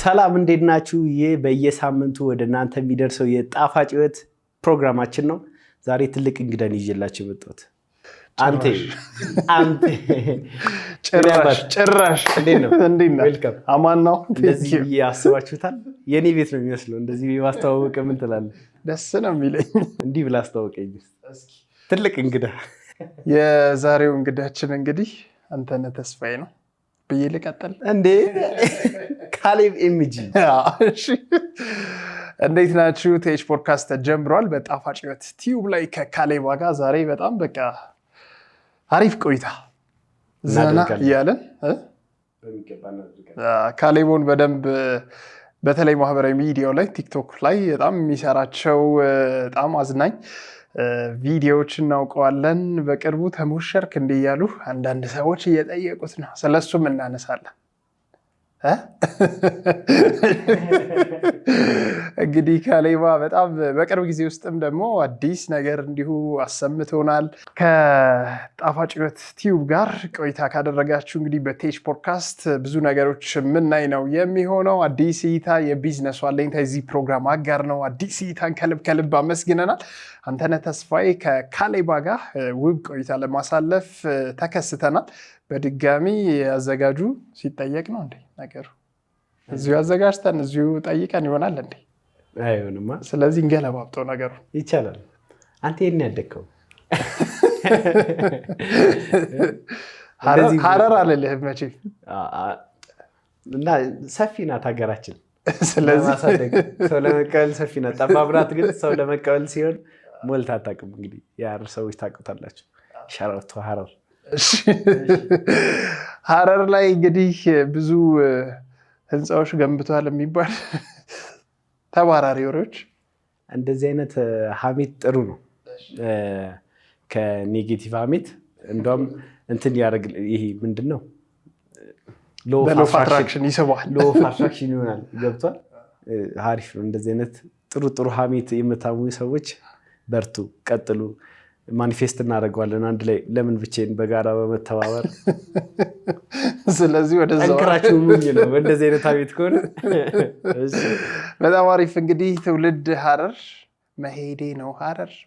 ሰላም እንዴት ናችሁ? ይህ በየሳምንቱ ወደ እናንተ የሚደርሰው የጣፋጭ ህይወት ፕሮግራማችን ነው። ዛሬ ትልቅ እንግዳን ይዤላችሁ የመጣሁት አንተ ጭራሽ እንዴት ነው? ዌልካም አማን ነው። እንደዚህ ያስባችሁታል? የኔ ቤት ነው የሚመስለው። እንደዚህ ባስተዋወቀ ምን ትላለህ? ደስ ነው የሚለኝ። እንዲህ ብላ አስተዋወቀኝ። ትልቅ እንግዳ። የዛሬው እንግዳችን እንግዲህ አንተነህ ተስፋዬ ነው ብዬ ልቀጥል እንዴ? ካሌብ ኤምጂ። እሺ እንዴት ናችሁ? ቴች ፖድካስት ተጀምሯል በጣፋጭ ህይወት ቲዩብ ላይ ከካሌብ ጋር ዛሬ በጣም በቃ አሪፍ ቆይታ ዘና እያለን ካሌቦን በደንብ በተለይ ማህበራዊ ሚዲያው ላይ ቲክቶክ ላይ በጣም የሚሰራቸው በጣም አዝናኝ ቪዲዮዎች እናውቀዋለን። በቅርቡ ተሞሸርክ እንዲህ እያሉ አንዳንድ ሰዎች እየጠየቁት ነው። ስለሱም እናነሳለን። እንግዲህ ካሌባ በጣም በቅርብ ጊዜ ውስጥም ደግሞ አዲስ ነገር እንዲሁ አሰምቶናል። ከጣፋጭ ህይወት ቲዩብ ጋር ቆይታ ካደረጋችሁ እንግዲህ በቴች ፖድካስት ብዙ ነገሮች የምናይ ነው የሚሆነው። አዲስ እይታ የቢዝነሱ አለኝታ የዚህ ፕሮግራም አጋር ነው። አዲስ እይታን ከልብ አመስግነናል። አንተነህ ተስፋዬ ከካሌባ ጋር ውብ ቆይታ ለማሳለፍ ተከስተናል። በድጋሚ አዘጋጁ ሲጠየቅ ነው እንዴ ነገሩ? እዚሁ አዘጋጅተን እዚሁ ጠይቀን ይሆናል እንዴ? አይሆንማ። ስለዚህ እንገለባብጠው ነገሩ ይቻላል። አንተ የት ነው ያደግከው? ሀረር አልልህም መቼም እና ሰፊ ናት ሀገራችን። ስለዚህ ሰው ለመቀበል ሰፊ ናት። ጠባብ ናት፣ ግን ሰው ለመቀበል ሲሆን ሞልታ አታውቅም። እንግዲህ የሀረር ሰዎች ታውቁታላችሁ። ሸራቶ ሀረር ሀረር ላይ እንግዲህ ብዙ ህንፃዎች ገንብተዋል የሚባል ተባራሪ ወሬዎች። እንደዚህ አይነት ሀሜት ጥሩ ነው። ከኔጌቲቭ ሀሜት እንደውም እንትን ያደርግ። ይሄ ምንድን ነው? ሎ ኦፍ አትራክሽን ይስባል። ሎ ኦፍ አትራክሽን ይሆናል። ገብቷል። አሪፍ ነው። እንደዚህ አይነት ጥሩ ሀሜት የምታሙ ሰዎች በርቱ፣ ቀጥሉ። ማኒፌስት እናደርገዋለን አንድ ላይ። ለምን ብቻዬን በጋራ በመተባበር ስለዚህ ወደዛ እንክራችሁ ምን ነው እንደዚህ አይነት አቤት ከሆነ በጣም አሪፍ። እንግዲህ ትውልድ ሀረር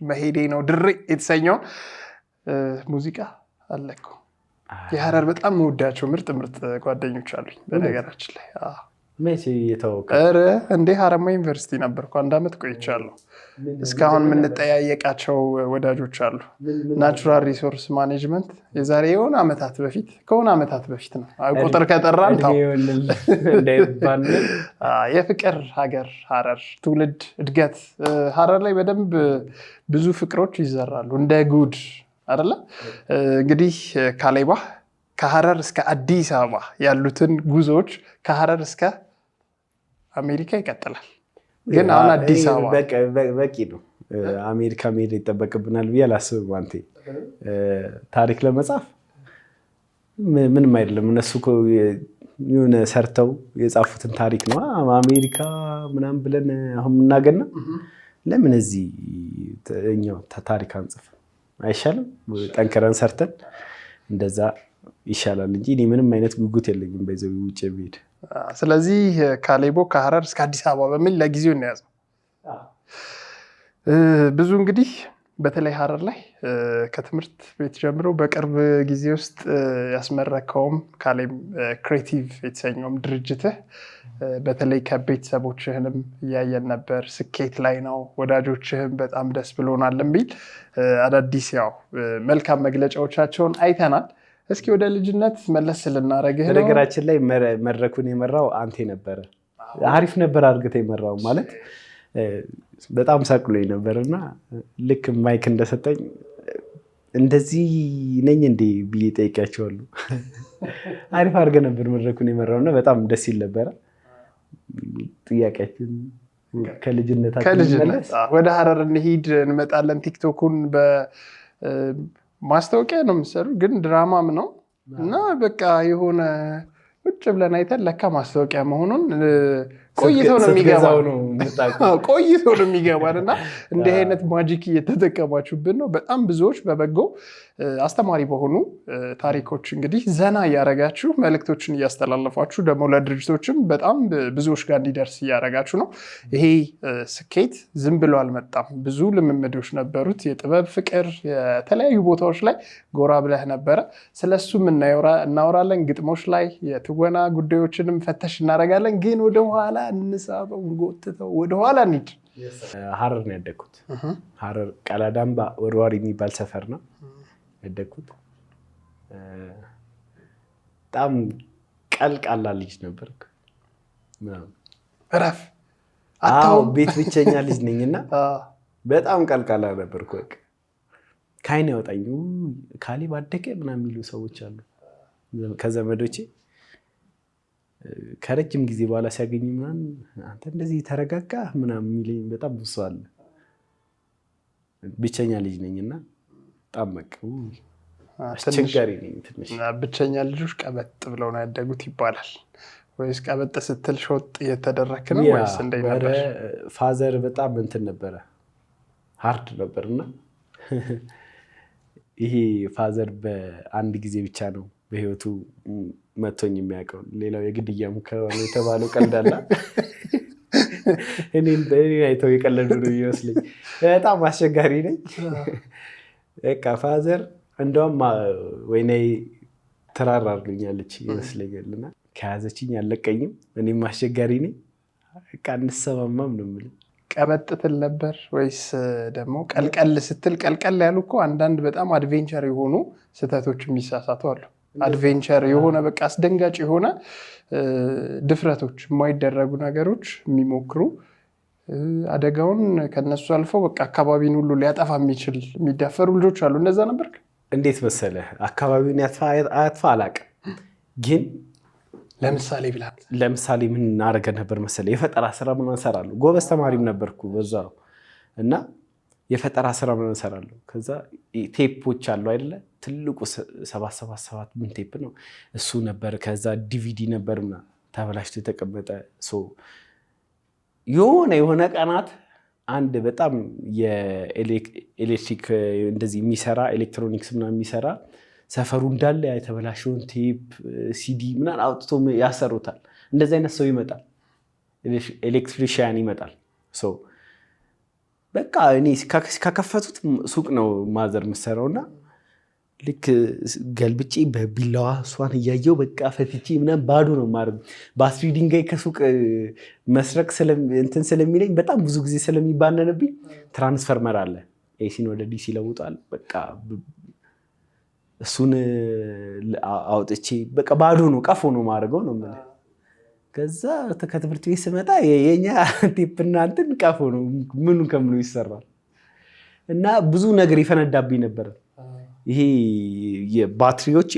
መሄዴ ነው ድሬ የተሰኘው ሙዚቃ አለኩ። የሀረር በጣም መወዳቸው ምርጥ ጓደኞች አሉኝ በነገራችን ላይ። መቼ የተዋወቀ? ኧረ እንዴ ሀረማያ ዩኒቨርሲቲ ነበርኩ 1 ዓመት ቆይቻለሁ። እስካሁን የምንጠያየቃቸው ወዳጆች አሉ። ናቹራል ሪሶርስ ማኔጅመንት የዛሬ ከሆነ ዓመታት በፊት ነው ቁጥር ከጠራን የፍቅር ሀገር ሀረር ትውልድ እድገት ሀረር ላይ በደንብ ብዙ ፍቅሮች ይዘራሉ እንደ ጉድ አይደለ? እንግዲህ ካሌባ ከሀረር እስከ አዲስ አበባ ያሉትን ጉዞዎች ከሀረር እስከ አሜሪካ ይቀጥላል። ግን አሁን አዲስ አበባ በቂ ነው። አሜሪካ መሄድ ይጠበቅብናል ብዬ አላስብም። አንተ ታሪክ ለመጻፍ ምንም አይደለም። እነሱ የሆነ ሰርተው የጻፉትን ታሪክ ነው አሜሪካ ምናምን ብለን አሁን የምናገና። ለምን እዚህ እኛው ታሪክ አንጽፍ አይሻልም? ጠንክረን ሰርተን እንደዛ ይሻላል እንጂ እኔ ምንም አይነት ጉጉት የለኝም በዚህ ውጭ የሚሄድ። ስለዚህ ካሌቦ ከሀረር እስከ አዲስ አበባ በሚል ለጊዜው እናያዘው። ብዙ እንግዲህ በተለይ ሀረር ላይ ከትምህርት ቤት ጀምሮ በቅርብ ጊዜ ውስጥ ያስመረከውም ካሌብ ክሬቲቭ የተሰኘውም ድርጅትህ በተለይ ከቤተሰቦችህንም እያየን ነበር። ስኬት ላይ ነው፣ ወዳጆችህም በጣም ደስ ብሎናል የሚል አዳዲስ መልካም መግለጫዎቻቸውን አይተናል። እስኪ ወደ ልጅነት መለስ ልናረግህ ነው። በነገራችን ላይ መድረኩን የመራው አንተ ነበረ። አሪፍ ነበር አድርገህ የመራው ማለት በጣም ሳቅሎኝ ነበርና ልክ ማይክ እንደሰጠኝ እንደዚህ ነኝ እንዴ ብዬ ጠይቄያቸዋለሁ። አሪፍ አድርገህ ነበር መድረኩን የመራውና በጣም ደስ ይል ነበረ። ጥያቄያችን ከልጅነታችን ወደ ሀረር እንሂድ እንመጣለን። ቲክቶኩን ማስታወቂያ ነው የምሰሩ ግን ድራማም ነው እና በቃ የሆነ ውጭ ብለን አይተን ለካ ማስታወቂያ መሆኑን ቆይቶ ነው የሚገባው ነው ቆይቶ ነው የሚገባን እና እንዲህ አይነት ማጂክ እየተጠቀማችሁብን ነው። በጣም ብዙዎች በበጎ አስተማሪ በሆኑ ታሪኮች እንግዲህ ዘና እያረጋችሁ መልእክቶችን እያስተላለፋችሁ ደግሞ ለድርጅቶችም በጣም ብዙዎች ጋር እንዲደርስ እያረጋችሁ ነው። ይሄ ስኬት ዝም ብሎ አልመጣም። ብዙ ልምምዶች ነበሩት። የጥበብ ፍቅር የተለያዩ ቦታዎች ላይ ጎራ ብለህ ነበረ። ስለሱም እናወራለን። ግጥሞች ላይ የትወና ጉዳዮችንም ፈተሽ እናደርጋለን። ግን ወደኋላ እንሳበው እንጎትተው ወደኋላ እንሂድ። ሀረር ነው ያደግኩት። ሀረር ቀላዳምባ ወርዋሪ የሚባል ሰፈር ነው ያደግኩት። በጣም ቀልቃላ ልጅ ነበርኩ። ረፍ ቤት ብቸኛ ልጅ ነኝና በጣም ቀልቃላ ነበርኩ። ከአይን ያወጣኝ ካሌብ አደገ ምናምን የሚሉ ሰዎች አሉ ከዘመዶቼ። ከረጅም ጊዜ በኋላ ሲያገኙ ምናምን አንተ እንደዚህ ተረጋጋ ምናምን የሚለኝ በጣም ብዙ ሰው አለ። ብቸኛ ልጅ ነኝና በጣም አስቸጋሪ ነኝ ትንሽ። ብቸኛ ልጆች ቀበጥ ብለው ነው ያደጉት ይባላል። ወይስ ቀበጥ ስትል ሾጥ እየተደረክ ነው ወይስ እንደይ ነበር? ፋዘር በጣም እንትን ነበረ፣ ሃርድ ነበርና ይሄ ፋዘር በአንድ ጊዜ ብቻ ነው በህይወቱ መቶኝ የሚያውቀው። ሌላው የግድያ ሙከራ ነው የተባለው ቀልዳላ እኔን አይተው የቀለዱ ነው ይመስለኝ። በጣም አስቸጋሪ ነኝ። በቃ ፋዘር እንደውም ወይኔ ተራራ አድርጎኛለች ይመስለኛልና ከያዘችኝ አለቀኝም። እኔም አስቸጋሪ ነኝ። በቃ እንሰማማም ነው የምልህ። ቀበጥ ትል ነበር ወይስ ደግሞ ቀልቀል ስትል? ቀልቀል ያሉ እኮ አንዳንድ በጣም አድቬንቸር የሆኑ ስህተቶች የሚሳሳቱ አሉ። አድቬንቸር የሆነ በቃ አስደንጋጭ የሆነ ድፍረቶች፣ የማይደረጉ ነገሮች የሚሞክሩ አደጋውን ከነሱ አልፈው በቃ አካባቢን ሁሉ ሊያጠፋ የሚችል የሚዳፈሩ ልጆች አሉ። እንደዛ ነበር? እንዴት መሰለህ? አካባቢውን አያጥፋ አላውቅም፣ ግን ለምሳሌ ምን እናደርገ ነበር መሰለህ? የፈጠራ ስራ ምን እንሰራለሁ። ጎበዝ ተማሪም ነበርኩ በዛው እና የፈጠራ ስራ ምን እንሰራለሁ። ከዛ ቴፖች አሉ አይደለ? ትልቁ 777 ምን ቴፕ ነው እሱ ነበር። ከዛ ዲቪዲ ነበር ምናምን ተበላሽቶ የተቀመጠ የሆነ ቀናት አንድ በጣም የኤሌክትሪክ እንደዚህ የሚሰራ ኤሌክትሮኒክስ ምናምን የሚሰራ ሰፈሩ እንዳለ የተበላሸውን ቴፕ ሲዲ ምናምን አውጥቶ ያሰሩታል። እንደዚህ አይነት ሰው ይመጣል፣ ኤሌክትሪሽያን ይመጣል። በቃ እኔ ከከፈቱት ሱቅ ነው ማዘር የምትሰራውና ልክ ገልብጬ በቢላዋ እሷን እያየው በቃ ፈትቼ ምናምን ባዶ ነው ማድረግ። ባትሪ ድንጋይ ከሱቅ መስረቅ እንትን ስለሚለኝ በጣም ብዙ ጊዜ ስለሚባነንብኝ ትራንስፈርመር አለ ኤሲን ወደ ዲሲ ይለውጣል። በቃ እሱን አውጥቼ በቃ ባዶ ነው ቀፎ ነው ማድረገው ነው የምልህ። ከዛ ከትምህርት ቤት ስመጣ የኛ ቴፕና እንትን ቀፎ ነው ምኑ ከምኑ ይሰራል እና ብዙ ነገር ይፈነዳብኝ ነበር። ይሄ የባትሪዎች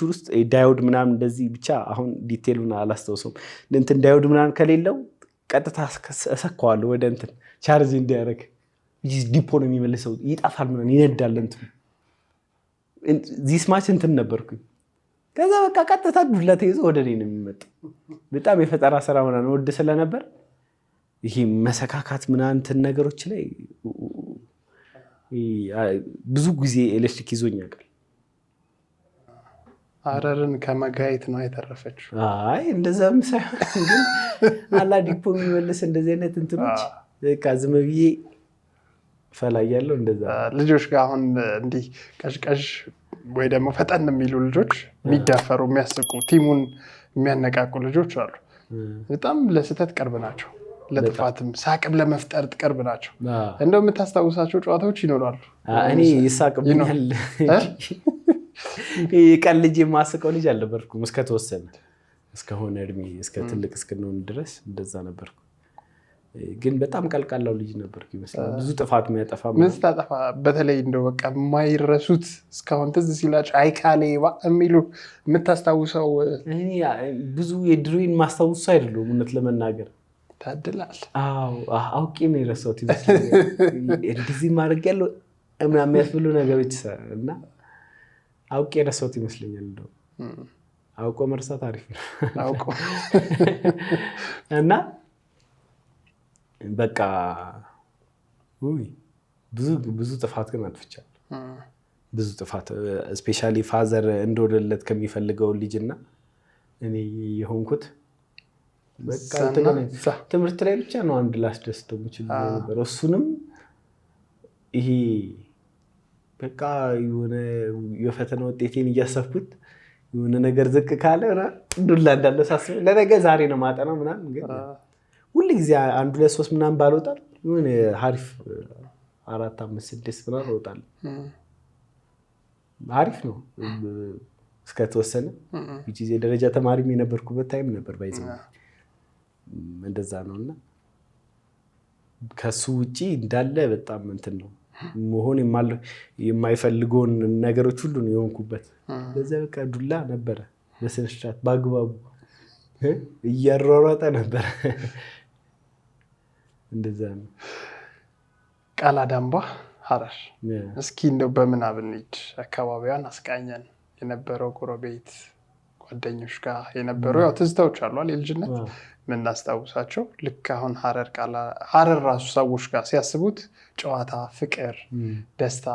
ውስጥ ዳዮድ ምናምን እንደዚህ ብቻ አሁን ዲቴሉን አላስታውሰውም። እንትን ዳዮድ ምናምን ከሌለው ቀጥታ እሰካዋለሁ ወደ እንትን ቻርጅ እንዲያደርግ ዲፖ ነው የሚመልሰው። ይጠፋል ምናምን ይነዳል እንትን ዚስማች እንትን ነበርኩኝ። ከዛ በቃ ቀጥታ ዱላ ተይዞ ወደ እኔ ነው የሚመጣው። በጣም የፈጠራ ስራ ምናምን ወድ ስለነበር ይሄ መሰካካት ምናምን እንትን ነገሮች ላይ ብዙ ጊዜ ኤሌክትሪክ ይዞኝ ያውቃል። ሀረርን ከመጋየት ነው የተረፈችው። አይ እንደዛም ሳይሆን ግን አላ ዲፖ የሚመልስ እንደዚህ አይነት እንትኖች በቃ ዝም ብዬ ፈላያለሁ። እንደዛ ልጆች ጋር አሁን እንዲህ ቀዥቀዥ ወይ ደግሞ ፈጠን የሚሉ ልጆች የሚዳፈሩ የሚያስቁ ቲሙን የሚያነቃቁ ልጆች አሉ። በጣም ለስህተት ቅርብ ናቸው፣ ለጥፋትም ሳቅም ለመፍጠር ቅርብ ናቸው። እንደው የምታስታውሳቸው ጨዋታዎች ይኖራሉ? እኔ ይሳቅብኛል። ቀን ልጅ የማስቀው ልጅ አልነበርኩም እስከተወሰነ እስከሆነ እድሜ እስከ ትልቅ እስክንሆን ድረስ እንደዛ ነበርኩ። ግን በጣም ቀልቃላው ልጅ ነበርኩ ይመስላል። ብዙ ጥፋት የሚያጠፋ ምን ስታጠፋ በተለይ እንደው በቃ የማይረሱት እስካሁን ትዝ ሲላቸው አይካሌባ የሚሉ የምታስታውሰው? ብዙ የድሮዬን ማስታውሱ አይደለም እውነት ለመናገር። ታድላል። አውቄ ነው የረሳሁት ይመስላል። እንደዚህ ማድረግ ያለው የሚያስብሉ ነገሮች እና አውቄ የረሳሁት ይመስለኛል። እንደው አውቆ መርሳት አሪፍ ነው። አውቆ እና በቃ ብዙ ጥፋት ግን አጥፍቻለሁ። ብዙ ጥፋት ስፔሻሊ ፋዘር እንደወደለት ከሚፈልገው ልጅና እኔ የሆንኩት በቃ ትምህርት ላይ ብቻ ነው አንድ ላስደስተው የምችል ነበር። እሱንም ይሄ በቃ የሆነ የፈተና ውጤቴን እያሰብኩት የሆነ ነገር ዝቅ ካለ ዱላ እንዳለ ሳስብ ለነገ ዛሬ ነው ማጠናው ምናምን። ግን ሁሉ ጊዜ 1 2 3 ምናምን ባልወጣል የሆነ ሀሪፍ 4 5 6 ምናምን እወጣለሁ። አሪፍ ነው እስከተወሰነ ጊዜ ደረጃ ተማሪም የነበርኩበት ታይም ነበር ባይዘው እንደዛ ነውና ከሱ ውጪ እንዳለ በጣም እንትን ነው መሆን የማይፈልገውን ነገሮች ሁሉ ነው የሆንኩበት። በዛ በቃ ዱላ ነበረ በስነ ስርዓት በአግባቡ እያሯሯጠ ነበረ። እንደዛ ነው። ቃላዳምባ ሀረር እስኪ እንደው በምናብ እንሂድ። አካባቢዋን አስቃኘን። የነበረው ጎረቤት ጓደኞች ጋር የነበሩ ያው ትዝታዎች አሏል የልጅነት የምናስታውሳቸው። ልክ አሁን ሀረር ራሱ ሰዎች ጋር ሲያስቡት ጨዋታ፣ ፍቅር፣ ደስታ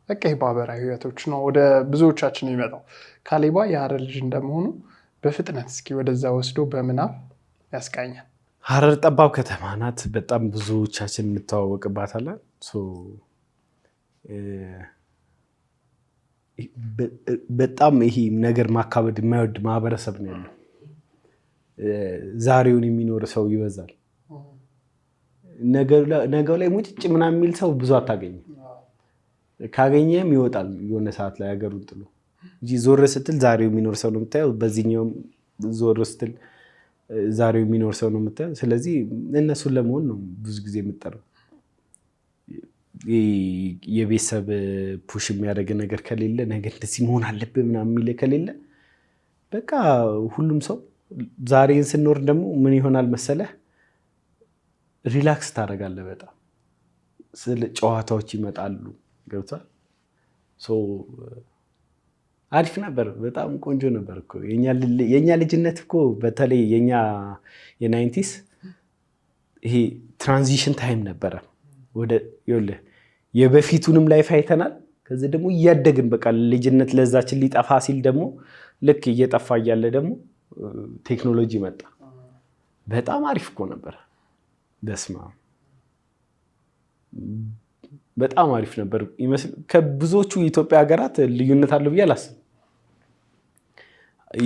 በቃ ማህበራዊ ህይወቶች ነው ወደ ብዙዎቻችን የሚመጣው። ካሌባ የሀረር ልጅ እንደመሆኑ በፍጥነት እስኪ ወደዛ ወስዶ በምናብ ያስቃኛል። ሀረር ጠባብ ከተማ ናት። በጣም ብዙዎቻችን እንተዋወቅባታለን። በጣም ይሄ ነገር ማካበድ የማይወድ ማህበረሰብ ነው ያለው። ዛሬውን የሚኖር ሰው ይበዛል። ነገው ላይ ሙጭጭ ምናምን የሚል ሰው ብዙ አታገኝም። ካገኘም ይወጣል የሆነ ሰዓት ላይ ሀገሩን ጥሎ እንጂ ዞር ስትል ዛሬው የሚኖር ሰው ነው የምታየው። በዚህኛውም ዞር ስትል ዛሬው የሚኖር ሰው ነው የምታየው። ስለዚህ እነሱን ለመሆን ነው ብዙ ጊዜ የምጠራው። የቤተሰብ ፑሽ የሚያደርግ ነገር ከሌለ ነገር እንደዚህ መሆን አለብህ ምናምን የሚል ከሌለ በቃ ሁሉም ሰው ዛሬን ስንኖር ደግሞ ምን ይሆናል መሰለህ ሪላክስ ታደርጋለህ። በጣም ስለ ጨዋታዎች ይመጣሉ። ገብቷል። አሪፍ ነበር። በጣም ቆንጆ ነበር እኮ የኛ ልጅነት እኮ በተለይ የኛ የ90ስ ይሄ ትራንዚሽን ታይም ነበረ። ወደ ይኸውልህ የበፊቱንም ላይፍ አይተናል። ከዚህ ደግሞ እያደግን በቃ ልጅነት ለዛችን ሊጠፋ ሲል ደግሞ ልክ እየጠፋ እያለ ደግሞ ቴክኖሎጂ መጣ። በጣም አሪፍ እኮ ነበር። በስማ በጣም አሪፍ ነበር ይመስል ከብዙዎቹ የኢትዮጵያ ሀገራት ልዩነት አለው ብዬ አላስብም።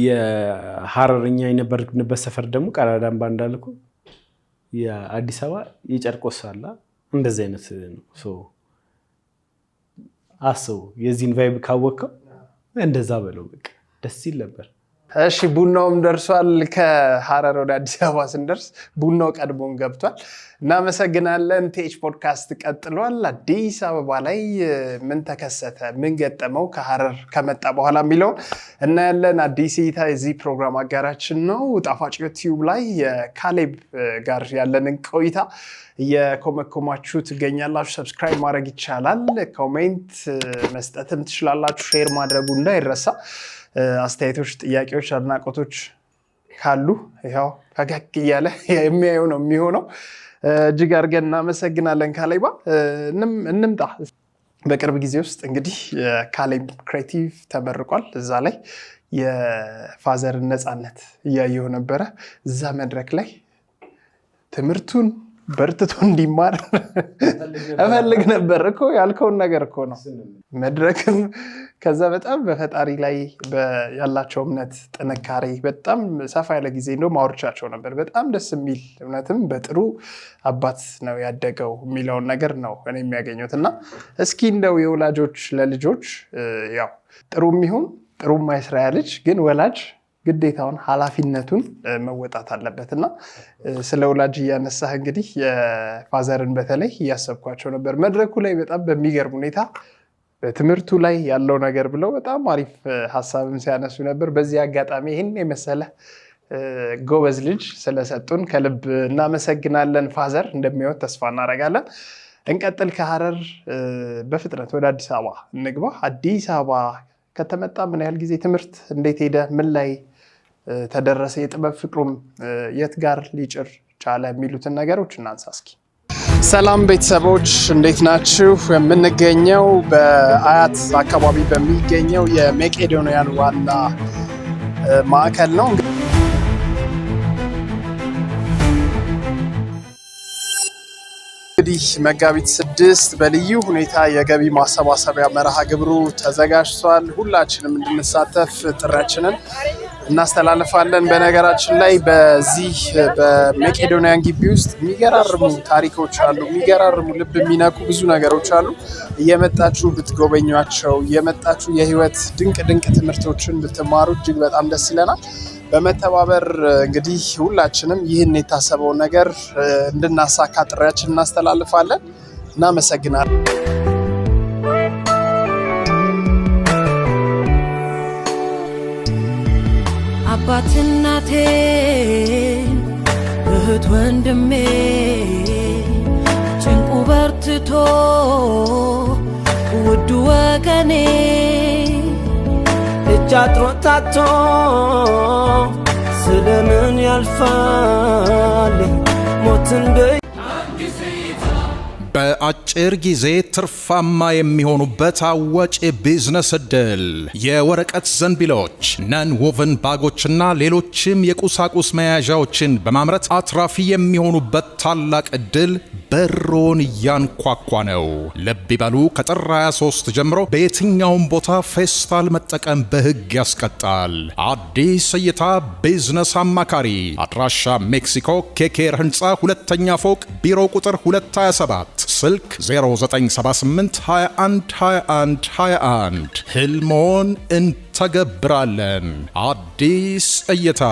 የሀረርኛ የነበርንበት ሰፈር ደግሞ ቃላዳምባ እንዳልኩ የአዲስ አበባ የጨርቆስ አላ እንደዚህ አይነት ነው። አስቡ የዚህን ቫይብ ካወቀው እንደዛ በለው በቃ ደስ ይል ነበር። እሺ ቡናውም ደርሷል። ከሀረር ወደ አዲስ አበባ ስንደርስ ቡናው ቀድሞን ገብቷል። እናመሰግናለን። ቴች ፖድካስት ቀጥሏል። አዲስ አበባ ላይ ምን ተከሰተ፣ ምን ገጠመው ከሀረር ከመጣ በኋላ የሚለውን እናያለን። አዲስ እይታ የዚህ ፕሮግራም አጋራችን ነው። ጣፋጭ ዩቲዩብ ላይ የካሌብ ጋር ያለንን ቆይታ እየኮመኮማችሁ ትገኛላችሁ። ሰብስክራይብ ማድረግ ይቻላል። ኮሜንት መስጠትም ትችላላችሁ። ሼር ማድረጉ እንዳይረሳ። አስተያየቶች፣ ጥያቄዎች፣ አድናቆቶች ካሉ ይኸው ፈገግ እያለ የሚያየው ነው የሚሆነው። እጅግ አድርገን እናመሰግናለን ካሌባ። እንምጣ። በቅርብ ጊዜ ውስጥ እንግዲህ ካሌብ ክሬቲቭ ተመርቋል። እዛ ላይ የፋዘርን ነፃነት እያየሁ ነበረ። እዛ መድረክ ላይ ትምህርቱን በርትቶ እንዲማር እፈልግ ነበር እኮ ያልከውን ነገር እኮ ነው። መድረክም ከዛ በጣም በፈጣሪ ላይ ያላቸው እምነት ጥንካሬ በጣም ሰፋ ያለ ጊዜ እንደውም አውርቻቸው ነበር። በጣም ደስ የሚል እምነትም በጥሩ አባት ነው ያደገው የሚለውን ነገር ነው እኔ የሚያገኙት። እና እስኪ እንደው የወላጆች ለልጆች ያው ጥሩ የሚሆን ጥሩ ማይስራ ልጅ ግን ወላጅ ግዴታውን ኃላፊነቱን መወጣት አለበት። እና ስለ ወላጅ እያነሳህ እንግዲህ የፋዘርን በተለይ እያሰብኳቸው ነበር መድረኩ ላይ በጣም በሚገርም ሁኔታ በትምህርቱ ላይ ያለው ነገር ብለው በጣም አሪፍ ሀሳብም ሲያነሱ ነበር። በዚህ አጋጣሚ ይህን የመሰለ ጎበዝ ልጅ ስለሰጡን ከልብ እናመሰግናለን። ፋዘር እንደሚወት ተስፋ እናደርጋለን። እንቀጥል። ከሀረር በፍጥነት ወደ አዲስ አበባ እንግባ። አዲስ አበባ ከተመጣ ምን ያህል ጊዜ? ትምህርት እንዴት ሄደ? ምን ላይ ተደረሰ? የጥበብ ፍቅሩም የት ጋር ሊጭር ቻለ? የሚሉትን ነገሮች እናንሳ እስኪ። ሰላም ቤተሰቦች እንዴት ናችሁ? የምንገኘው በአያት አካባቢ በሚገኘው የመቄዶንያን ዋና ማዕከል ነው። እንግዲህ መጋቢት 6 በልዩ ሁኔታ የገቢ ማሰባሰቢያ መርሃ ግብሩ ተዘጋጅቷል። ሁላችንም እንድንሳተፍ ጥሪያችንን እናስተላልፋለን። በነገራችን ላይ በዚህ በመቄዶንያን ግቢ ውስጥ የሚገራርሙ ታሪኮች አሉ፣ የሚገራርሙ ልብ የሚነኩ ብዙ ነገሮች አሉ። እየመጣችሁ ብትጎበኟቸው፣ እየመጣችሁ የህይወት ድንቅ ድንቅ ትምህርቶችን ብትማሩ እጅግ በጣም ደስ ይለናል። በመተባበር እንግዲህ ሁላችንም ይህን የታሰበውን ነገር እንድናሳካ ጥሪያችን እናስተላልፋለን። እናመሰግናለን። አባት እናቴ እህት ወንድሜ ጭንቁ በርትቶ ውድ ወገኔ እጅ አጥሮታቶ ስለምን ያልፋል ሞት እንደ በአጭር ጊዜ ትርፋማ የሚሆኑበት አዋጭ ቢዝነስ እድል። የወረቀት ዘንቢሎች፣ ነን ወቨን ባጎችና ሌሎችም የቁሳቁስ መያዣዎችን በማምረት አትራፊ የሚሆኑበት ታላቅ እድል በሮን እያንኳኳ ነው። ልብ ይበሉ፣ ከጥር 23 ጀምሮ በየትኛውም ቦታ ፌስታል መጠቀም በሕግ ያስቀጣል። አዲስ እይታ ቢዝነስ አማካሪ፣ አድራሻ ሜክሲኮ ኬኬር ህንፃ ሁለተኛ ፎቅ ቢሮ ቁጥር 227 ስልክ 0978 21 21 21 ህልሞን እንተገብራለን። አዲስ እይታ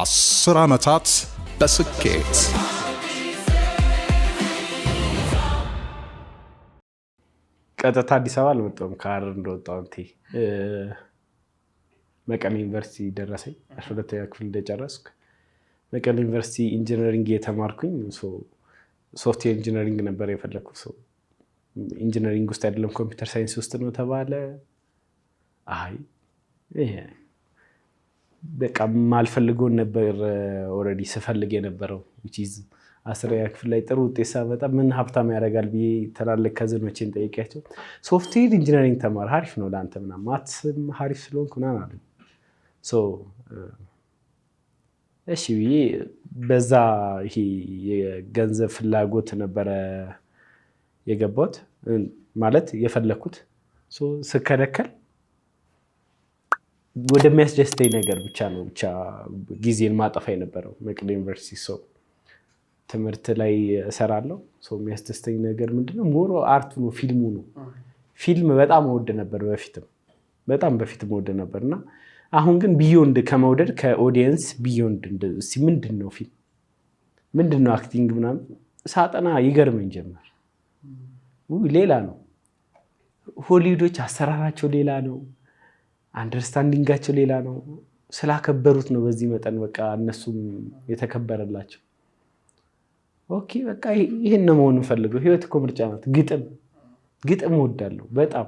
10 ዓመታት በስኬት። ቀጥታ አዲስ አበባ አልመጣሁም። ከሀረር እንደወጣሁ መቀሌ ዩኒቨርሲቲ ደረሰኝ 12ኛ ክፍል እንደጨረስኩ መቀሌ ዩኒቨርሲቲ ኢንጂነሪንግ የተማርኩኝ። ሶፍትዌር ኢንጂነሪንግ ነበር የፈለኩት። ኢንጂነሪንግ ውስጥ አይደለም ኮምፒውተር ሳይንስ ውስጥ ነው ተባለ። አይ በቃ ማልፈልገውን ነበር ኦልሬዲ ስፈልግ የነበረው which is 10ኛ ክፍል ላይ ጥሩ ውጤት ሳመጣ ምን ሀብታም ያደርጋል ብዬ ትላልቅ ከዝኖቼን ጠይቄያቸው ሶፍትዌር ኢንጂነሪንግ ተማር አሪፍ ነው ለአንተ ምናምን ማትስም አሪፍ ስለሆንኩ ምናምን አሉኝ። እሺ ብዬ በዛ ይሄ የገንዘብ ፍላጎት ነበረ የገባሁት ማለት የፈለኩት። ስከለከል ወደሚያስደስተኝ ነገር ብቻ ነው ጊዜን ማጠፋ የነበረው መቀሌ ዩኒቨርሲቲ። ትምህርት ላይ እሰራለሁ። የሚያስደስተኝ ነገር ምንድነው? ሞሮ አርቱ ነው፣ ፊልሙ ነው። ፊልም በጣም እወድ ነበር በፊትም እወድ ነበር እና አሁን ግን ቢዮንድ ከመውደድ ከኦዲየንስ ቢዮንድ ምንድን ነው ፊልም ምንድን ነው አክቲንግ ምናምን ሳጠና ይገርመኝ ጀመር። ሌላ ነው። ሆሊውዶች አሰራራቸው ሌላ ነው፣ አንደርስታንዲንጋቸው ሌላ ነው። ስላከበሩት ነው በዚህ መጠን በቃ እነሱም የተከበረላቸው። ኦኬ በቃ ይሄን ነው መሆን ፈልገው። ህይወት እኮ ምርጫ ናት። ግጥም እወዳለሁ በጣም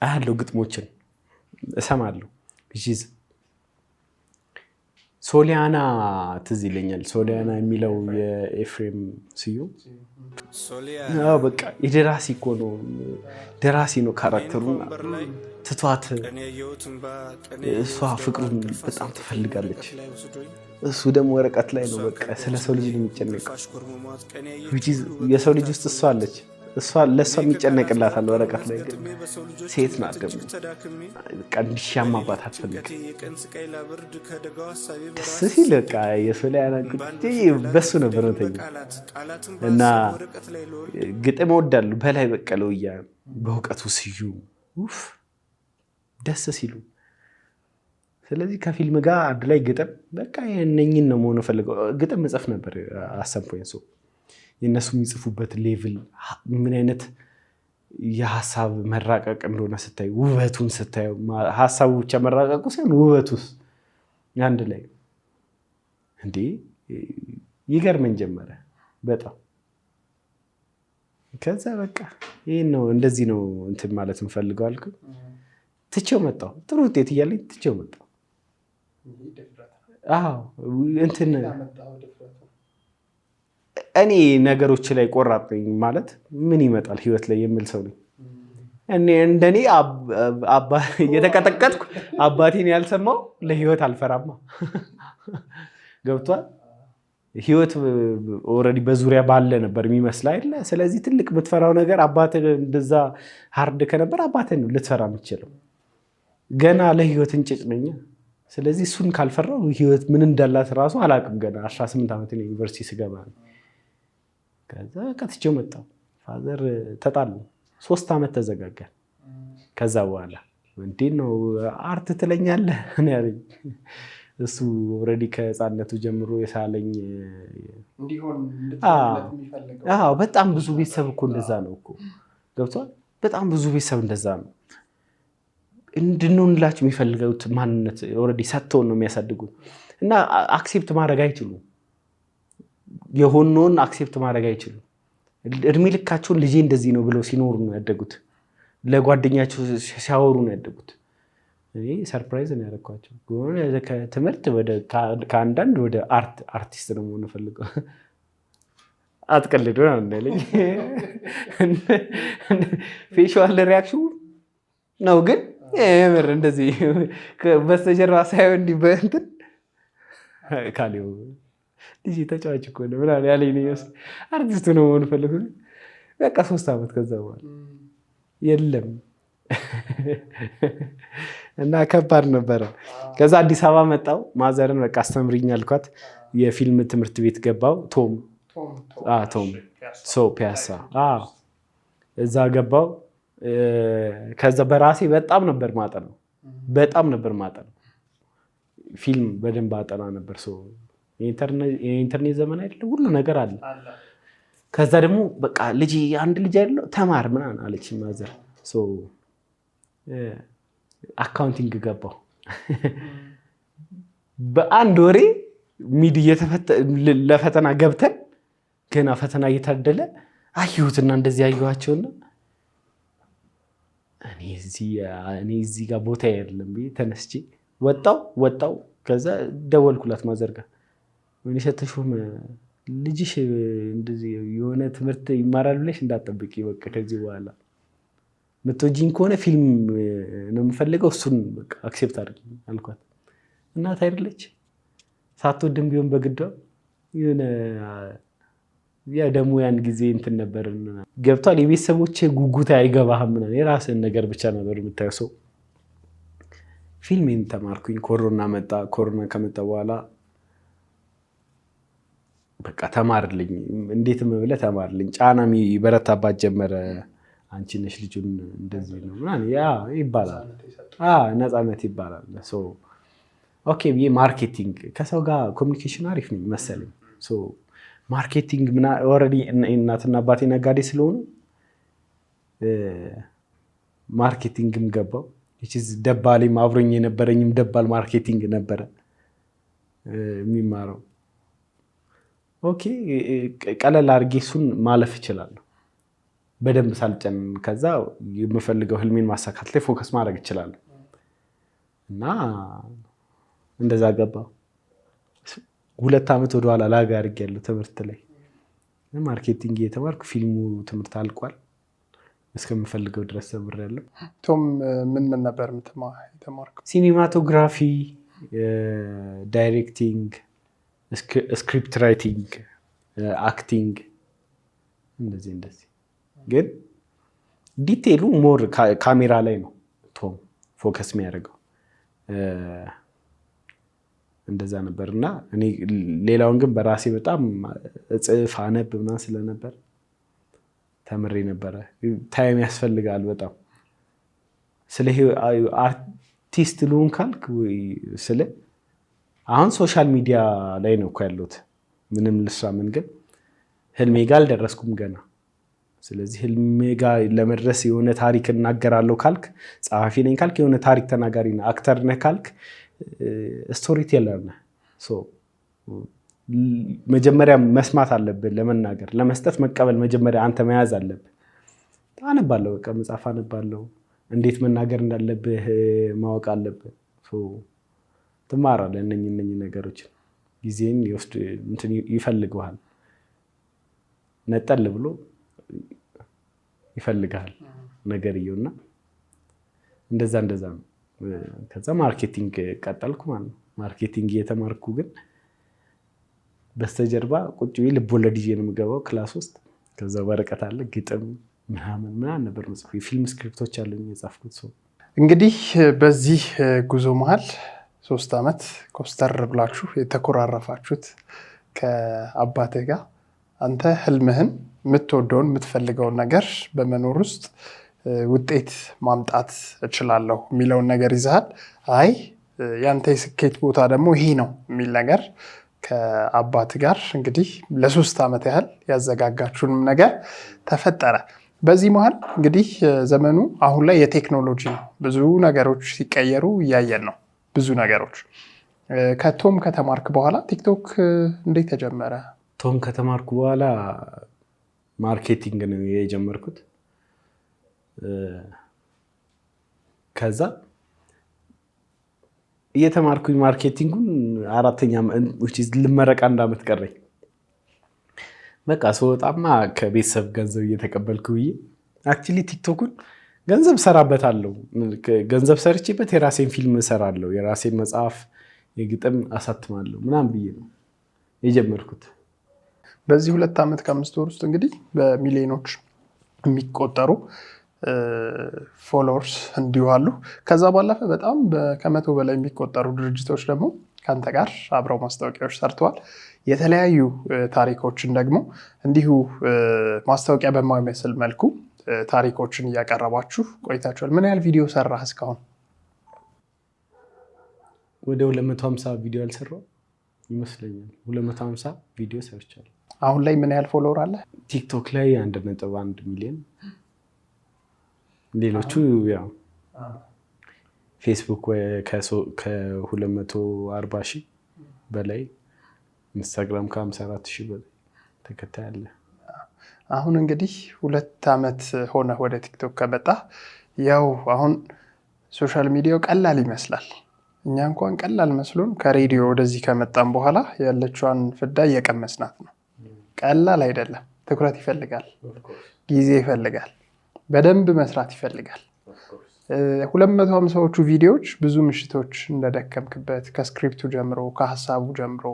አያለው፣ ግጥሞችን እሰማለሁ። ሶሊያና ትዝ ይለኛል። ሶሊያና የሚለው የኤፍሬም ስዩም በቃ የደራሲ እኮ ነው፣ ደራሲ ነው ካራክተሩ። ትቷት እሷ ፍቅሩን በጣም ትፈልጋለች፣ እሱ ደግሞ ወረቀት ላይ ነው በቃ ስለ ሰው ልጅ የሚጨነቀው። የሰው ልጅ ውስጥ እሷ አለች፣ ለእሷ የሚጨነቅላታል ወረቀት ላይ። ግን ሴት ናት ደግሞ በቃ እንዲሻማባት አትፈልግም። ደስ ሲል በቃ የሶሊያና በሱ ነበር መተኛ እና ግጥም እወዳለሁ። በላይ በቀለ ወያ በእውቀቱ ስዩም ደስ ሲሉ። ስለዚህ ከፊልም ጋር አንድ ላይ ግጥም በቃ የእነኝን ነው መሆን ፈልገው ግጥም መጽፍ ነበር አሰብኩኝ። የእነሱ የሚጽፉበት ሌቭል ምን አይነት የሀሳብ መራቀቅ እንደሆነ ስታይ፣ ውበቱን ስታየው፣ ሀሳቡ ብቻ መራቀቁ ሳይሆን ውበቱስ አንድ ላይ እንዴ ይገርመኝ ጀመረ በጣም። ከዛ በቃ ይህን ነው እንደዚህ ነው እንትን ማለት እንፈልገው አልኩ። ትቼው መጣሁ። ጥሩ ውጤት እያለኝ ትቼው መጣሁ። እንትን እኔ ነገሮች ላይ ቆራጥ ነኝ ማለት ምን ይመጣል ህይወት ላይ የሚል ሰው ነኝ። እንደኔ እየተቀጠቀጥኩ አባቴን ያልሰማው ለህይወት አልፈራማ። ገብቷል። ህይወት ኦልሬዲ በዙሪያ ባለ ነበር የሚመስል አይደለ? ስለዚህ ትልቅ የምትፈራው ነገር አባቴ እንደዛ ሃርድ ከነበር አባቴ ነው ልትፈራ የምትችለው። ገና ለህይወት እንጭጭ ነኝ። ስለዚህ እሱን ካልፈራው ህይወት ምን እንዳላት ራሱ አላውቅም። ገና 18 ዓመት ነው ዩኒቨርሲቲ ስገባ። ከዛ ከትቼው መጣሁ። ፋዘር ተጣሉ። 3 ዓመት ተዘጋጋን። ከዛ በኋላ እንዴት ነው አርት ትለኛለህ እኔ ያለኝ እሱ ኦልሬዲ ከህፃነቱ ጀምሮ የሳለኝ እንዲሆን በጣም ብዙ ቤተሰብ እኮ እንደዛ ነው እኮ ገብቷል። በጣም ብዙ ቤተሰብ እንደዛ ነው። እንድንሆንላቸው የሚፈልገውት ማንነት ኦልሬዲ ሰጥተውን ነው የሚያሳድጉን እና አክሴፕት ማድረግ አይችሉም። የሆነውን አክሴፕት ማድረግ አይችሉም። እድሜ ልካቸውን ልጄ እንደዚህ ነው ብለው ሲኖሩ ነው ያደጉት። ለጓደኛቸው ሲያወሩ ነው ያደጉት። እኔ ሰርፕራይዝ ነው ያደረኳቸው። ከትምህርት ከአንዳንድ ወደ አርቲስት ነው መሆን ፈልገው አትቀልዶ ነው እንዳለኝ ፌሻል ሪያክሽን ነው ግን የምር እንደዚህ በስተጀርባ ሳይሆን እንዲህ በእንትን ካሌው ልጅ ተጫዋች እኮ ነው ምናምን ያለኝ ነው። አርቲስቱ ነው መሆን ፈልገው በቃ 3 ዓመት ከዛ በኋላ የለም እና ከባድ ነበረ። ከዛ አዲስ አበባ መጣሁ። ማዘርን በቃ አስተምሪኝ አልኳት። የፊልም ትምህርት ቤት ገባሁ። ቶም ፒያሳ እዛ ገባሁ። ከዛ በራሴ በጣም ነበር ማጠናው። ፊልም በደንብ አጠና ነበር። የኢንተርኔት ዘመን አይደለ? ሁሉ ነገር አለ። ከዛ ደግሞ በቃ አንድ ልጅ አይደለው ተማር ምናምን አለች ማዘር። አካውንቲንግ ገባሁ። በአንድ ወሬ ሚድ ለፈተና ገብተን ገና ፈተና እየታደለ አየሁትና እንደዚህ አየኋቸውና እኔ እዚህ ጋር ቦታ የለም ብዬ ተነስቼ ወጣው። ከዛ ደወልኩላት ማዘር ጋር ወይኔ ሸተሾም ልጅሽ እንደዚህ የሆነ ትምህርት ይማራል ብለሽ እንዳትጠብቂ፣ በቃ ከዚህ በኋላ ምትወጂኝ ከሆነ ፊልም ነው የምፈልገው፣ እሱን በቃ አክሴፕት አድርጊ አልኳት። እናት አይደለች ሳትወድም ቢሆን በግዷ የሆነ ያ ደግሞ ያን ጊዜ እንትን ነበር ገብቷል። የቤተሰቦቼ ጉጉት አይገባህም ምናምን የራስን ነገር ብቻ ነበር የምታየው። ሰው ፊልሜን ተማርኩኝ። ኮሮና ከመጣ በኋላ በቃ ተማርልኝ፣ እንዴትም ብለህ ተማርልኝ። ጫና በረታባት ጀመረ። አንቺ ነሽ ልጁን እንደዚህ ነው ምናምን ያ ይባላል። ነፃነት ይባላል። ኦኬ ብዬ ማርኬቲንግ ከሰው ጋር ኮሚኒኬሽን አሪፍ ነኝ መሰለኝ። ማርኬቲንግ ኦልሬዲ እናትና አባቴ ነጋዴ ስለሆኑ ማርኬቲንግም ገባው። ደባሌም አብሮኝ የነበረኝም ደባል ማርኬቲንግ ነበረ የሚማረው። ኦኬ ቀለል አድርጌ እሱን ማለፍ እችላለሁ በደንብ ሳልጨን። ከዛ የምፈልገው ህልሜን ማሳካት ላይ ፎከስ ማድረግ እችላለሁ እና እንደዛ ገባው። 2 ዓመት ወደኋላ ላጋ አድርጌያለሁ ትምህርት ላይ ማርኬቲንግ የተማርኩ። ፊልሙ ትምህርት አልቋል። እስከምፈልገው ድረስ ተምሬያለሁ። ቶም ምን ነበር የተማርከው? ሲኒማቶግራፊ፣ ዳይሬክቲንግ፣ ስክሪፕት ራይቲንግ፣ አክቲንግ እንደዚህ ግን ዲቴይሉ ሞር ካሜራ ላይ ነው ቶም ፎከስ የሚያደርገው። እንደዛ ነበር እና እኔ ሌላውን ግን በራሴ በጣም እጽፍ አነብ ምናምን ስለነበር ተምሬ ነበረ። ታይም ያስፈልጋል በጣም። ስለ አርቲስት ልሁን ካልክ አሁን ሶሻል ሚዲያ ላይ ነው እኮ ያለሁት። ምንም ልስራ ምን ግን ህልሜ ጋር አልደረስኩም ገና። ስለዚህ ህልሜ ጋር ለመድረስ የሆነ ታሪክ እናገራለሁ ካልክ፣ ጸሐፊ ነኝ ካልክ የሆነ ታሪክ ተናጋሪ ነህ፣ አክተር ነህ ካልክ ስቶሪ ቴለር ነህ። መጀመሪያ መስማት አለብን ለመናገር፣ ለመስጠት መቀበል መጀመሪያ አንተ መያዝ አለብን። አነባለሁ፣ በቃ መጽሐፍ አነባለሁ። እንዴት መናገር እንዳለብህ ማወቅ አለብህ። ትማራለህ። እነኚህ ነገሮችን ጊዜን ይፈልገዋል። ነጠል ብሎ ይፈልጋል ነገርየውና እንደዛ ነው። ከዛ ማርኬቲንግ ቀጠልኩ ማለት ነው። ማርኬቲንግ እየተማርኩ ግን በስተጀርባ ቁጭ ብዬ ልቦለድ ይዤ ነው የምገባው ክላስ ውስጥ። ከዛ ወረቀት አለ ግጥም ምናምን ነበር መጽሐፍ የፊልም ስክሪፕቶች አሉኝ የጻፍኩት። ሰው እንግዲህ በዚህ ጉዞ መሀል 3 ዓመት ኮስተር ብላችሁ የተኮራረፋችሁት ከአባትህ ጋር አንተ ህልምህን የምትወደውን የምትፈልገውን ነገር በመኖር ውስጥ ውጤት ማምጣት እችላለሁ የሚለውን ነገር ይዘሃል። አይ ያንተ የስኬት ቦታ ደግሞ ይሄ ነው የሚል ነገር ከአባት ጋር እንግዲህ ለ3 ዓመት ያህል ያዘጋጋችሁንም ነገር ተፈጠረ። በዚህ መሀል እንግዲህ ዘመኑ አሁን ላይ የቴክኖሎጂ ነው። ብዙ ነገሮች ሲቀየሩ እያየን ነው። ብዙ ነገሮች ከቶም ከተማርክ በኋላ ቲክቶክ እንዴት ተጀመረ? ቶም ከተማርኩ በኋላ ማርኬቲንግ ነው የጀመርኩት። ከዛ እየተማርኩኝ ማርኬቲንጉን 4ኛ ልመረቅ 1 ዓመት ቀረኝ። በቃ ስወጣማ ከቤተሰብ ገንዘብ እየተቀበልኩ ብዬ አክቹሊ ቲክቶኩን ገንዘብ ሰራበታለሁ። ገንዘብ ሰርቼበት የራሴን ፊልም እሰራለሁ፣ የራሴን መጽሐፍ የግጥም አሳትማለሁ ምናምን ብዬ ነው የጀመርኩት። በዚህ 2 ዓመት ከ5 ወር ውስጥ እንግዲህ በሚሊዮኖች የሚቆጠሩ ፎሎወርስ እንዲሁ አሉ። ከዛ ባለፈ በጣም ከ100 በላይ የሚቆጠሩ ድርጅቶች ደግሞ ከአንተ ጋር አብረው ማስታወቂያዎች ሰርተዋል። የተለያዩ ታሪኮችን ደግሞ እንዲሁ ማስታወቂያ በማይመስል መልኩ ታሪኮችን እያቀረባችሁ ቆይታችኋል። ምን ያህል ቪዲዮ ሰራህ እስካሁን? ወደ 250 ቪዲዮ አልሰራው ይመስለኛል። 250 ቪዲዮ ሰርቻለሁ። አሁን ላይ ምን ያህል ፎሎወር አለ? ቲክቶክ ላይ 1.1 ሚሊዮን፣ ሌሎቹ ያው ፌስቡክ ከ240 ሺህ በላይ፣ ኢንስታግራም ከ54 ሺህ በላይ ተከታይ አለ። አሁን እንግዲህ 2 ዓመት ሆነ ወደ ቲክቶክ ከመጣ። ያው አሁን ሶሻል ሚዲያው ቀላል ይመስላል። እኛ እንኳን ቀላል መስሎን ከሬዲዮ ወደዚህ ከመጣን በኋላ ያለችዋን ፍዳ እየቀመስናት ነው። ቀላል አይደለም። ትኩረት ይፈልጋል፣ ጊዜ ይፈልጋል፣ በደንብ መስራት ይፈልጋል። 250ዎቹ ቪዲዮዎች ብዙ ምሽቶች እንደደከምክበት ከስክሪፕቱ ጀምሮ ከሀሳቡ ጀምሮ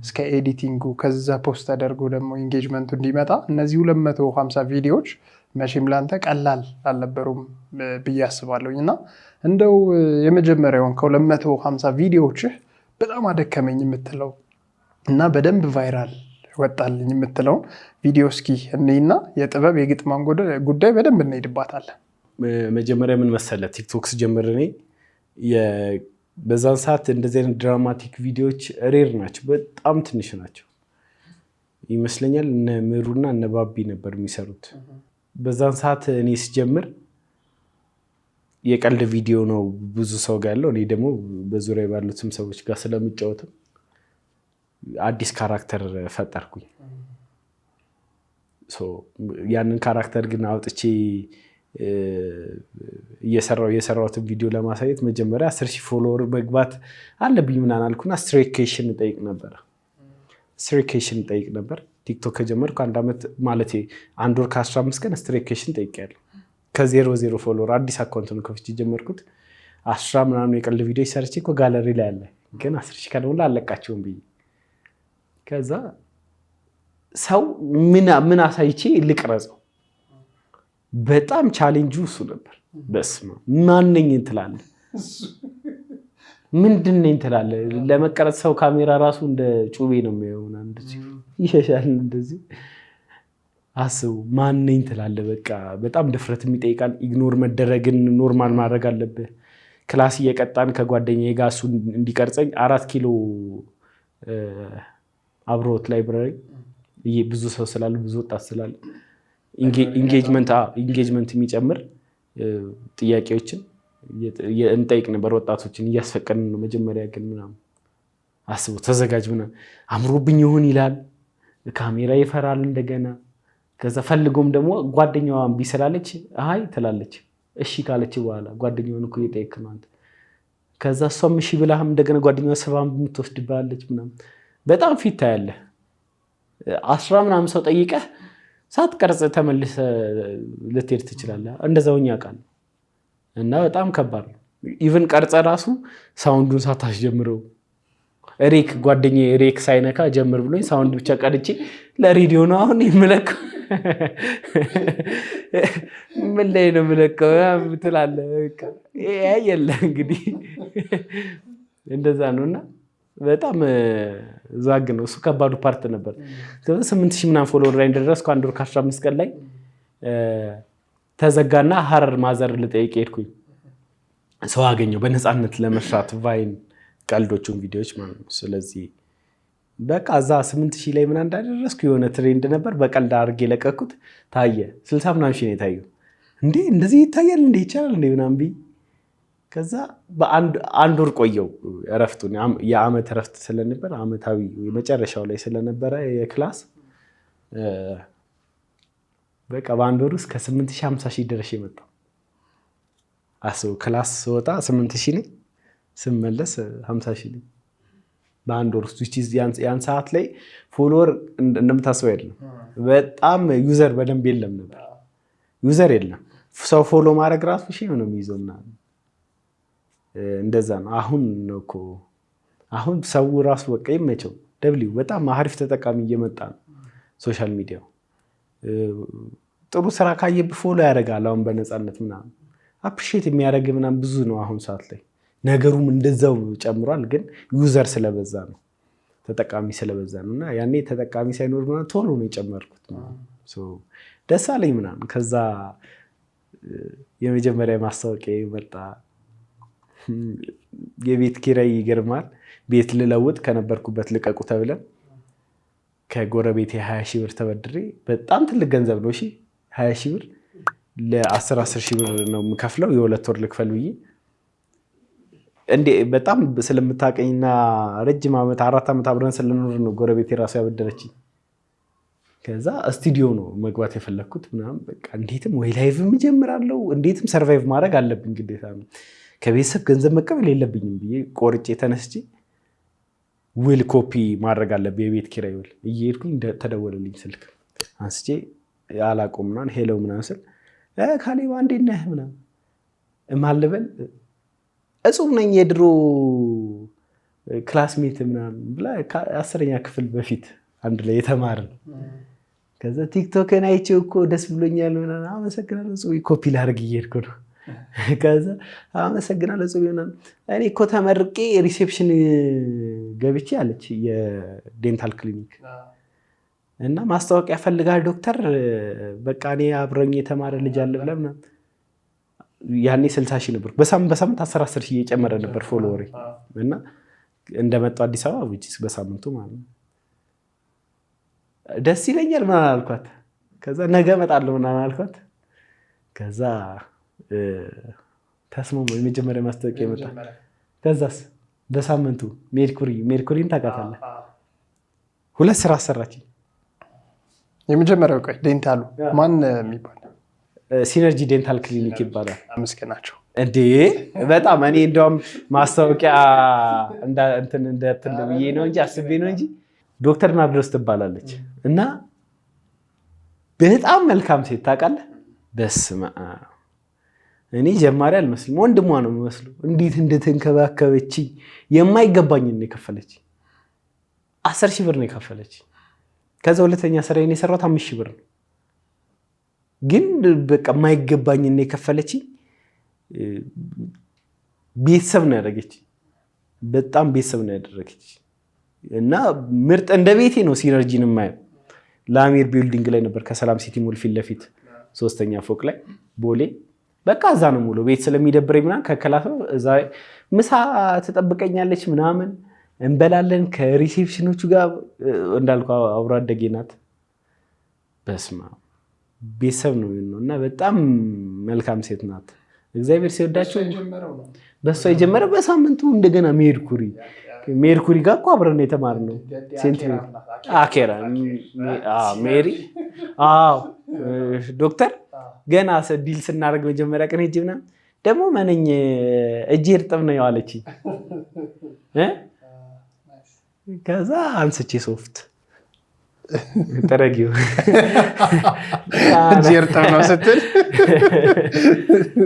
እስከ ኤዲቲንጉ ከዛ ፖስት ተደርጎ ደግሞ ኢንጌጅመንቱ እንዲመጣ እነዚህ 250 ቪዲዮዎች መቼም ላንተ ቀላል አልነበሩም ብዬ አስባለሁኝ። እና እንደው የመጀመሪያውን ከ250 ቪዲዮዎችህ በጣም አደከመኝ የምትለው እና በደንብ ቫይራል ወጣልኝ የምትለውን ቪዲዮ እስኪ እኔና የጥበብ የግጥማን ጉዳይ በደንብ እንሄድባታለን። መጀመሪያ ምን መሰለህ፣ ቲክቶክ ስጀምር እኔ በዛን ሰዓት እንደዚህ አይነት ድራማቲክ ቪዲዮዎች ሬር ናቸው፣ በጣም ትንሽ ናቸው ይመስለኛል። እነ ምሩና እነ ባቢ ነበር የሚሰሩት በዛን ሰዓት። እኔ ስጀምር የቀልድ ቪዲዮ ነው ብዙ ሰው ጋር ያለው። እኔ ደግሞ በዙሪያ ባሉትም ሰዎች ጋር ስለምጫወትም አዲስ ካራክተር ፈጠርኩኝ። ያንን ካራክተር ግን አውጥቼ የሰራሁትን ቪዲዮ ለማሳየት መጀመሪያ 10,000 ፎሎወር መግባት አለብኝ ምናምን አልኩና ስትሬኬሽን ጠይቅ ነበር። ቲክቶክ ከጀመርኩ 1 ዓመት ማለት 1 ወር ከ15 ቀን ስትሬኬሽን ጠይቄያለሁ። ከ0 ፎሎወር አዲስ አካውንት ነው ከፍቼ ጀመርኩት። 10 ምናምን የቀልድ ቪዲዮ ሰርቼ እኮ ጋለሪ ላይ አለ፣ ግን 10,000 ካልሞላ አለቃቸውም ብዬ ከዛ ሰው ምን አሳይቼ ልቅረጸው? በጣም ቻሌንጁ እሱ ነበር። በስመ አብ ማንነኝ ትላለህ፣ ምንድን ነኝ ትላለህ። ለመቀረጽ ሰው ካሜራ ራሱ እንደ ጩቤ ነው የሚሆን፣ እንደዚህ ይሸሻል። እንደዚህ አስቡ፣ ማንነኝ ትላለህ። በቃ በጣም ድፍረት የሚጠይቃል። ኢግኖር መደረግን ኖርማል ማድረግ አለብህ። ክላስ እየቀጣን ከጓደኛዬ ጋር እሱ እንዲቀርጸኝ 4 ኪሎ አብሮት ላይብራሪ ብዙ ሰው ስላለ ብዙ ወጣት ስላለ ኢንጌጅመንት የሚጨምር ጥያቄዎችን እንጠይቅ ነበር። ወጣቶችን እያስፈቀድን ነው። መጀመሪያ ግን ምናምን አስቡ፣ ተዘጋጅ ምናምን አምሮብኝ ይሆን ይላል። ካሜራ ይፈራል እንደገና። ከዛ ፈልጎም ደግሞ ጓደኛዋ እምቢ ስላለች አይ ትላለች። እሺ ካለች በኋላ ጓደኛውን እኮ እየጠየክ ነው አንተ። ከዛ እሷም እሺ ብላህም እንደገና ጓደኛዋ ሰባም የምትወስድብሃለች ምናምን በጣም ፊት ታያለህ። 10 ምናምን ሰው ጠይቀህ ሳትቀርጽ ተመልሰህ ልትሄድ ትችላለህ። እንደዛው እኛ ቃል እና በጣም ከባድ ነው። ኢቭን ቀርጸ ራሱ ሳውንዱን ሳታስጀምረው ሬክ ጓደኛዬ ሬክ ሳይነካ ጀምር ብሎኝ ሳውንድ ብቻ ቀርጬ ለሬዲዮ ነው አሁን የምለቀው። ምን ላይ ነው የምለቀው ትላለህ። በቃ ያየለ እንግዲህ እንደዛ ነውና በጣም ዛግ ነው እሱ። ከባዱ ፓርት ነበር። 8000 ምናምን ፎሎወር ላይ እንደደረስኩ 1 ወር ከ15 ቀን ላይ ተዘጋና ሀረር ማዘር ልጠይቅ ሄድኩኝ። ሰው አገኘው በነፃነት ለመስራት ቫይን ቀልዶቹን ቪዲዮዎች ማለት ነው። ስለዚህ በቃ እዛ 8000 ላይ ምን እንዳደረስኩ የሆነ ትሬንድ ነበር። በቀልድ አድርጌ ለቀኩት። ታየ 60 ምናምን ሺህ ነው የታየው። እንዴ እንደዚህ ይታያል እንዴ ይቻላል እንዴ ምናምን ብዬ ከዛ በአንድ ወር ቆየው እረፍቱን። የዓመት እረፍት ስለነበር ዓመታዊ የመጨረሻው ላይ ስለነበረ የክላስ በቃ በአንድ ወር ውስጥ ከ8000 50,000 ድረስ የመጣው አስቡ። ክላስ ስወጣ 8000 ነኝ፣ ስመለስ 50,000 ነኝ በአንድ ወር ውስጥ። ያን ሰዓት ላይ ፎሎወር እንደምታስበው አይደለም። በጣም ዩዘር በደንብ የለም ነበር። ዩዘር የለም። ሰው ፎሎ ማድረግ ራሱ ሺህ ነው የሚይዘው ምናምን እንደዛ ነው። አሁን ነው እኮ አሁን ሰው ራሱ በቃ ይመቸው ደብሊው በጣም አሪፍ ተጠቃሚ እየመጣ ነው። ሶሻል ሚዲያው ጥሩ ስራ ካየብህ ፎሎ ያደርጋል። አሁን በነፃነት ምናምን አፕሪሼት የሚያደርግ ምናምን ብዙ ነው አሁን ሰዓት ላይ። ነገሩም እንደዛው ጨምሯል፣ ግን ዩዘር ስለበዛ ነው ተጠቃሚ ስለበዛ ነው። እና ያኔ ተጠቃሚ ሳይኖር ምናምን ቶሎ ነው የጨመርኩት። ደስ አለኝ ምናምን። ከዛ የመጀመሪያ ማስታወቂያ መጣ። የቤት ኪራይ ይገርማል። ቤት ልለውጥ ከነበርኩበት ልቀቁ ተብለን ከጎረቤቴ 20,000 ብር ተበድሬ፣ በጣም ትልቅ ገንዘብ ነው። 20,000 ብር ለ10,000 ብር ነው የምከፍለው። የ2 ወር ልክፈል ብዬ እንዴ በጣም ስለምታቀኝና ረጅም ዓመት 4 ዓመት አብረን ስለኖር ነው ጎረቤቴ ራሱ ያበደረችኝ። ከዛ ስቱዲዮ ነው መግባት የፈለግኩት ምናምን። በቃ እንዴትም ወይ ላይቭም እጀምራለሁ እንዴትም ሰርቫይቭ ማድረግ አለብኝ ግዴታ ነው። ከቤተሰብ ገንዘብ መቀበል የለብኝም ብዬ ቆርጬ ተነስቼ ውል ኮፒ ማድረግ አለብኝ፣ የቤት ኪራይ ውል። እየሄድኩኝ ተደወለልኝ ስልክ አንስቼ አላቆም ምናምን ሄሎ ምናምን ስል ካሌባ እንዴት ነህ ምናምን እማልበል እጹብ ነኝ የድሮ ክላስሜት ምናምን ብላ 10ኛ ክፍል በፊት አንድ ላይ የተማርን። ከዛ ቲክቶክን አይቼው እኮ ደስ ብሎኛል ምናምን አመሰግናለሁ እጹብ ኮፒ ላድርግ እየሄድኩ ነው። ከዛ አመሰግናለሁ እጹብ ምናምን እኔ እኮ ተመርቄ ሪሴፕሽን ገብቼ አለች የዴንታል ክሊኒክ እና ማስታወቂያ ፈልጋል ዶክተር በቃ እኔ አብረኝ የተማረ ልጅ አለ ብላ ምናምን። ያኔ 60,000 ነበር በሳምንት 10,000 እየጨመረ ነበር ፎሎወሬ። እና እንደመጣሁ አዲስ አበባ ውጪ በሳምንቱ ማለት ነው። ደስ ይለኛል ምናምን አልኳት። ከዛ ነገ እመጣለሁ ምናምን አልኳት። ከዛ ተስማማ። የመጀመሪያ ማስታወቂያ ይመጣ። ከዛስ በሳምንቱ ሜርኩሪን ታውቃታለህ? 2 ስራ አሰራችኝ። የመጀመሪያው ቆይ ዴንታሉ ማን የሚባል? ሲነርጂ ዴንታል ክሊኒክ ይባላል። አመስገናቸው እንዴ በጣም እኔ እንደውም ማስታወቂያ እንትን ብዬ ነው እንጂ አስቤ ነው እንጂ ዶክተር ናርዶስ ትባላለች እና በጣም መልካም ሴት ታውቃለህ። በስመ አብ እኔ ጀማሪ አልመስልም፣ ወንድሟ ነው የምመስለው። እንዴት እንደተንከባከበችኝ የማይገባኝን ነው የከፈለችኝ። 10,000 ብር ነው የከፈለችኝ። ከዛ ሁለተኛ ስራዬን የሰራሁት 5,000 ብር ነው። ግን በቃ የማይገባኝን ነው የከፈለችኝ። ቤተሰብ ነው ያደረገችኝ፣ በጣም ቤተሰብ ነው ያደረገችኝ። እና ምርጥ እንደ ቤቴ ነው ሲነርጂን የማየው። ላሜር ቢልዲንግ ላይ ነበር ከሰላም ሲቲ ሞል ፊት ለፊት 3ኛ ፎቅ ላይ ቦሌ። በቃ እዛ ነው ሙሉ ቤት ስለሚደብረኝ ምናምን ከከላስ እዛ ምሳ ትጠብቀኛለች ምናምን እንበላለን። ከሪሴፕሽኖቹ ጋር እንዳልኩ አብሮ አደጌ ናት። በስማ ቤተሰብ ነው እና በጣም መልካም ሴት ናት። እግዚአብሔር ሲወዳቸው በሷ የጀመረ በሳምንቱ እንደገና ሜርኩሪ ሜርኩሪ ጋር እኮ አብረን የተማርነው ሴንት አኬራ ሜሪ ዶክተር ገና ዲል ስናደርግ መጀመሪያ ቀን ሄጄ ምናምን ደግሞ መነኝ እጄ እርጥብ ነው ያለችኝ። ከዛ አንስቼ ሶፍት ተረጊው እጄ እርጥብ ነው ስትል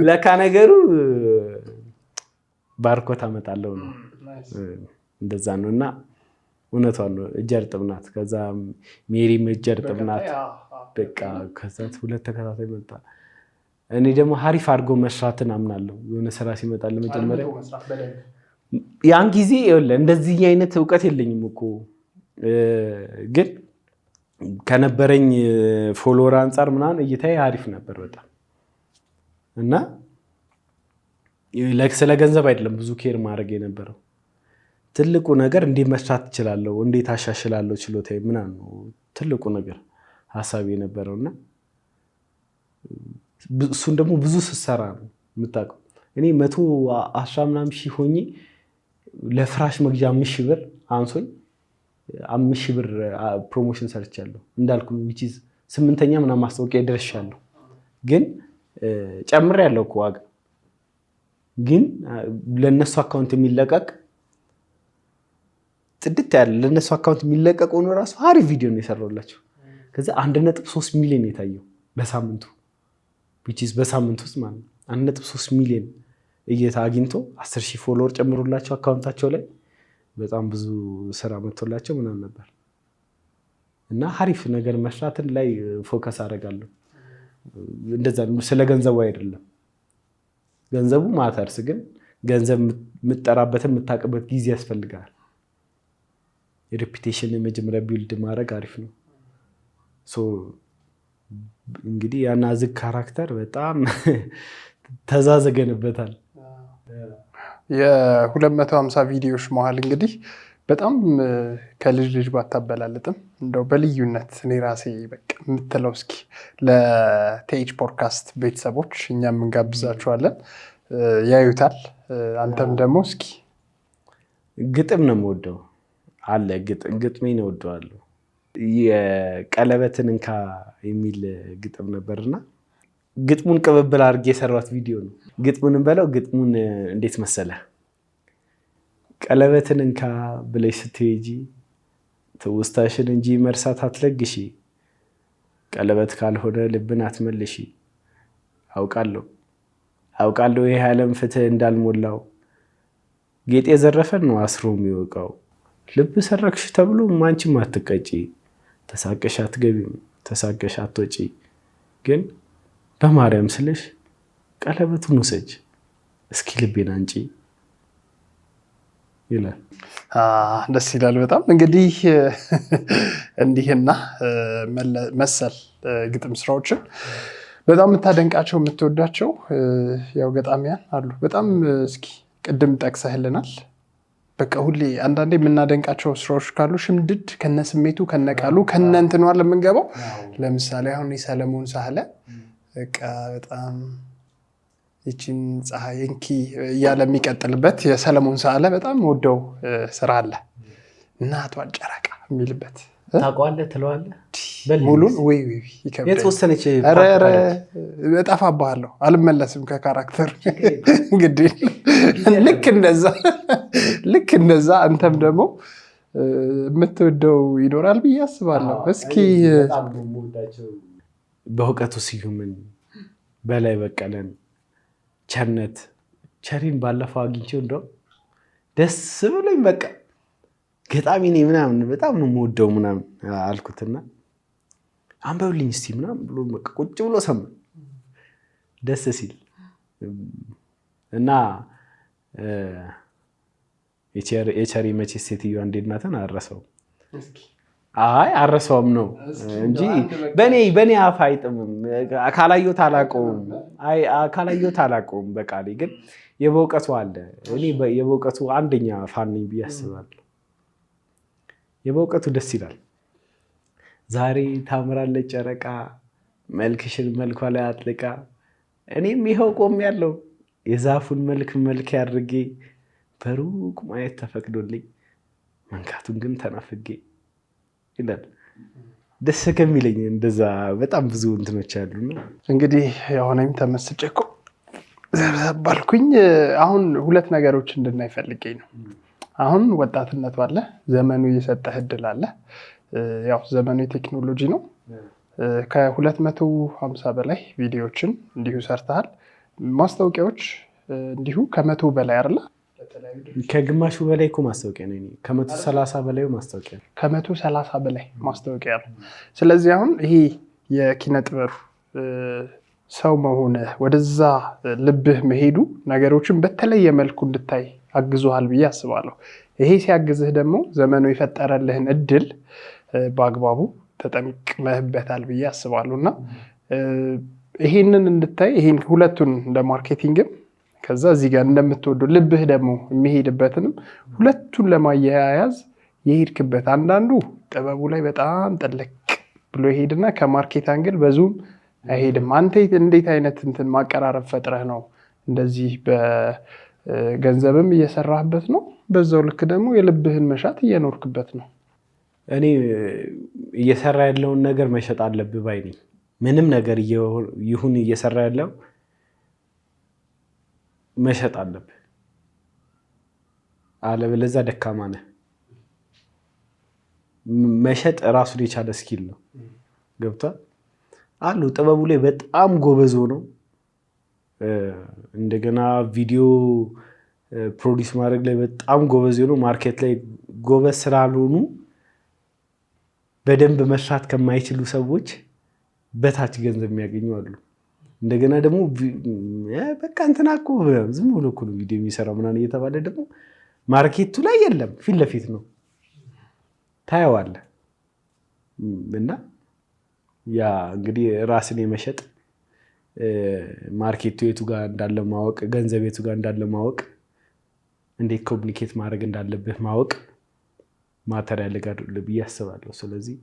ለካ ነገሩ ባርኮት አመጣለሁ ነው። እንደዛ ነውና እውነቷን ነው። እጄ እርጥብ ናት። ከዛ ሜሪም እጄ እርጥብ ናት። በቃ ከዛ ሁለት ተከታታይ መጣ። እኔ ደግሞ ሀሪፍ አድርጎ መስራትን አምናለሁ። የሆነ ስራ ሲመጣ ለመጀመሪያ ያን ጊዜ ይኸውልህ እንደዚህ አይነት እውቀት የለኝም እኮ ግን ከነበረኝ ፎሎወር አንፃር ምናምን እይታዬ ሀሪፍ ነበር በጣም እና ስለ ገንዘብ አይደለም ብዙ ኬር ማድረግ የነበረው። ትልቁ ነገር እንዴት መስራት እችላለሁ፣ እንዴት አሻሽላለሁ ችሎታዬ ምናምን ነው ትልቁ ነገር ሀሳብ የነበረውና እሱን ደግሞ ብዙ ስትሰራ ነው የምታውቀው። እኔ 110 ምናምን ሺህ ሆኜ ለፍራሽ መግዣ 5,000 ብር አንሶኝ 5,000 ብር ፕሮሞሽን ሰርቻለሁ እንዳልኩ which is 8ኛ ምናምን ማስታወቂያ ደርሻለሁ። ግን ጨምሬያለሁ እኮ ዋጋ ግን ለነሱ አካውንት የሚለቀቅ ጥድት ያለ ለነሱ አካውንት የሚለቀቅ ሆኖ ራሱ አሪፍ ቪዲዮ ነው የሰራሁላቸው። ከዛ 1.3 ሚሊዮን የታየው በሳምንቱ which is በሳምንቱ ውስጥ ማለት 1.3 ሚሊዮን እይታ አግኝቶ 10,000 ፎሎወር ጨምሮላቸው አካውንታቸው ላይ በጣም ብዙ ስራ መጥቶላቸው ምናምን ነበር። እና አሪፍ ነገር መስራትን ላይ ፎከስ አደርጋለሁ። እንደዛ ስለ ገንዘቡ አይደለም። ገንዘቡ ማተርስ ግን ገንዘብ የምትጠራበትን የምታውቅበት ጊዜ ያስፈልጋል። የሬፒቴሽን የመጀመሪያ ቢልድ ማድረግ አሪፍ ነው። እንግዲህ ያና ዝግ ካራክተር በጣም ተዛዘገንበታል። የ250 ቪዲዮዎች መሃል እንግዲህ በጣም ከልጅ ልጅ ባታበላልጥም እንደው በልዩነት እኔ ራሴ በቃ የምትለው እስኪ ለቴች ፖድካስት ቤተሰቦች እኛም እንጋብዛቸዋለን ያዩታል። አንተም ደግሞ እስኪ ግጥም ነው የምወደው አለ ግጥሜን እወደዋለሁ። የቀለበትን እንካ የሚል ግጥም ነበርና ግጥሙን ቅብብል አድርጌ የሰራሁት ቪዲዮ ነው። ግጥሙን እንበለው ግጥሙን እንዴት መሰለህ? ቀለበትን እንካ ብለሽ ስትሄጂ ትውስታሽን እንጂ መርሳት አትለግሺ። ቀለበት ካልሆነ ልብን አትመልሺ። አውቃለሁ ይህ ዓለም ፍትህ እንዳልሞላው ጌጥ የዘረፈን ነው አስሮ የሚወቃው። ልብ ሰረክሽ ተብሎ ማንቺም አትቀጪ። ተሳቀሽ አትገቢም ተሳቀሽ አትወጪ። ግን በማርያም ስልሽ ቀለበቱን ውሰጅ እስኪ ልቤን አንጪ ይላል። ደስ ይላል በጣም። እንግዲህ እንዲህና መሰል ግጥም ስራዎችን በጣም የምታደንቃቸው የምትወዳቸው ያው ገጣሚያን አሉ በጣም። እስኪ ቅድም ጠቅሰህልናል። በቃ ሁሌ አንዳንዴ የምናደንቃቸው ስራዎች ካሉ ሽምድድ ከነስሜቱ ከነቃሉ ከነንትኗ ለምንገባው። ለምሳሌ አሁን የሰለሞን ሳህለ በቃ በጣም ይችን ፀሐይ እንኪ እያለ የሚቀጥልበት የሰለሞን ሳህለ በጣም ወደው ስራ አለ። እናቷን ጨረቃ የሚልበት ታውቀዋለህ ትለዋለህ ሙሉን ወይ ይከብዳል። የተወሰነች እጠፋብሃለሁ አልመለስም ከካራክተር እንግዲህ ልክ እንደዛ አንተም ደግሞ የምትወደው ይኖራል ብዬ አስባለሁ። እስኪ በእውቀቱ ስዩምን፣ በላይ በቀለን፣ ቸሪን ባለፈው አግኝቼው እንደው ደስ ብሎኝ በቃ ገጣሚ ነኝ ምናምን በጣም ነው የምወደው ምናምን አልኩትና አንበብልኝ እስቲ ምናምን ብሎ በቃ ቁጭ ብሎ ሰማ ደስ ሲል እና የቸሪ መቼ ሴትዮዋ እንዴት ናትን አረሰው አረሰውም ነው እንጂ በኔ አፍ አይጥምም። ካላየሁት አላውቀውም በቃሌ ግን የበውቀቱ አለ። እኔ የበውቀቱ አንደኛ ፋን ነኝ ብዬ አስባለሁ። የበውቀቱ ደስ ይላል። ዛሬ ታምራለች ጨረቃ መልክሽን መልኳ ላይ አጥልቃ፣ እኔም ይኸው ቆሜያለሁ የዛፉን መልክ ያድርጌ፣ በሩቅ ማየት ተፈቅዶልኝ መንካቱን ግን ተናፍጌ ይላል። ደስ ከሚለኝ እንደዛ በጣም ብዙ እንትኖች አሉና እንግዲህ የሆነም ተመስጬ እኮ ዘብዘባልኩኝ። አሁን ሁለት ነገሮች እንድናይ ፈልጌ ነው። አሁን ወጣትነቱ አለ፣ ዘመኑ እየሰጠህ እድል አለ። ያው ዘመኑ የቴክኖሎጂ ነው። ከ250 በላይ ቪዲዮዎችን እንዲሁ ሰርተሃል። ማስታወቂያዎች እንዲሁ ከ100 በላይ አይደለ? ከግማሹ በላይ እኮ ማስታወቂያ ነው። ከ130 በላይ ማስታወቂያ ነው። ከ130 በላይ ማስታወቂያ ነው። ስለዚህ አሁን ይሄ የኪነ ጥበብ ሰው መሆነ ወደዛ ልብህ መሄዱ ነገሮችን በተለየ መልኩ እንድታይ አግዞሃል ብዬ አስባለሁ። ይሄ ሲያግዝህ ደግሞ ዘመኑ የፈጠረልህን እድል በአግባቡ ተጠቅመህበታል ብዬ አስባለሁ እና ይሄንን እንድታይ ይሄን ሁለቱን እንደ ማርኬቲንግም ከዛ እዚህ ጋር እንደምትወዱ ልብህ ደግሞ የሚሄድበትንም ሁለቱን ለማያያዝ የሄድክበት አንዳንዱ ጥበቡ ላይ በጣም ጥልቅ ብሎ ይሄድና ከማርኬት አንግል በዙም አይሄድም። አንተ እንዴት አይነት እንትን ማቀራረብ ፈጥረህ ነው እንደዚህ በገንዘብም እየሰራህበት ነው፣ በዛው ልክ ደግሞ የልብህን መሻት እየኖርክበት ነው? እኔ እየሰራ ያለውን ነገር መሸጥ አለብህ ባይ ነኝ። ምንም ነገር ይሁን እየሰራ ያለው መሸጥ አለብህ፣ አለበለዚያ ደካማ ነህ። መሸጥ ራሱን የቻለ ስኪል ነው። ገብቷል አሉ ጥበቡ ላይ በጣም ጎበዝ ነው። እንደገና ቪዲዮ ፕሮዲስ ማድረግ ላይ በጣም ጎበዝ ነው። ማርኬት ላይ ጎበዝ ስላልሆኑ በደንብ መስራት ከማይችሉ ሰዎች በታች ገንዘብ የሚያገኙ አሉ። እንደገና ደግሞ በቃ እንትና እኮ ዝም ብሎ እኮ ነው ቪዲዮ የሚሰራው ምናምን እየተባለ ደግሞ ማርኬቱ ላይ የለም፣ ፊት ለፊት ነው ታየዋለህ። እና ያ እንግዲህ ራስን የመሸጥ ማርኬቱ የቱ ጋር እንዳለ ማወቅ፣ ገንዘብ የቱ ጋር እንዳለ ማወቅ፣ እንዴት ኮሚኒኬት ማድረግ እንዳለብህ ማወቅ ማተር ያለጋር ብዬ አስባለሁ። ስለዚህ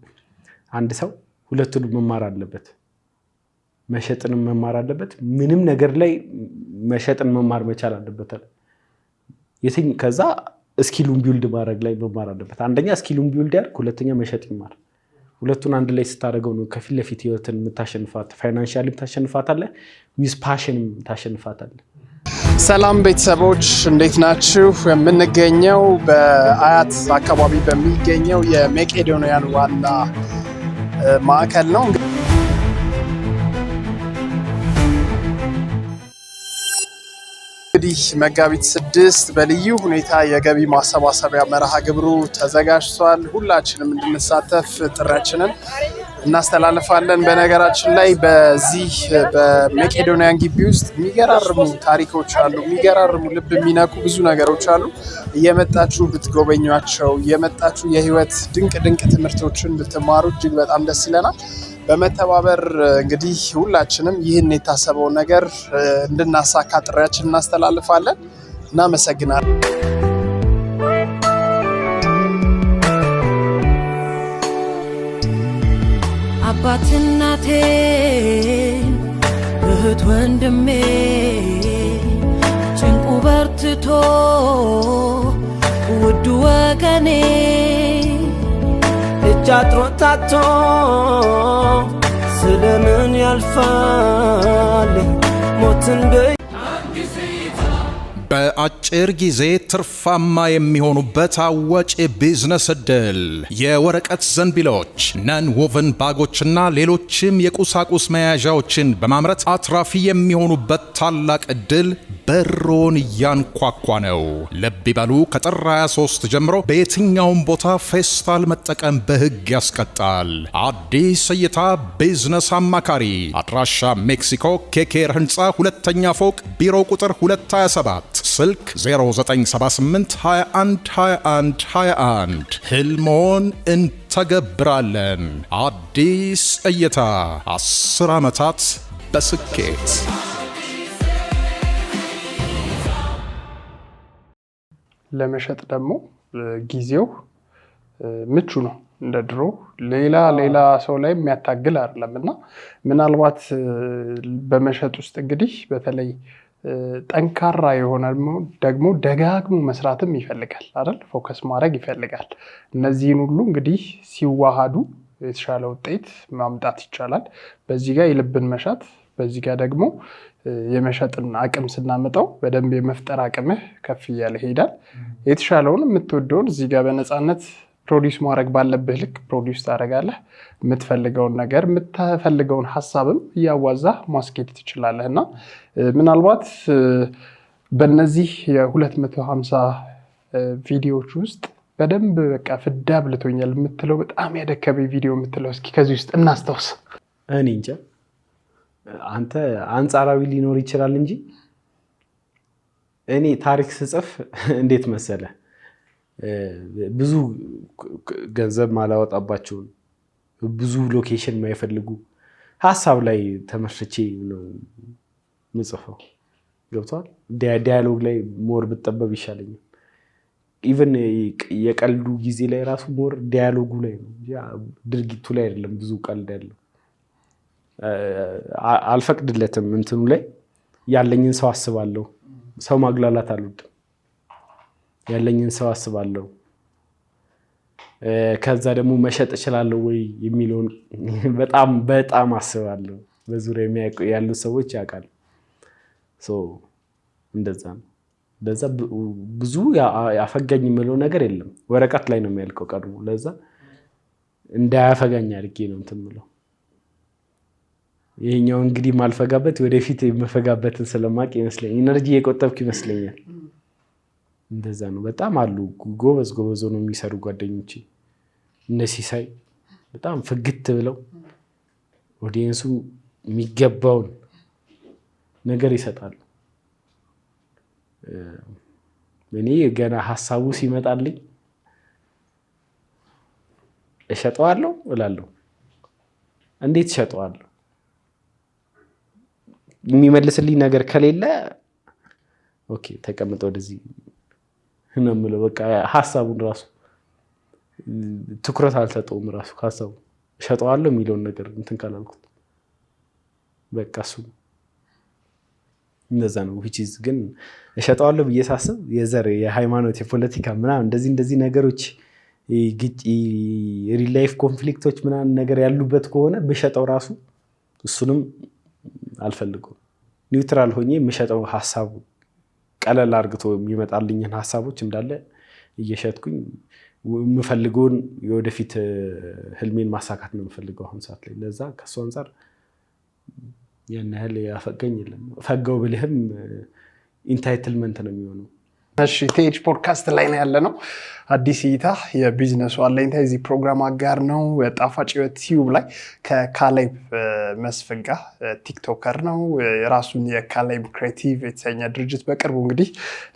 አንድ ሰው ሁለቱንም መማር አለበት። መሸጥንም መማር አለበት። ምንም ነገር ላይ መሸጥን መማር መቻል አለበት። ከዛ ስኪሉን ቢልድ ማድረግ ላይ መማር አለበት። አንደኛ ስኪሉን ቢልድ ያድርግ፣ ሁለተኛ መሸጥ ይማር። ሁለቱን አንድ ላይ ስታደርገው ነው ከፊት ለፊት ህይወትን የምታሸንፋት። ፋይናንሻሊም ታሸንፋታለህ፣ ዊዝ ፓሽንም ታሸንፋታለህ። ሰላም ቤተሰቦች እንዴት ናችሁ? የምንገኘው በአያት አካባቢ በሚገኘው የመቄዶንያን ዋና ማዕከል ነው። እንግዲህ መጋቢት 6 በልዩ ሁኔታ የገቢ ማሰባሰቢያ መርሃ ግብሩ ተዘጋጅቷል። ሁላችንም እንድንሳተፍ ጥሪያችንን እናስተላልፋለን። በነገራችን ላይ በዚህ በመቄዶንያን ግቢ ውስጥ የሚገራርሙ ታሪኮች አሉ፣ የሚገራርሙ ልብ የሚነኩ ብዙ ነገሮች አሉ። እየመጣችሁ ብትጎበኟቸው፣ እየመጣችሁ የህይወት ድንቅ ድንቅ ትምህርቶችን ብትማሩ እጅግ በጣም ደስ ይለናል። በመተባበር እንግዲህ ሁላችንም ይህን የታሰበውን ነገር እንድናሳካ ጥሪያችን እናስተላልፋለን። እናመሰግናለን። አባት እናቴ እህት ወንድሜ ጭንቁ በርትቶ ውዱ ወገኔ እጅ አጥሮታቶ ስለምን ያልፋል ሞትን በአጭር ጊዜ ትርፋማ የሚሆኑበት አዋጭ ቢዝነስ እድል። የወረቀት ዘንቢሎች፣ ነን ወቨን ባጎችና ሌሎችም የቁሳቁስ መያዣዎችን በማምረት አትራፊ የሚሆኑበት ታላቅ እድል በሮን እያንኳኳ ነው። ልብ ይበሉ፣ ከጥር 23 ጀምሮ በየትኛውም ቦታ ፌስታል መጠቀም በሕግ ያስቀጣል። አዲስ እይታ ቢዝነስ አማካሪ፣ አድራሻ ሜክሲኮ ኬኬር ህንፃ ሁለተኛ ፎቅ ቢሮ ቁጥር 227፣ ስልክ 0978 21 21 21። ህልሞን እንተገብራለን። አዲስ እይታ 10 ዓመታት በስኬት። ለመሸጥ ደግሞ ጊዜው ምቹ ነው። እንደ ድሮ ሌላ ሰው ላይ የሚያታግል አይደለም እና ምናልባት በመሸጥ ውስጥ እንግዲህ በተለይ ጠንካራ የሆነ ደግሞ ደጋግሞ መስራትም ይፈልጋል አይደል? ፎከስ ማድረግ ይፈልጋል። እነዚህን ሁሉ እንግዲህ ሲዋሃዱ የተሻለ ውጤት ማምጣት ይቻላል። በዚህ ጋር የልብን መሻት፣ በዚህ ጋር ደግሞ የመሸጥን አቅም ስናመጣው በደንብ የመፍጠር አቅምህ ከፍ እያለ ይሄዳል። የተሻለውን የምትወደውን እዚህ ጋር በነፃነት ፕሮዲውስ ማድረግ ባለብህ ልክ ፕሮዲውስ ታደርጋለህ። የምትፈልገውን ነገር የምትፈልገውን ሀሳብም እያዋዛ ማስኬድ ትችላለህ እና ምናልባት በእነዚህ የ250 ቪዲዮዎች ውስጥ በደንብ በቃ ፍዳ ብልቶኛል የምትለው በጣም ያደከመኝ ቪዲዮ የምትለው እስኪ ከዚህ ውስጥ እናስታውስ። እኔ እንጃ አንተ አንጻራዊ ሊኖር ይችላል እንጂ እኔ ታሪክ ስጽፍ እንዴት መሰለ ብዙ ገንዘብ ማላወጣባቸውን ብዙ ሎኬሽን የማይፈልጉ ሀሳብ ላይ ተመስርቼ ነው ምጽፈው። ገብቷል? ዲያሎግ ላይ ሞር ብጠበብ ይሻለኛል። ኢቨን የቀልዱ ጊዜ ላይ ራሱ ሞር ዲያሎጉ ላይ ነው፣ ድርጊቱ ላይ አይደለም። ብዙ ቀልድ ያለው አልፈቅድለትም። እንትኑ ላይ ያለኝን ሰው አስባለሁ። ሰው ማግላላት አልወድም። ያለኝን ሰው አስባለሁ። ከዛ ደግሞ መሸጥ እችላለሁ ወይ የሚለውን በጣም በጣም አስባለሁ። በዙሪያ ያሉ ሰዎች ያውቃሉ። እንደዛ ነው። ለዛ ብዙ ያፈጋኝ የምለው ነገር የለም። ወረቀት ላይ ነው የሚያልቀው ቀድሞ። ለዛ እንዳያፈጋኝ አድርጌ ነው እንትን የምለው። ይሄኛው እንግዲህ ማልፈጋበት ወደፊት የምፈጋበትን ስለማቅ ይመስለኛል። ኢነርጂ የቆጠብኩ ይመስለኛል። እንደዛ ነው። በጣም አሉ ጎበዝ ነው የሚሰሩ ጓደኞቼ። እነዚህ ሳይ በጣም ፍግት ብለው ኦዲየንሱ የሚገባውን ነገር ይሰጣሉ። እኔ ገና ሀሳቡ ሲመጣልኝ እሸጠዋለሁ እላለሁ። እንዴት እሸጠዋለሁ? የሚመልስልኝ ነገር ከሌለ ኦኬ ተቀምጠ ወደዚህ ነው የምለው። በቃ ሀሳቡን ራሱ ትኩረት አልሰጠውም። ራሱ ሀሳቡ እሸጠዋለሁ የሚለውን ነገር እንትን ካላልኩት በቃ እሱ እንደዛ ነው። ዊችዝ ግን እሸጠዋለሁ ብዬ ሳስብ የዘር የሃይማኖት የፖለቲካ ምናምን እንደዚህ ነገሮች ሪል ላይፍ ኮንፍሊክቶች ምናምን ነገር ያሉበት ከሆነ በሸጠው ራሱ እሱንም አልፈልገውም። ኒውትራል ሆኜ የምሸጠው ሀሳቡ ቀለል አርግቶ የሚመጣልኝን ሀሳቦች እንዳለ እየሸጥኩኝ የምፈልገውን የወደፊት ህልሜን ማሳካት ነው የምፈልገው አሁን ሰዓት ላይ። ለዛ ከሱ አንፃር ያን ያህል ያፈገኝ የለም። ፈጋው ብልህም ኢንታይትልመንት ነው የሚሆነው። እሺ ቴጅ ፖድካስት ላይ ነው ያለ ነው። አዲስ እይታ የቢዝነሱ አለኝታ የዚህ ፕሮግራም አጋር ነው። ጣፋጭ ህይወት ቲዩብ ላይ ከካሌብ መስፍን ጋር ቲክቶከር ነው። የራሱን የካሌብ ክሬቲቭ የተሰኘ ድርጅት በቅርቡ እንግዲህ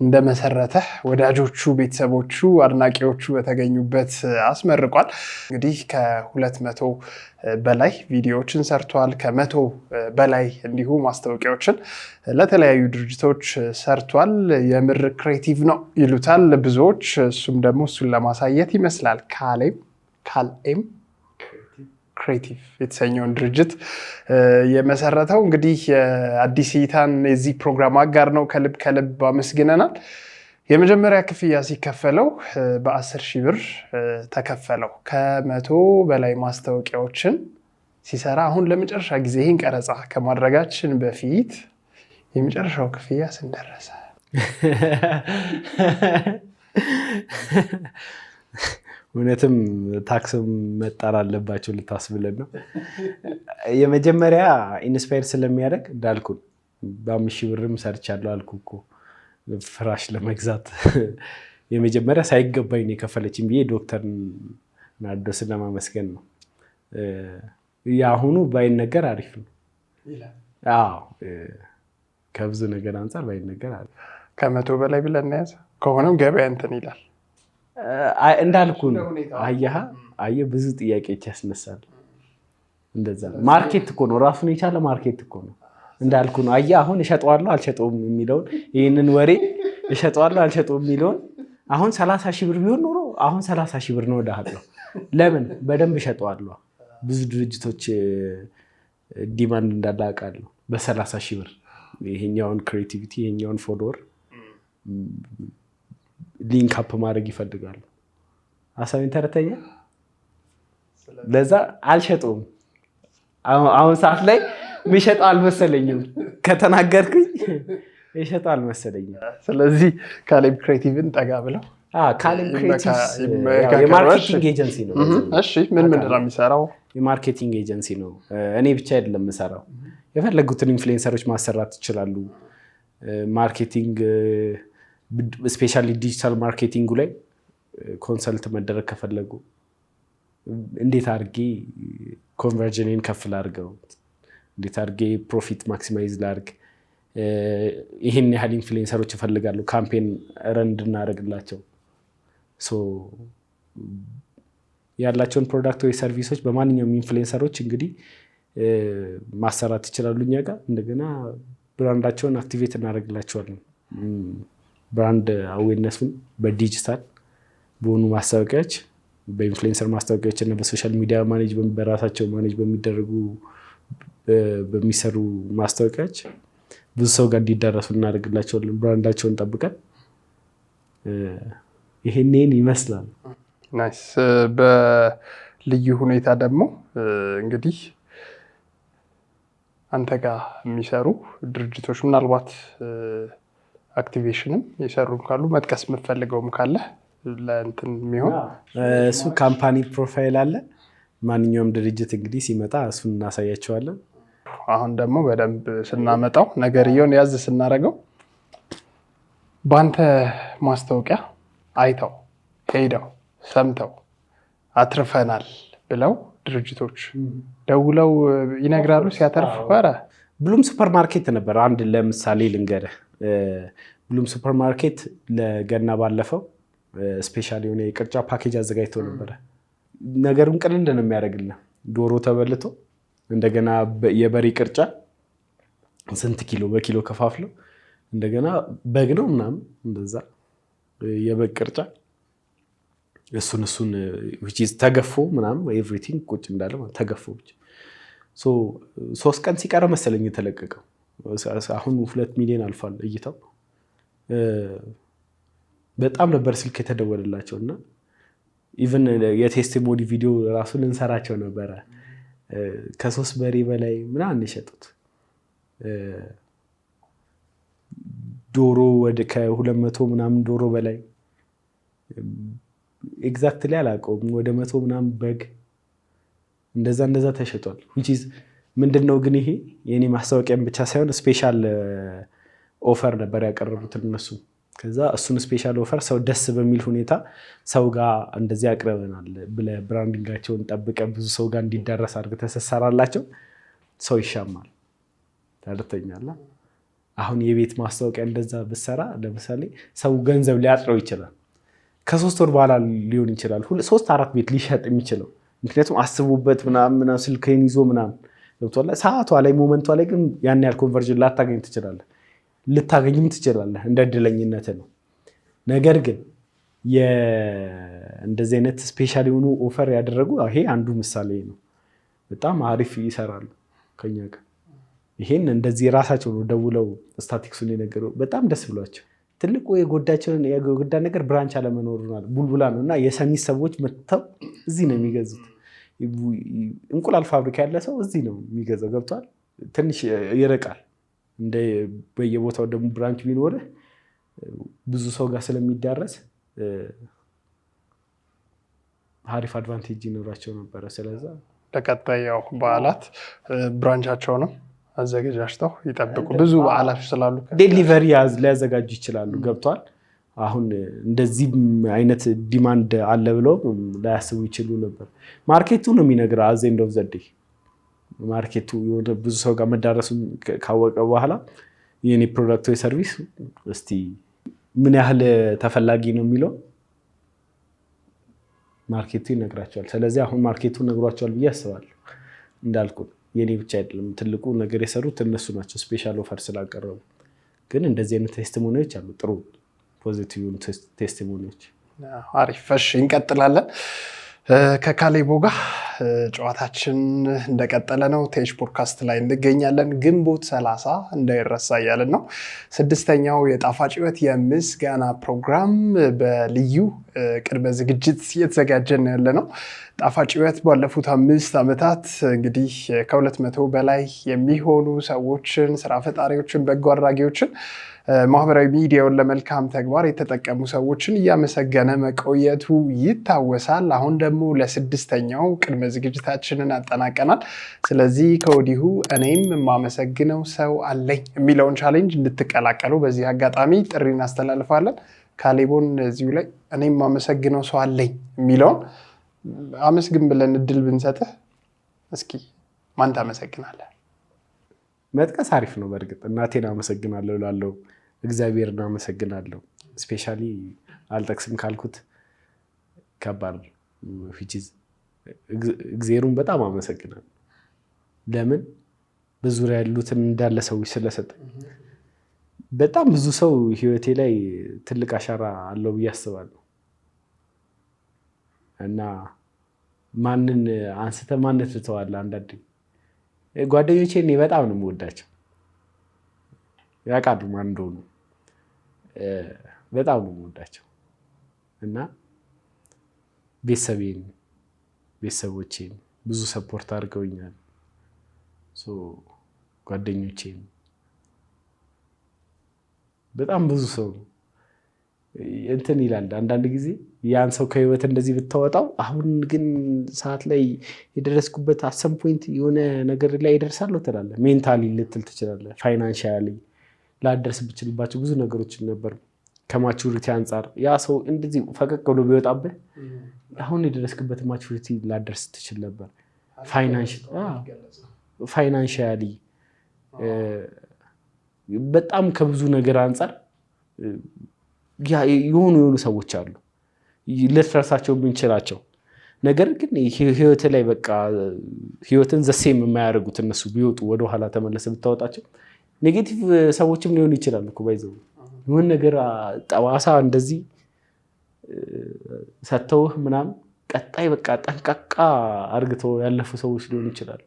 እንደመሰረተ ወዳጆቹ፣ ቤተሰቦቹ፣ አድናቂዎቹ በተገኙበት አስመርቋል። እንግዲህ ከ200 በላይ ቪዲዮዎችን ሰርቷል። ከ100 በላይ እንዲሁ ማስታወቂያዎችን ለተለያዩ ድርጅቶች ሰርቷል። የምር ክሬቲቭ ነው ይሉታል ብዙዎች። እሱም ደግሞ እሱን ለማሳየት ይመስላል ካልኤም ክሬቲቭ የተሰኘውን ድርጅት የመሰረተው። እንግዲህ አዲስ እይታን የዚህ ፕሮግራም አጋር ነው። ከልብ አመስግነናል። የመጀመሪያ ክፍያ ሲከፈለው በ10,000 ብር ተከፈለው። ከ100 በላይ ማስታወቂያዎችን ሲሰራ አሁን ለመጨረሻ ጊዜ ይህን ቀረጻ ከማድረጋችን በፊት የመጨረሻው ክፍያ ስንደረሰ እውነትም ታክስም መጣር አለባቸው ልታስብለን ነው። የመጀመሪያ ኢንስፓየር ስለሚያደርግ እንዳልኩን በ5,000 ብርም ሰርቻለሁ አልኩ እኮ ፍራሽ ለመግዛት። የመጀመሪያ ሳይገባኝ ነው የከፈለችኝ ብዬ ዶክተር ናርዶስን ለማመስገን ነው። የአሁኑ ባይነገር አሪፍ ነው። አዎ ከብዙ ነገር አንጻር ባይነገር አሪፍ። ከ100 በላይ ብለን እናያዝ ከሆነም ገበያ እንትን ይላል እንዳልኩ ነው። አየህ ብዙ ጥያቄዎች ያስነሳል። እንደዛ ነው። ማርኬት እኮ ነው፣ ራሱን የቻለ ማርኬት እኮ ነው። እንዳልኩ ነው። አየህ አሁን እሸጠዋለሁ አልሸጠውም የሚለውን ይህንን ወሬ እሸጠዋለሁ አልሸጠውም የሚለውን አሁን 30,000 ብር ቢሆን ኖሮ አሁን 30,000 ብር ነው እልሃለሁ። ለምን በደንብ እሸጠዋለሁ። ብዙ ድርጅቶች ዲማንድ እንዳለ አውቃለሁ። በ30,000 ብር ይሄኛውን ክሬቲቪቲ ይሄኛውን ፎሎወር ሊንክ አፕ ማድረግ ይፈልጋሉ። ሀሳቤን ተረተኛ። ለዛ አልሸጠውም። አሁን ሰዓት ላይ የሚሸጠው አልመሰለኝም። ከተናገርኩኝ የሸጠው አልመሰለኝም። ስለዚህ ካሌብ ክሬቲቭን ጠጋ ብለው ካሌብ ክሬቲቭስ የማርኬቲንግ ኤጀንሲ ነው። እሺ ምን ምንድን ነው የሚሰራው? የማርኬቲንግ ኤጀንሲ ነው። እኔ ብቻ አይደለም የምሰራው። የፈለጉትን ኢንፍሉዌንሰሮች ማሰራት ይችላሉ። ማርኬቲንግ ስፔሻሊ ዲጂታል ማርኬቲንጉ ላይ ኮንሰልት መደረግ ከፈለጉ እንዴት አድርጌ ኮንቨርዥንን ከፍ ላድርገው፣ እንዴት አድርጌ ፕሮፊት ማክሲማይዝ ላድርግ፣ ይህን ያህል ኢንፍሉዌንሰሮች ይፈልጋሉ ካምፔን ረን እንድናደርግላቸው፣ ያላቸውን ፕሮዳክት ወይ ሰርቪሶች በማንኛውም ኢንፍሉዌንሰሮች እንግዲህ ማሰራት ይችላሉ እኛ ጋር። እንደገና ብራንዳቸውን አክቲቬት እናደርግላቸዋለን። ብራንድ አዌርነሱን በዲጂታል በሆኑ ማስታወቂያዎች፣ በኢንፍሉዌንሰር ማስታወቂያዎች እና በሶሻል ሚዲያ በራሳቸው ማኔጅ በሚደረጉ በሚሰሩ ማስታወቂያዎች ብዙ ሰው ጋር እንዲዳረሱ እናደርግላቸዋለን። ብራንዳቸውን ጠብቀን ይሄንን ይመስላል። ናይስ። በልዩ ሁኔታ ደግሞ እንግዲህ አንተ ጋር የሚሰሩ ድርጅቶች ምናልባት አክቲቬሽንም የሰሩ ካሉ መጥቀስ የምትፈልገውም ካለ ለእንትን የሚሆን እሱ ካምፓኒ ፕሮፋይል አለ። ማንኛውም ድርጅት እንግዲህ ሲመጣ እሱን እናሳያቸዋለን። አሁን ደግሞ በደንብ ስናመጣው ነገርየውን ያዝ ስናደርገው በአንተ ማስታወቂያ አይተው ሄደው ሰምተው አትርፈናል ብለው ድርጅቶች ደውለው ይነግራሉ ሲያተርፍ። ኧረ ብሉም ሱፐርማርኬት ነበር አንድ ለምሳሌ ልንገርህ። ብሉም ሱፐርማርኬት ለገና ባለፈው ስፔሻል የሆነ የቅርጫ ፓኬጅ አዘጋጅቶ ነበረ። ነገሩን ቅልል ነው የሚያደርግልን። ዶሮ ተበልቶ እንደገና የበሬ ቅርጫ ስንት ኪሎ በኪሎ ከፋፍለው እንደገና በግ ነው ምናምን እንደዛ የበግ ቅርጫ እሱን ተገፎ ምናምን ኤቭሪቲንግ ቁጭ እንዳለ ተገፎ ብቻ 3 ቀን ሲቀረ መሰለኝ የተለቀቀው። አሁን 2 ሚሊዮን አልፏል እይታው። በጣም ነበር ስልክ የተደወለላቸው እና ኢቨን የቴስቲሞኒ ቪዲዮ ራሱ ልንሰራቸው ነበረ። ከ3 በሬ በላይ ምናምን የሸጡት ዶሮ ከ200 ምናምን ዶሮ በላይ ኤግዛክትሊ አላውቀውም፣ ወደ 100 ምናምን በግ እንደዛ ተሸጧል። ምንድነው ግን ይሄ የኔ ማስታወቂያም ብቻ ሳይሆን ስፔሻል ኦፈር ነበር ያቀረቡትን እነሱ። ከዛ እሱን ስፔሻል ኦፈር ሰው ደስ በሚል ሁኔታ ሰው ጋር እንደዚህ ያቅርበናል ብለህ ብራንዲንጋቸውን ጠብቀህ ብዙ ሰው ጋር እንዲዳረስ አድርገህ ተሰራላቸው ሰው ይሻማል። ታደርተኛለህ። አሁን የቤት ማስታወቂያ እንደዛ ብሰራ ለምሳሌ ሰው ገንዘብ ሊያጥረው ይችላል። ከ3 ወር በኋላ ሊሆን ይችላል 3-4 ቤት ሊሸጥ የሚችለው። ምክንያቱም አስቡበት ምናምን ስልክህን ይዞ ምናምን ገብቶሃል። ሰዓቷ ላይ ሞመንቷ ላይ ግን ያን ያህል ኮንቨርዥን ላታገኝ ትችላለህ፣ ልታገኝም ትችላለህ፣ እንደ እድለኝነት ነው። ነገር ግን እንደዚህ አይነት ስፔሻል የሆኑ ኦፈር ያደረጉ ይሄ አንዱ ምሳሌ ነው። በጣም አሪፍ ይሰራሉ ከኛ ጋር። ይሄን እንደዚህ ራሳቸው ነው ደውለው ስታቲክሱን የነገሩ በጣም ደስ ብሏቸው። ትልቁ የጎዳ ነገር ብራንች አለመኖሩ ነው። ቡልቡላ ነው እና የሰሚት ሰዎች መጥተው እዚህ ነው የሚገዙት። እንቁላል ፋብሪካ ያለ ሰው እዚህ ነው የሚገዛው። ገብቷል። ትንሽ ይርቃል። እንደ በየቦታው ደግሞ ብራንች ቢኖርህ ብዙ ሰው ጋር ስለሚዳረስ አሪፍ አድቫንቴጅ ይኖራቸው ነበረ። ስለዛ ለቀጣይ ያው በዓላት ብራንቻቸውንም አዘጋጅተው ይጠብቁ። ብዙ በዓላት ስላሉ ዴሊቨሪ ሊያዘጋጁ ይችላሉ። ገብቷል። አሁን እንደዚህ አይነት ዲማንድ አለ ብለው ላያስቡ ይችሉ ነበር። ማርኬቱ ነው የሚነግረው። አዘ ኤንድ ኦፍ ዘ ዴይ ማርኬቱ ብዙ ሰው ጋር መዳረሱን ካወቀ በኋላ የኔ ፕሮዳክት ወይ ሰርቪስ እስቲ ምን ያህል ተፈላጊ ነው የሚለው ማርኬቱ ይነግራቸዋል። ስለዚህ አሁን ማርኬቱ ነግሯቸዋል ብዬ አስባለሁ። እንዳልኩ የኔ ብቻ አይደለም፣ ትልቁ ነገር የሰሩት እነሱ ናቸው ስፔሻል ኦፈር ስላቀረቡ። ግን እንደዚህ አይነት ቴስቲሞኒዎች አሉ፣ ጥሩ ፖዚቲቭ ቴስቲሞኒዎች። አሪፍ። እሺ እንቀጥላለን። ከካሌቦ ጋር ጨዋታችን እንደቀጠለ ነው። ቴሽ ፖድካስት ላይ እንገኛለን። ግንቦት 30 እንዳይረሳ እያለን ነው። 6ኛው የጣፋጭ ሕይወት የምስጋና ፕሮግራም በልዩ ቅድመ ዝግጅት እየተዘጋጀን ያለ ነው። ጣፋጭ ሕይወት ባለፉት 5 ዓመታት እንግዲህ ከ200 በላይ የሚሆኑ ሰዎችን፣ ስራ ፈጣሪዎችን፣ በጎ አድራጊዎችን፣ ማህበራዊ ሚዲያውን ለመልካም ተግባር የተጠቀሙ ሰዎችን እያመሰገነ መቆየቱ ይታወሳል። አሁን ደግሞ ለ6ኛው ቅድመ ዝግጅታችንን አጠናቀናል። ስለዚህ ከወዲሁ እኔም የማመሰግነው ሰው አለኝ የሚለውን ቻሌንጅ እንድትቀላቀሉ በዚህ አጋጣሚ ጥሪ እናስተላልፋለን። ካሌቦን እዚሁ ላይ እኔም የማመሰግነው ሰው አለኝ የሚለውን አመስግን ብለን እድል ብንሰጥህ እስኪ ማን ታመሰግናለህ? መጥቀስ አሪፍ ነው። በእርግጥ እናቴን አመሰግናለሁ ላለው እግዚአብሔርን አመሰግናለሁ። ስፔሻሊ አልጠቅስም ካልኩት ከባድ ፊቺዝ እግዚአብሔርን በጣም አመሰግናለሁ። ለምን በዙሪያ ያሉትን እንዳለ ሰዎች ስለሰጠኝ። በጣም ብዙ ሰው ህይወቴ ላይ ትልቅ አሻራ አለው ብዬ አስባለሁ እና ማንን አንስተ ማንን ትተዋለህ? አንዳንዴ ጓደኞቼ እኔ በጣም ነው የምወዳቸው፣ ያውቃሉ ማን እንደሆኑ። በጣም ነው የምወዳቸው እና ቤተሰቦቼን ብዙ ሰፖርት አድርገውኛል። ጓደኞቼን በጣም ብዙ ሰው እንትን ይላል አንዳንድ ጊዜ ያን ሰው ከህይወት እንደዚህ ብታወጣው፣ አሁን ግን ሰዓት ላይ የደረስኩበት አሰም ፖይንት የሆነ ነገር ላይ ይደርሳለሁ ትላለህ። ሜንታሊ ልትል ትችላለህ። ፋይናንሻሊ ላደርስ ብችልባቸው ብዙ ነገሮች ነበሩ። ከማቹሪቲ አንጻር ያ ሰው እንደዚህ ፈቀቅ ብሎ ቢወጣብህ አሁን የደረስክበት ማቹሪቲ ላደርስ ትችል ነበር። ፋይናንሻሊ በጣም ከብዙ ነገር አንጻር የሆኑ ሰዎች አሉ ልትረሳቸው የምንችላቸው ነገር ግን ህይወት ላይ በቃ ህይወትን ዘሴም የማያደርጉት እነሱ ቢወጡ ወደኋላ ተመለሰ ብታወጣቸው ኔጌቲቭ ሰዎችም ሊሆኑ ይችላሉ እኮ ባይዘው የሆነ ነገር ጠባሳ እንደዚህ ሰተውህ ምናምን ቀጣይ በቃ ጠንቃቃ አርግተው ያለፉ ሰዎች ሊሆኑ ይችላሉ።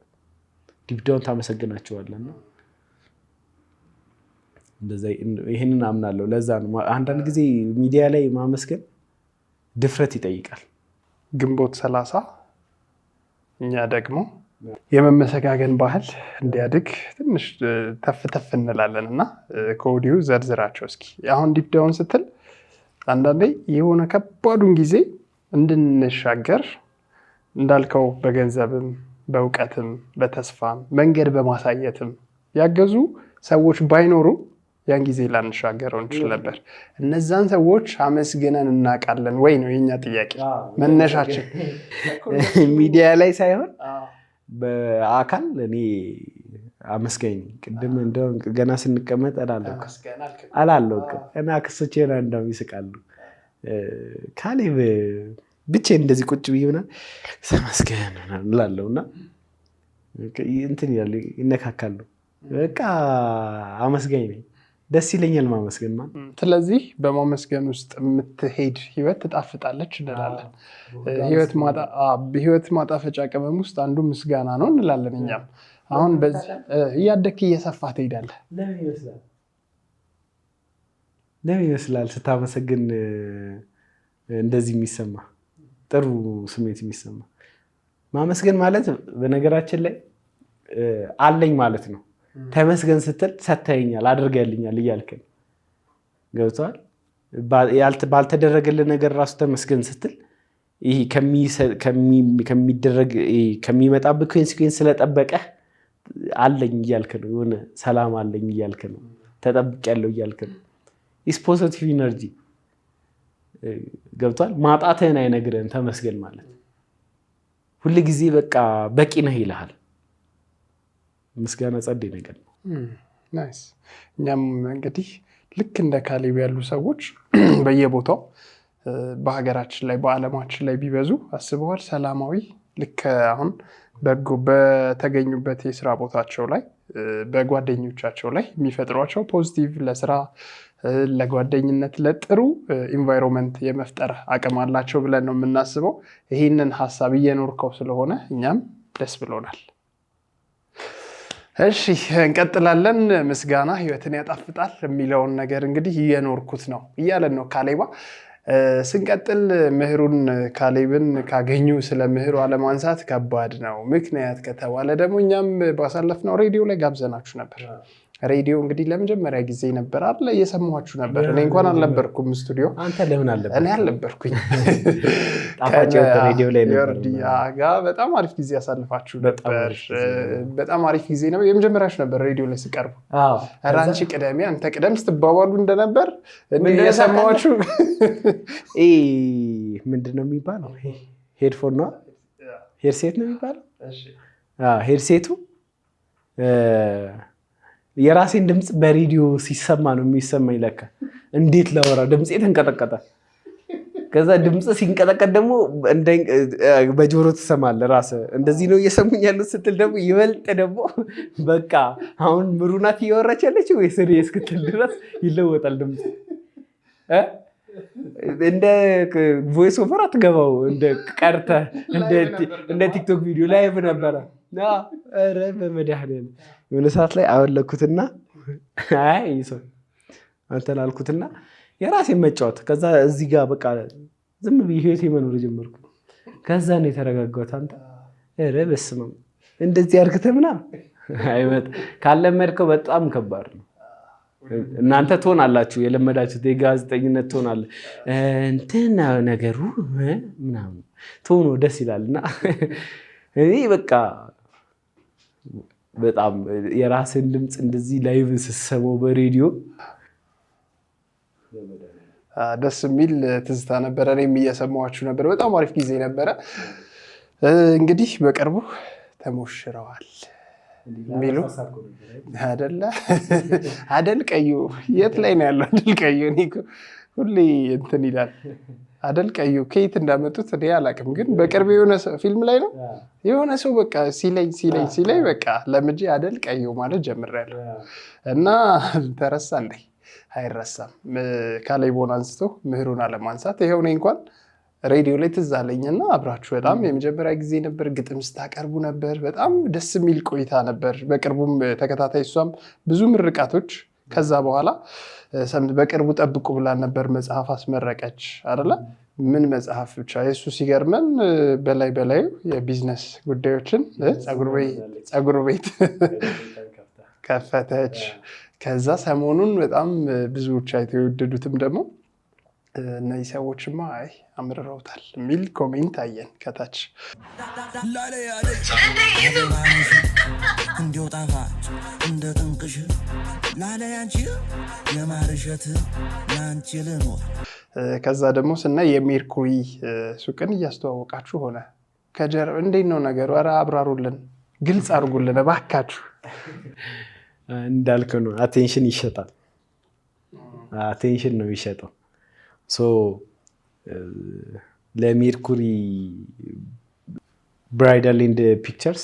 ዲፕዳውን ታመሰግናቸዋለና እንደዛ ይሄንን አምናለሁ። ለዛ ነው አንዳንድ ጊዜ ሚዲያ ላይ ማመስገን ድፍረት ይጠይቃል። ግንቦት 30 እኛ ደግሞ የመመሰጋገን ባህል እንዲያድግ ትንሽ ተፍ እንላለን እና ከወዲሁ ዘርዝራቸው እስኪ። አሁን ዲፕዳውን ስትል አንዳንዴ የሆነ ከባዱን ጊዜ እንድንሻገር እንዳልከው በገንዘብም በእውቀትም በተስፋም መንገድ በማሳየትም ያገዙ ሰዎች ባይኖሩ ያን ጊዜ ላንሻገረው እንችል ነበር። እነዛን ሰዎች አመስግነን እናውቃለን ወይ ነው የኛ ጥያቄ መነሻችን። ሚዲያ ላይ ሳይሆን በአካል እኔ አመስጋኝ ነኝ። ቅድም እንደው ገና ስንቀመጥ አላለሁ እና ክሶቼ እንደውም ይስቃሉ። ካሌብ ብቻዬን እንደዚህ ቁጭ ብዬ ምናምን ተመስገን እላለሁ እና እንትን ይላሉ ይነካካሉ። በቃ አመስጋኝ ነኝ። ደስ ይለኛል ማመስገን ማለት። ስለዚህ በማመስገን ውስጥ የምትሄድ ህይወት ትጣፍጣለች እንላለን። ህይወት ማጣፈጫ ቅመም ውስጥ አንዱ ምስጋና ነው እንላለን እኛም። አሁን በዚህ እያደግክ እየሰፋ ትሄዳለህ። ለምን ይመስላል ስታመሰግን እንደዚህ የሚሰማ ጥሩ ስሜት የሚሰማ? ማመስገን ማለት በነገራችን ላይ አለኝ ማለት ነው። ተመስገን ስትል ሰተኸኛል፣ አድርገህልኛል እያልከን ገብቶሃል። ባልተደረገልን ነገር ራሱ ተመስገን ስትል ይሄ ከሚደረግ ከሚመጣብህ ኮንሲኩዌንስ ስለጠበቀህ አለኝ እያልክ ነው። የሆነ ሰላም አለኝ እያልክ ነው። ተጠብቄያለሁ እያልክ ነው። ኢስ ፖዚቲቭ ኢነርጂ ገብቷል። ማጣትህን አይነግርህም ተመስገን ማለት። ሁል ጊዜ በቃ በቂ ነህ ይልሃል። ምስጋና ጸዴ ነገር ነው። ናይስ። እኛም እንግዲህ ልክ እንደ ካሌብ ያሉ ሰዎች በየቦታው በሀገራችን ላይ በዓለማችን ላይ ቢበዙ አስበዋል። ሰላማዊ ልክ አሁን በጎ በተገኙበት የስራ ቦታቸው ላይ በጓደኞቻቸው ላይ የሚፈጥሯቸው ፖዚቲቭ ለስራ ለጓደኝነት ለጥሩ ኢንቫይሮንመንት የመፍጠር አቅም አላቸው ብለን ነው የምናስበው። ይህንን ሀሳብ እየኖርከው ስለሆነ እኛም ደስ ብሎናል። እሺ እንቀጥላለን። ምስጋና ህይወትን ያጣፍጣል የሚለውን ነገር እንግዲህ እየኖርኩት ነው እያለን ነው ካሌባ። ስንቀጥል ምህሩን ካሌብን ካገኙ ስለ ምህሩ አለማንሳት ከባድ ነው። ምክንያት ከተባለ ደግሞ እኛም ባሳለፍነው ሬዲዮ ላይ ጋብዘናችሁ ነበር። ሬዲዮ እንግዲህ ለመጀመሪያ ጊዜ ነበር አይደል? እየሰማችሁ ነበር። እኔ እንኳን አልነበርኩም ስቱዲዮ። አንተ ለምን አልነበርክ? እኔ አልነበርኩኝ። ጣፋጭ ሬዲዮ ላይ ነበር። ዮርዲያ በጣም አሪፍ ጊዜ ያሳልፋችሁ ነበር። በጣም አሪፍ ጊዜ ነው። የመጀመሪያችሁ ነበር ሬዲዮ ላይ ሲቀርቡ። አዎ ራንቺ ቅደም አንተ ቅደም ስትባባሉ እንደነበር እንዴ የሰማችሁ? ምንድነው የሚባለው? ሄድፎን ነው ሄድሴት ነው የሚባለው? ሄድሴቱ የራሴን ድምፅ በሬዲዮ ሲሰማ ነው የሚሰማኝ። ለካ እንዴት ላወራ ድምፄ ተንቀጠቀጠ። ከዛ ድምፅ ሲንቀጠቀጥ ደግሞ በጆሮ ትሰማለህ ራስህ። እንደዚህ ነው እየሰሙኝ ያሉት ስትል ደግሞ ይበልጥ ደግሞ በቃ አሁን ምሩናት እያወራች ያለችው ወይስ እኔ እስክትል ድረስ ይለወጣል ድምፅ። እንደ ቮይስ ኦቨር አትገባው እንደ ቀርተህ እንደ ቲክቶክ ቪዲዮ ላይቭ ነበረ። ኧረ በመድኃኒዓለም የሆነ ሰዓት ላይ አወለኩትና አይ ሰው አንተን አልኩትና የራሴን መጫወት። ከዛ እዚህ ጋር በቃ ዝም ብዬ ህይወቴ መኖር ጀመርኩ። ከዛ ነው የተረጋጋሁት። አንተ ኧረ በስመ አብ እንደዚህ አድርገህ ምናምን አይመጣ ካለመድከው በጣም ከባድ ነው። እናንተ ትሆናላችሁ የለመዳችሁት የጋዜጠኝነት ትሆናለህ እንትና ነገሩ ምናምን ትሆኑ ደስ ይላልና እኔ በቃ በጣም የራስን ድምፅ እንደዚህ ላይቭ ስትሰማው በሬዲዮ ደስ የሚል ትዝታ ነበረ። እኔም እየሰማኋችሁ ነበር። በጣም አሪፍ ጊዜ ነበረ። እንግዲህ በቅርቡ ተሞሽረዋል ሚሉ አደል ቀዩ የት ላይ ነው ያለው? አደል ቀዩ ሁሌ እንትን ይላል። አደል ቀዩ ከየት እንዳመጡት እኔ አላውቅም፣ ግን በቅርብ የሆነ ፊልም ላይ ነው የሆነ ሰው በቃ ሲለኝ በቃ ለምጄ አደል ቀዩ ማለት ጀምሬያለሁ። እና ተረሳ እንዴ? አይረሳም። ካሌቦን አንስቶ ምህሩን አለማንሳት ይኸው እኔ እንኳን ሬዲዮ ላይ ትዝ አለኝና አብራችሁ በጣም የመጀመሪያ ጊዜ ነበር። ግጥም ስታቀርቡ ነበር። በጣም ደስ የሚል ቆይታ ነበር። በቅርቡም ተከታታይ እሷም ብዙ ምርቃቶች ከዛ በኋላ በቅርቡ ጠብቁ ብላ ነበር። መጽሐፍ አስመረቀች አይደለ? ምን መጽሐፍ ብቻ የሱ ሲገርመን በላዩ የቢዝነስ ጉዳዮችን ፀጉር ቤት ከፈተች። ከዛ ሰሞኑን በጣም ብዙዎች አይተው የወደዱትም ደግሞ እነዚህ ሰዎችማ አይ አምርረውታል የሚል ኮሜንት አየን ከታች። እንዲው ጣፋጭ እንደ ጥንቅሽ ላለያንቺ የማርሸት ለአንቺ ልኖር። ከዛ ደግሞ ስናይ የሜርኩሪ ሱቅን እያስተዋወቃችሁ ሆነ። ከጀርባ እንዴት ነው ነገሩ? ኧረ አብራሩልን፣ ግልጽ አድርጉልን እባካችሁ። እንዳልከው ነው። አቴንሽን ይሸጣል። አቴንሽን ነው የሚሸጠው። ለሜርኩሪ ብራይዳል ኤንድ ፒክቸርስ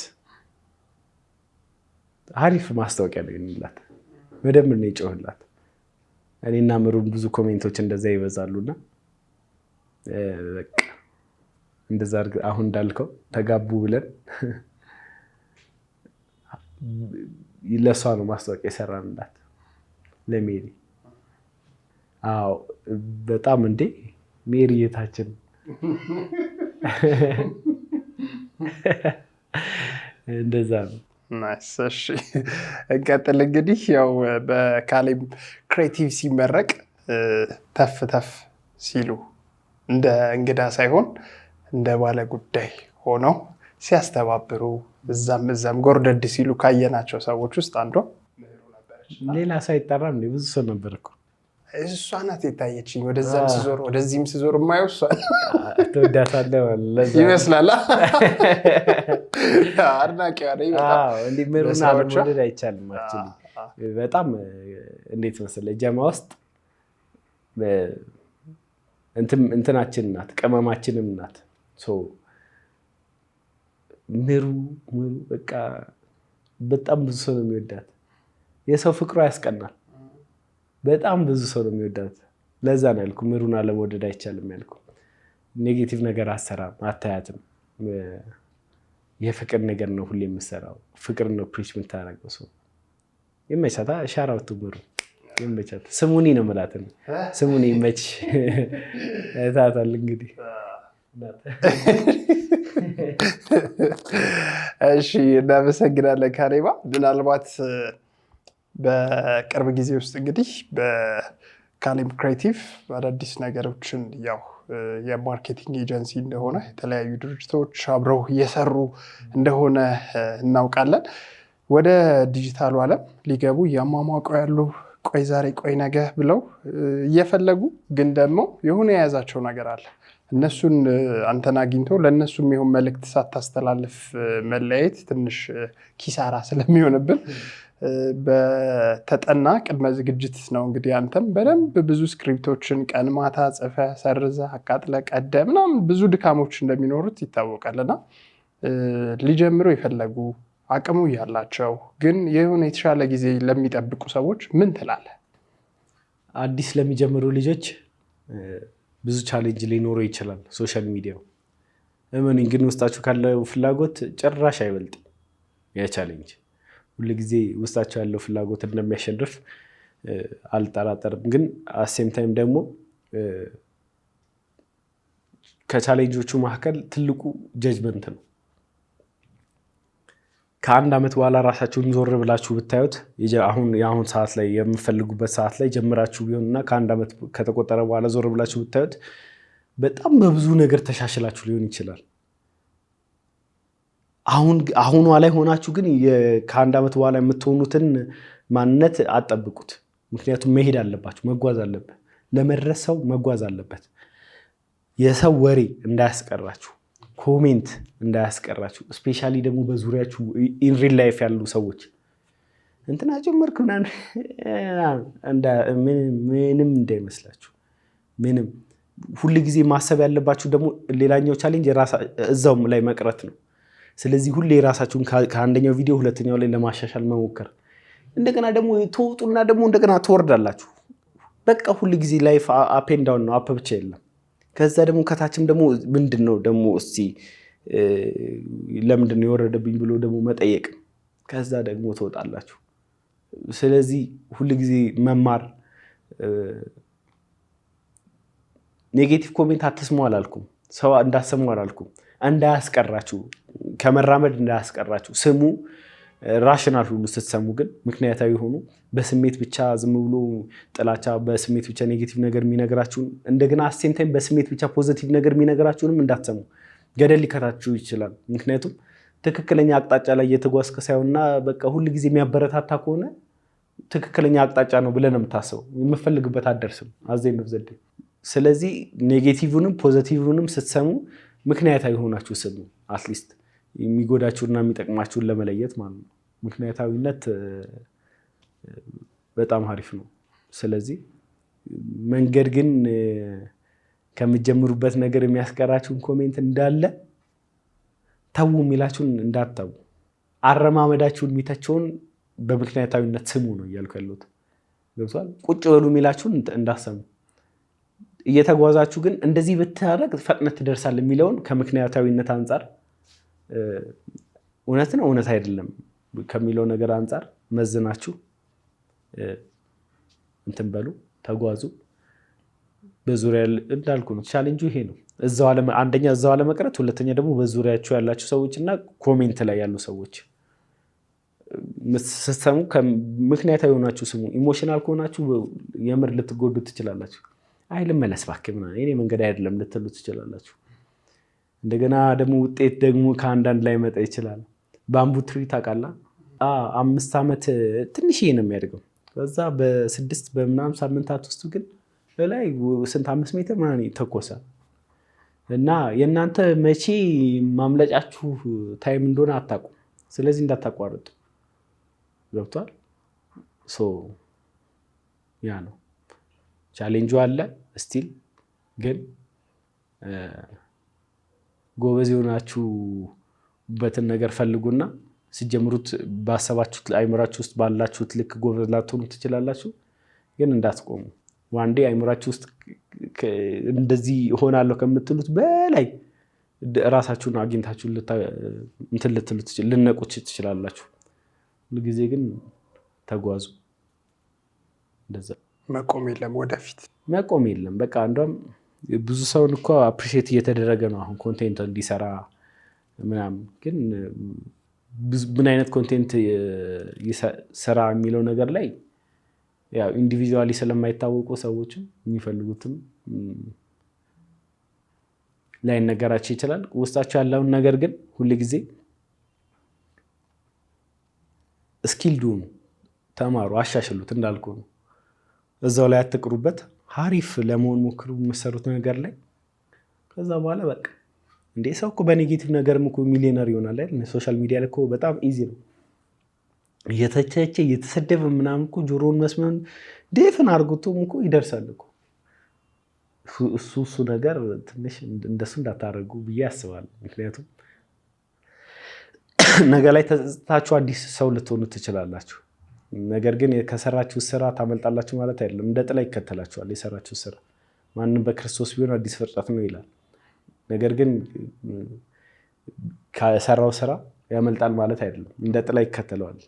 አሪፍ ማስታወቂያ ነው የሚላት። በደንብ ነው የጮህላት። እኔና ምሩን ብዙ ኮሜንቶች እንደዛ ይበዛሉና በቃ እንደዛ አሁን እንዳልከው ተጋቡ ብለን ለሷ ነው ማስታወቂያ የሰራንላት ለሜሪ። አዎ በጣም እንዴ ሜሪ የታችን እንደዛ ነው። ናይስ። እሺ እንቀጥል። እንግዲህ ያው በካሌብ ክሬቲቭ ሲመረቅ ተፍ ሲሉ እንደ እንግዳ ሳይሆን እንደ ባለ ጉዳይ ሆነው ሲያስተባብሩ እዛም ጎርደድ ሲሉ ካየናቸው ሰዎች ውስጥ አንዷ ምህሩ ነበረች። ሌላ ሰው አይጠራም እንዴ? ብዙ ሰው ነበር እኮ። እሷ ናት የታየችኝ። ወደዛም ስዞር ወደዚህም ስዞር የማየው እሷ ትወዳታለህ ይመስላል። አድናቂዋ ነኝ በጣም። እንዲህ ምህሩን አለመውደድ አይቻልም። በጣም እንዴት መሰለህ ጀማ ውስጥ እንትናችን ናት፣ ቅመማችንም ናት። ምሩ በቃ በጣም ብዙ ሰው ነው የሚወዳት። የሰው ፍቅሯ ያስቀናል። በጣም ብዙ ሰው ነው የሚወዳት። ለዛ ነው ያልኩ ምሩን አለመውደድ አይቻልም ያልኩ። ኔጌቲቭ ነገር አሰራም አታያትም። የፍቅር ነገር ነው ሁሌ የምሰራው። ፍቅር ነው ፕሪች የምታደርገው። ሰው ይመቻታ። ሻራውቱ ምሩ ይመቻታ። ስሙኒ ነው የምላት። ስሙኒ ይመች ታታል እንግዲህ። እሺ እናመሰግናለን ካሌባ። ምናልባት በቅርብ ጊዜ ውስጥ እንግዲህ በካሌብ ክሬቲቭ አዳዲስ ነገሮችን ያው የማርኬቲንግ ኤጀንሲ እንደሆነ የተለያዩ ድርጅቶች አብረው እየሰሩ እንደሆነ እናውቃለን። ወደ ዲጂታሉ ዓለም ሊገቡ እያሟሟቀው ያሉ ቆይ ዛሬ ቆይ ነገ ብለው እየፈለጉ ግን ደግሞ የሆነ የያዛቸው ነገር አለ። እነሱን አንተን አግኝቶ ለእነሱ የሚሆን መልእክት ሳታስተላልፍ መለያየት ትንሽ ኪሳራ ስለሚሆንብን በተጠና ቅድመ ዝግጅት ነው እንግዲህ አንተም በደንብ ብዙ ስክሪፕቶችን ቀን ማታ ጽፈ ሰርዘ አቃጥለ ቀደ ምናምን ብዙ ድካሞች እንደሚኖሩት ይታወቃልና ሊጀምሩ የፈለጉ አቅሙ ያላቸው ግን የሆነ የተሻለ ጊዜ ለሚጠብቁ ሰዎች ምን ትላለህ? አዲስ ለሚጀምሩ ልጆች ብዙ ቻሌንጅ ሊኖረው ይችላል ሶሻል ሚዲያው። እመኑኝ ግን ውስጣችሁ ካለው ፍላጎት ጭራሽ አይበልጥም ያ ቻሌንጅ። ሁልጊዜ ውስጣቸው ያለው ፍላጎት እንደሚያሸንፍ አልጠራጠርም። ግን አሴም ታይም ደግሞ ከቻሌንጆቹ መካከል ትልቁ ጀጅመንት ነው። ከአንድ ዓመት በኋላ ራሳችሁን ዞር ብላችሁ ብታዩት የአሁን ሰዓት ላይ የምፈልጉበት ሰዓት ላይ ጀምራችሁ ቢሆንና ከአንድ ዓመት ከተቆጠረ በኋላ ዞር ብላችሁ ብታዩት በጣም በብዙ ነገር ተሻሽላችሁ ሊሆን ይችላል። አሁኗ ላይ ሆናችሁ ግን ከአንድ ዓመት በኋላ የምትሆኑትን ማንነት አጠብቁት። ምክንያቱም መሄድ አለባችሁ፣ መጓዝ አለበት። ለመድረስ ሰው መጓዝ አለበት። የሰው ወሬ እንዳያስቀራችሁ፣ ኮሜንት እንዳያስቀራችሁ። ስፔሻሊ ደግሞ በዙሪያችሁ ኢንሪል ላይፍ ያሉ ሰዎች እንትና ጀመርክ ምንም እንዳይመስላችሁ። ምንም ሁል ጊዜ ማሰብ ያለባችሁ ደግሞ ሌላኛው ቻሌንጅ እዛውም ላይ መቅረት ነው። ስለዚህ ሁሌ የራሳችሁን ከአንደኛው ቪዲዮ ሁለተኛው ላይ ለማሻሻል መሞከር። እንደገና ደግሞ ትወጡና ደግሞ እንደገና ትወርዳላችሁ። በቃ ሁል ጊዜ ላይፍ አፕ ኤንድ ዳውን ነው፣ አፕ ብቻ የለም። ከዛ ደግሞ ከታችም ደግሞ ምንድን ነው ደግሞ እስቲ ለምንድን ነው የወረደብኝ ብሎ ደግሞ መጠየቅ። ከዛ ደግሞ ትወጣላችሁ። ስለዚህ ሁል ጊዜ መማር። ኔጌቲቭ ኮሜንት አትስሙ አላልኩም፣ ሰው እንዳሰሙ አላልኩም። እንዳያስቀራችሁ፣ ከመራመድ እንዳያስቀራችሁ ስሙ። ራሽናል ሁሉ ስትሰሙ ግን ምክንያታዊ ሆኑ። በስሜት ብቻ ዝም ብሎ ጥላቻ፣ በስሜት ብቻ ኔጌቲቭ ነገር የሚነግራችሁን እንደገና አሴም ታይም በስሜት ብቻ ፖዚቲቭ ነገር የሚነግራችሁንም እንዳትሰሙ። ገደል ሊከታችሁ ይችላል። ምክንያቱም ትክክለኛ አቅጣጫ ላይ እየተጓዝክ ሳይሆንና በቃ ሁል ጊዜ የሚያበረታታ ከሆነ ትክክለኛ አቅጣጫ ነው ብለን የምታስበው የምፈልግበት አደርስም አዘኝ ነው ዘዴ። ስለዚህ ኔጌቲቭንም ፖዚቲቭንም ስትሰሙ ምክንያታዊ ሆናችሁ ስሙ። አትሊስት የሚጎዳችሁና የሚጠቅማችሁን ለመለየት ማለት ነው። ምክንያታዊነት በጣም አሪፍ ነው። ስለዚህ መንገድ ግን ከምትጀምሩበት ነገር የሚያስቀራችሁን ኮሜንት እንዳለ ተው የሚላችሁን እንዳትተው። አረማመዳችሁን የሚተቸውን በምክንያታዊነት ስሙ ነው እያልኩ ያለሁት። ገብቷል? ቁጭ በሉ የሚላችሁን እንዳትሰሙ። እየተጓዛችሁ ግን እንደዚህ ብታደርግ ፈጥነት ትደርሳል የሚለውን ከምክንያታዊነት አንጻር እውነት ነው እውነት አይደለም ከሚለው ነገር አንጻር መዝናችሁ እንትን በሉ፣ ተጓዙ። በዙሪያ እንዳልኩ ነው ቻሌንጁ ይሄ ነው። አንደኛ እዛው አለመቅረት፣ ሁለተኛ ደግሞ በዙሪያችሁ ያላችሁ ሰዎች እና ኮሜንት ላይ ያሉ ሰዎች ስትሰሙ ምክንያታዊ ሆናችሁ ስሙ። ኢሞሽናል ከሆናችሁ የምር ልትጎዱ ትችላላችሁ። አይ ልመለስ እባክህ ምናምን የኔ መንገድ አይደለም ልትሉ ትችላላችሁ። እንደገና ደግሞ ውጤት ደግሞ ከአንዳንድ ላይ መጣ ይችላል። ባምቡ ትሪ ታውቃለህ? 5 ዓመት ትንሽዬ ነው የሚያድገው። ከዛ በ6 በምናምን ሳምንታት ውስጥ ግን በላይ ስንት 5 ሜትር ምናምን ይተኮሳል። እና የእናንተ መቼ ማምለጫችሁ ታይም እንደሆነ አታውቁም። ስለዚህ እንዳታቋርጡ። ገብቷል? ያ ነው ቻሌንጁ አለ ስቲል። ግን ጎበዝ የሆናችሁ የምትፈልጉበትን ነገር ፈልጉና ሲጀምሩት ባሰባችሁት አይምራችሁ ውስጥ ባላችሁት ልክ ጎበዝ ላትሆኑ ትችላላችሁ። ግን እንዳትቆሙ። ዋንዴ አይምራችሁ ውስጥ እንደዚህ ሆናለሁ ከምትሉት በላይ ራሳችሁን አግኝታችሁ ልነቁ ትችላላችሁ። ሁልጊዜ ግን ተጓዙ። እንደዛ መቆም የለም፣ ወደፊት መቆም የለም። በቃ እንደውም ብዙ ሰውን እኮ አፕሪሼት እየተደረገ ነው አሁን ኮንቴንት እንዲሰራ ምናምን። ግን ምን አይነት ኮንቴንት ስራ የሚለው ነገር ላይ ያው ኢንዲቪጁዋሊ ስለማይታወቁ ሰዎችም የሚፈልጉትም ላይነገራቸው ይችላል። ውስጣቸው ያለውን ነገር ግን ሁልጊዜ ስኪልድ ሁኑ፣ ተማሩ፣ አሻሽሉት። እንዳልኩ ነው እዛው ላይ አትቅሩበት። ሀሪፍ ለመሆን ሞክሩ የምትሰሩት ነገር ላይ። ከዛ በኋላ በቃ እንዴ ሰው እኮ በኔጌቲቭ ነገርም እኮ ሚሊዮነር ይሆናል አይደል? ሶሻል ሚዲያ ላይ እኮ በጣም ኢዚ ነው። እየተቸቸ እየተሰደበ ምናምን እኮ ጆሮውን መስመን ዴፍን አድርጎቶም እኮ ይደርሳል እኮ። እሱ ነገር ትንሽ እንደሱ እንዳታደርጉ ብዬ አስባለሁ። ምክንያቱም ነገ ላይ ተጸጽታችሁ አዲስ ሰው ልትሆኑ ትችላላችሁ። ነገር ግን ከሰራችሁ ስራ ታመልጣላችሁ ማለት አይደለም። እንደ ጥላ ይከተላችኋል የሰራችሁ ስራ። ማንም በክርስቶስ ቢሆን አዲስ ፍጥረት ነው ይላል። ነገር ግን ከሰራው ስራ ያመልጣል ማለት አይደለም። እንደ ጥላ ይከተለዋል።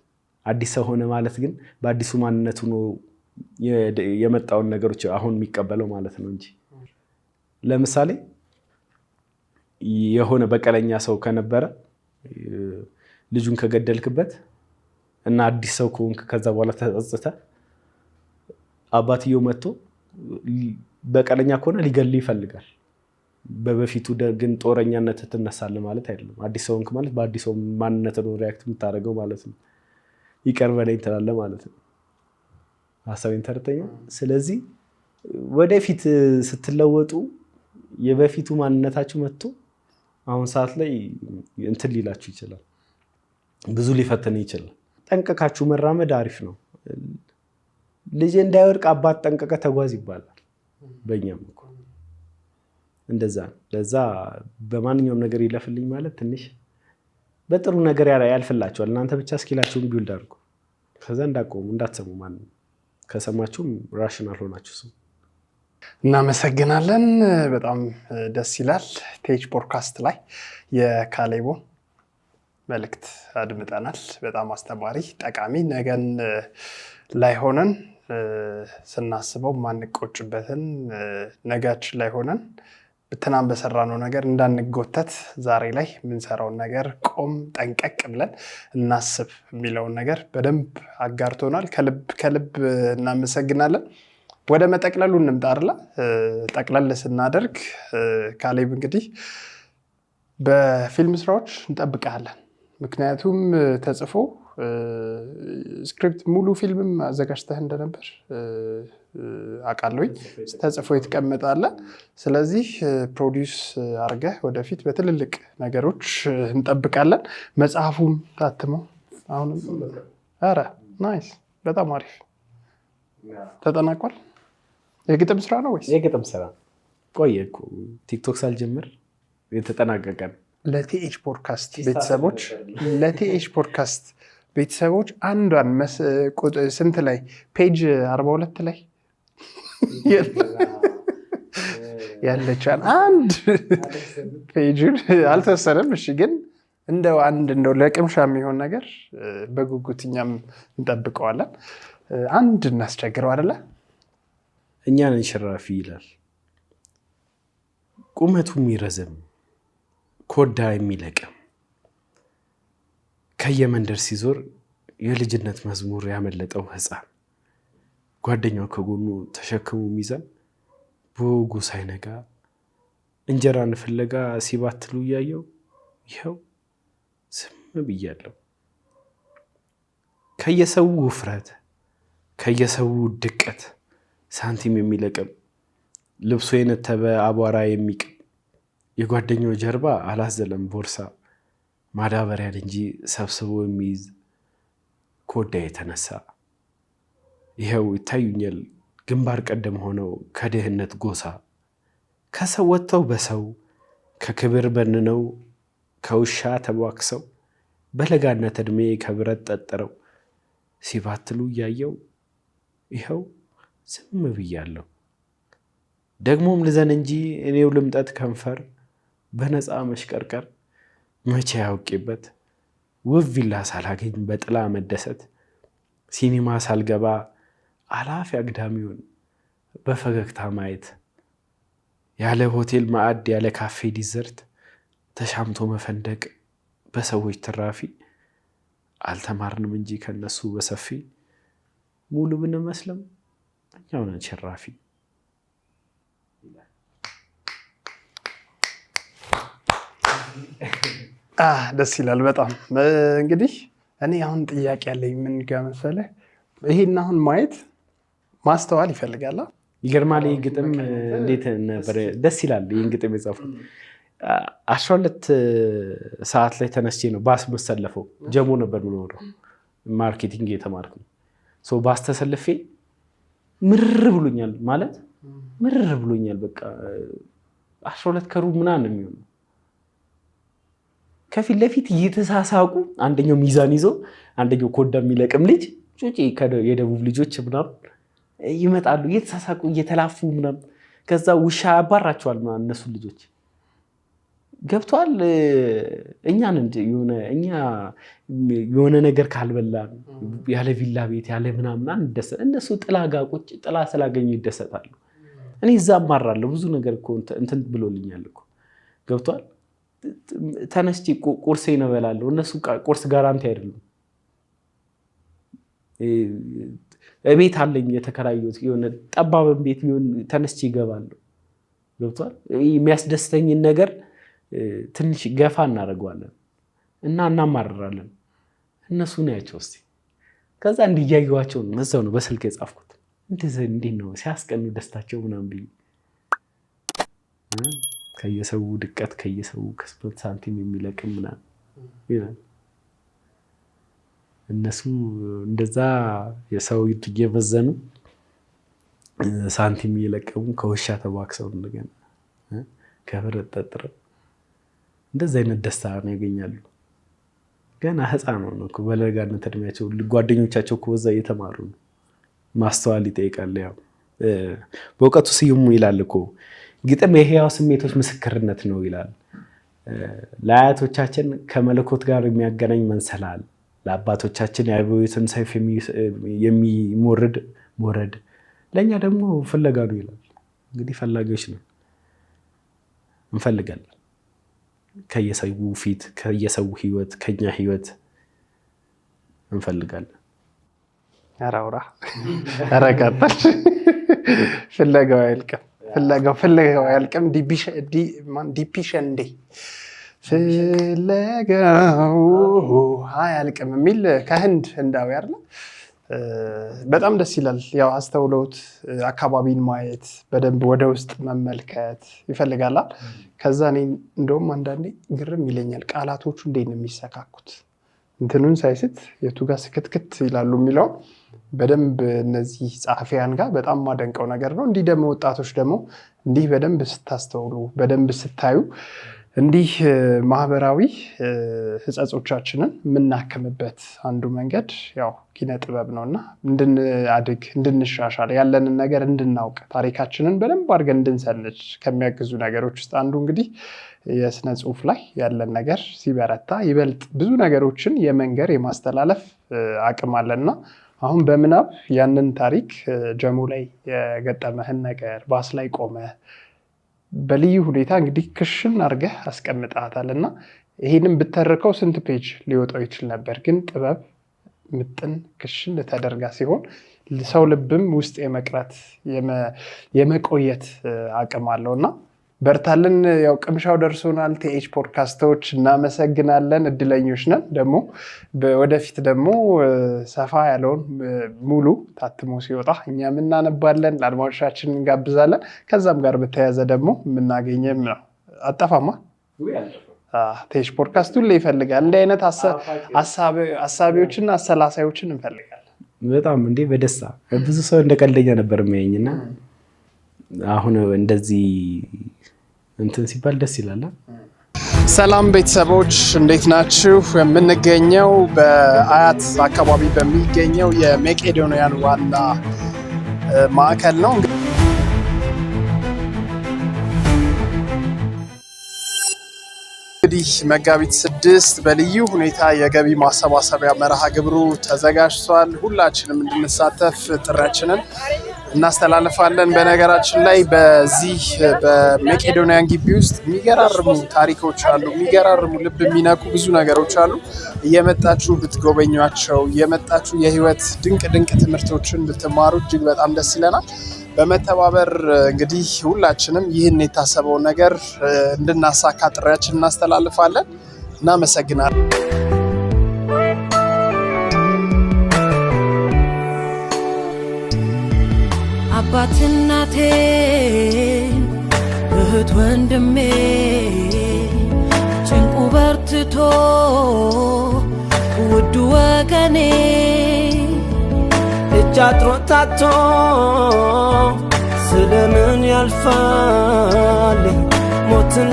አዲስ ሰው ሆነ ማለት ግን በአዲሱ ማንነቱ ነው የመጣውን ነገሮች አሁን የሚቀበለው ማለት ነው እንጂ ለምሳሌ የሆነ በቀለኛ ሰው ከነበረ ልጁን ከገደልክበት እና አዲስ ሰው ከሆንክ ከዛ በኋላ ተጸጽተህ አባትየው መጥቶ በቀለኛ ከሆነ ሊገልህ ይፈልጋል። በበፊቱ ግን ጦረኛነት ትነሳለህ ማለት አይደለም። አዲስ ሰው ሆንክ ማለት በአዲስ ሰው ማንነት ነው ሪያክት የምታደርገው ማለት ነው። ይቅር በለኝ ትላለህ ማለት ነው። ሀሳቤን ተረድተኸኛል? ስለዚህ ወደፊት ስትለወጡ የበፊቱ ማንነታችሁ መጥቶ አሁን ሰዓት ላይ እንትን ሊላችሁ ይችላል፣ ብዙ ሊፈትን ይችላል። ጠንቀቃችሁ መራመድ አሪፍ ነው። ልጅ እንዳይወድቅ አባት ጠንቀቀ ተጓዝ ይባላል። በእኛም እኮ እንደዛ ነው። ለዛ በማንኛውም ነገር ይለፍልኝ ማለት ትንሽ በጥሩ ነገር ያልፍላችኋል። እናንተ ብቻ ስኪላችሁን ቢውልድ አድርጉ። ከዛ እንዳቆሙ እንዳትሰሙ። ማንም ከሰማችሁም ራሽናል ሆናችሁ ስሙ። እናመሰግናለን። በጣም ደስ ይላል። ቴች ፖድካስት ላይ የካሌቦን መልእክት አድምጠናል። በጣም አስተማሪ፣ ጠቃሚ፣ ነገን ላይ ሆነን ስናስበው ማንቆጭበትን ነጋችን ላይ ሆነን ትናንት በሰራነው ነገር እንዳንጎተት ዛሬ ላይ የምንሰራውን ነገር ቆም ጠንቀቅ ብለን እናስብ የሚለውን ነገር በደንብ አጋርቶናል። ከልብ እናመሰግናለን። ወደ መጠቅለሉ እንምጣ አይደል? ጠቅለል ስናደርግ ካሌብ እንግዲህ በፊልም ስራዎች እንጠብቃለን። ምክንያቱም ተጽፎ ስክሪፕት ሙሉ ፊልምም አዘጋጅተህ እንደነበር አውቃለሁኝ። ተጽፎ የተቀመጣለ። ስለዚህ ፕሮዲውስ አድርገህ ወደፊት በትልልቅ ነገሮች እንጠብቃለን። መጽሐፉም ታትሞ አሁንም ኧረ ናይስ፣ በጣም አሪፍ ተጠናቋል። የግጥም ስራ ነው ወይስ? የግጥም ስራ ቆየ እኮ ቲክቶክ ሳልጀምር የተጠናቀቀ ነው። ለቲኤች ፖድካስት ቤተሰቦች አንዷን ስንት ላይ ፔጅ 42 ላይ ያለቻን አንድ ፔጁን አልተወሰነም። እሺ ግን እንደው ለቅምሻ የሚሆን ነገር በጉጉት እኛም እንጠብቀዋለን። አንድ እናስቸግረው አይደለ? እኛን ሽራፊ ይላል ቁመቱ የሚረዝም ኮዳ የሚለቅም ከየመንደር ሲዞር የልጅነት መዝሙር ያመለጠው ሕፃን ጓደኛው ከጎኑ ተሸክሙ ሚዛን በወጉ ሳይነጋ እንጀራን ፍለጋ ሲባትሉ እያየው ይኸው ዝም ብያለሁ። ከየሰው ውፍረት ከየሰው ድቀት ሳንቲም የሚለቅም ልብሶ የነተበ አቧራ የሚቅም የጓደኛው ጀርባ አላዘለም ቦርሳ ማዳበሪያን እንጂ ሰብስቦ የሚይዝ ኮዳ የተነሳ ይኸው ይታዩኛል ግንባር ቀደም ሆነው ከድህነት ጎሳ ከሰው ወጥተው በሰው ከክብር በንነው ከውሻ ተቧክሰው በለጋነት ዕድሜ ከብረት ጠጥረው ሲባትሉ እያየው ይኸው ዝም ብያለሁ። ደግሞም ልዘን እንጂ እኔው ልምጠት ከንፈር በነፃ መሽቀርቀር መቼ ያውቄበት ውብ ቪላ ሳላገኝ በጥላ መደሰት ሲኒማ ሳልገባ አላፊ አግዳሚውን በፈገግታ ማየት ያለ ሆቴል ማዕድ ያለ ካፌ ዲዘርት ተሻምቶ መፈንደቅ በሰዎች ትራፊ አልተማርንም እንጂ ከነሱ በሰፊ ሙሉ ብንመስልም እኛው ነን ሸራፊ። ደስ ይላል በጣም። እንግዲህ እኔ አሁን ጥያቄ ያለኝ ምን ጋር መሰለህ፣ ይሄን አሁን ማየት ማስተዋል ይፈልጋል። ይገርማል። ይህ ግጥም እንዴት ነበር? ደስ ይላል። ይህን ግጥም የጻፈው 12 ሰዓት ላይ ተነስቼ ነው ባስ መሰለፈው። ጀሞ ነበር የምኖረው፣ ማርኬቲንግ የተማርኩ ነው። ባስ ተሰልፌ ምርር ብሎኛል ማለት ምርር ብሎኛል። በቃ 12 ከሩብ ምናምን የሚሆነው ከፊት ለፊት እየተሳሳቁ አንደኛው ሚዛን ይዞ አንደኛው ኮዳ የሚለቅም ልጅ ጩጪ የደቡብ ልጆች ምናምን ይመጣሉ እየተሳሳቁ እየተላፉ ምናምን። ከዛ ውሻ ያባራቸዋል ምናምን እነሱ ልጆች ገብቷል። እኛን እንጂ እኛ የሆነ ነገር ካልበላን ያለ ቪላ ቤት ያለ ምናምን አንደሰት። እነሱ ጥላ ጋር ቁጭ ጥላ ስላገኙ ይደሰታሉ። እኔ እዛ አማራለሁ። ብዙ ነገር እኮ እንትን ብሎልኛል እኮ ገብቷል። ተነስቼ ቁርሴን እበላለሁ። እነሱ ቁርስ ጋራንቲ አይደለም። ቤት አለኝ የተከራየሁት የሆነ ጠባብን ቤት ቢሆን ተነስቼ ይገባለሁ። ገብቷል። የሚያስደስተኝን ነገር ትንሽ ገፋ እናደርገዋለን እና እናማርራለን። እነሱ ናቸው እስቲ ከዛ እንዲያዩዋቸው ነው። እዛው ነው በስልክ የጻፍኩት። እንደዚህ እንዴት ነው ሲያስቀኑ ደስታቸው ምናምን ብዬ ከየሰው ድቀት ከየሰው ከ8 ሳንቲም የሚለቅም ምናምን ይላል። እነሱ እንደዛ የሰው እየመዘኑ ሳንቲም እየለቀሙ ከውሻ ተቧክሰው እንደገና ከብረት ጠጥረው እንደዛ አይነት ደስታ ነው ያገኛሉ። ገና ህፃን ነው እኮ በለጋነት እድሜያቸው። ጓደኞቻቸው እኮ በዛ እየተማሩ ነው። ማስተዋል ይጠይቃል። ያው በእውቀቱ ስዩም ይላል እኮ ግጥም የህያው ስሜቶች ምስክርነት ነው ይላል። ለአያቶቻችን ከመለኮት ጋር የሚያገናኝ መንሰላል፣ ለአባቶቻችን የአብዮትን ሰይፍ የሚሞርድ ሞረድ፣ ለእኛ ደግሞ ፍለጋ ነው ይላል። እንግዲህ ፈላጊዎች ነው፣ እንፈልጋለን ከየሰው ፊት ከየሰው ህይወት ከኛ ህይወት እንፈልጋለን። አራውራ አረጋጣች ፍለጋው አያልቅም። ፍለጋው አያልቅም። ዲፒሽን እንዴ ፍለጋው አያልቅም የሚል ከህንድ ህንዳዊ አይደለ? በጣም ደስ ይላል። ያው አስተውለውት አካባቢን ማየት በደንብ ወደ ውስጥ መመልከት ይፈልጋል። ከዛ እኔ እንደውም አንዳንዴ ግርም ይለኛል ቃላቶቹ እንዴት ነው የሚሰካኩት፣ እንትኑን ሳይስት የቱ ጋር ስክትክት ይላሉ የሚለው በደንብ እነዚህ ጸሐፊያን ጋር በጣም ማደንቀው ነገር ነው። እንዲህ ደግሞ ወጣቶች ደግሞ እንዲህ በደንብ ስታስተውሉ በደንብ ስታዩ እንዲህ ማህበራዊ ህጸጾቻችንን የምናክምበት አንዱ መንገድ ያው ኪነ ጥበብ ነውና እንድናድግ እንድንሻሻል ያለንን ነገር እንድናውቅ ታሪካችንን በደንብ አድርገን እንድንሰንድ ከሚያግዙ ነገሮች ውስጥ አንዱ እንግዲህ የስነ ጽሁፍ ላይ ያለን ነገር ሲበረታ ይበልጥ ብዙ ነገሮችን የመንገር የማስተላለፍ አቅም አለና አሁን በምናብ ያንን ታሪክ ጀሞ ላይ የገጠመህን ነገር ባስ ላይ ቆመ በልዩ ሁኔታ እንግዲህ ክሽን አድርገህ አስቀምጣታል እና ይህንም ብተርከው ስንት ፔጅ ሊወጣው ይችል ነበር። ግን ጥበብ ምጥን ክሽን ተደርጋ ሲሆን ሰው ልብም ውስጥ የመቅረት የመቆየት አቅም አለው እና በርታልን። ያው ቅምሻው ደርሶናል። ቲኤች ፖድካስቶች እናመሰግናለን። እድለኞች ነን። ደግሞ ወደፊት ደግሞ ሰፋ ያለውን ሙሉ ታትሞ ሲወጣ እኛም እናነባለን፣ ለአድማጮቻችን እንጋብዛለን። ከዛም ጋር በተያያዘ ደግሞ የምናገኘም ነው። አጠፋማ ቲኤች ፖድካስት ሁሌ ይፈልጋል እንዲህ አይነት አሳቢዎችና አሰላሳዮችን እንፈልጋለን። በጣም እንዴ በደስታ ብዙ ሰው እንደ ቀልደኛ ነበር የሚያየኝና አሁን እንደዚህ እንትን ሲባል ደስ ይላል። ሰላም ቤተሰቦች እንዴት ናችሁ? የምንገኘው በአያት አካባቢ በሚገኘው የመቄዶንያን ዋና ማዕከል ነው። እንግዲህ መጋቢት 6 በልዩ ሁኔታ የገቢ ማሰባሰቢያ መርሃ ግብሩ ተዘጋጅቷል። ሁላችንም እንድንሳተፍ ጥሪያችንን እናስተላልፋለን። በነገራችን ላይ በዚህ በመቄዶንያን ግቢ ውስጥ የሚገራርሙ ታሪኮች አሉ፣ የሚገራርሙ ልብ የሚነኩ ብዙ ነገሮች አሉ። እየመጣችሁ ብትጎበኟቸው፣ እየመጣችሁ የህይወት ድንቅ ድንቅ ትምህርቶችን ብትማሩ እጅግ በጣም ደስ ይለናል። በመተባበር እንግዲህ ሁላችንም ይህን የታሰበውን ነገር እንድናሳካ ጥሪያችን እናስተላልፋለን። እናመሰግናለን። አባት እናቴ እህት ወንድሜ ጭንቁ በርትቶ ውድ ወገኔ እጅ አጥሮታቶ ስለምን ያልፋል ሞትን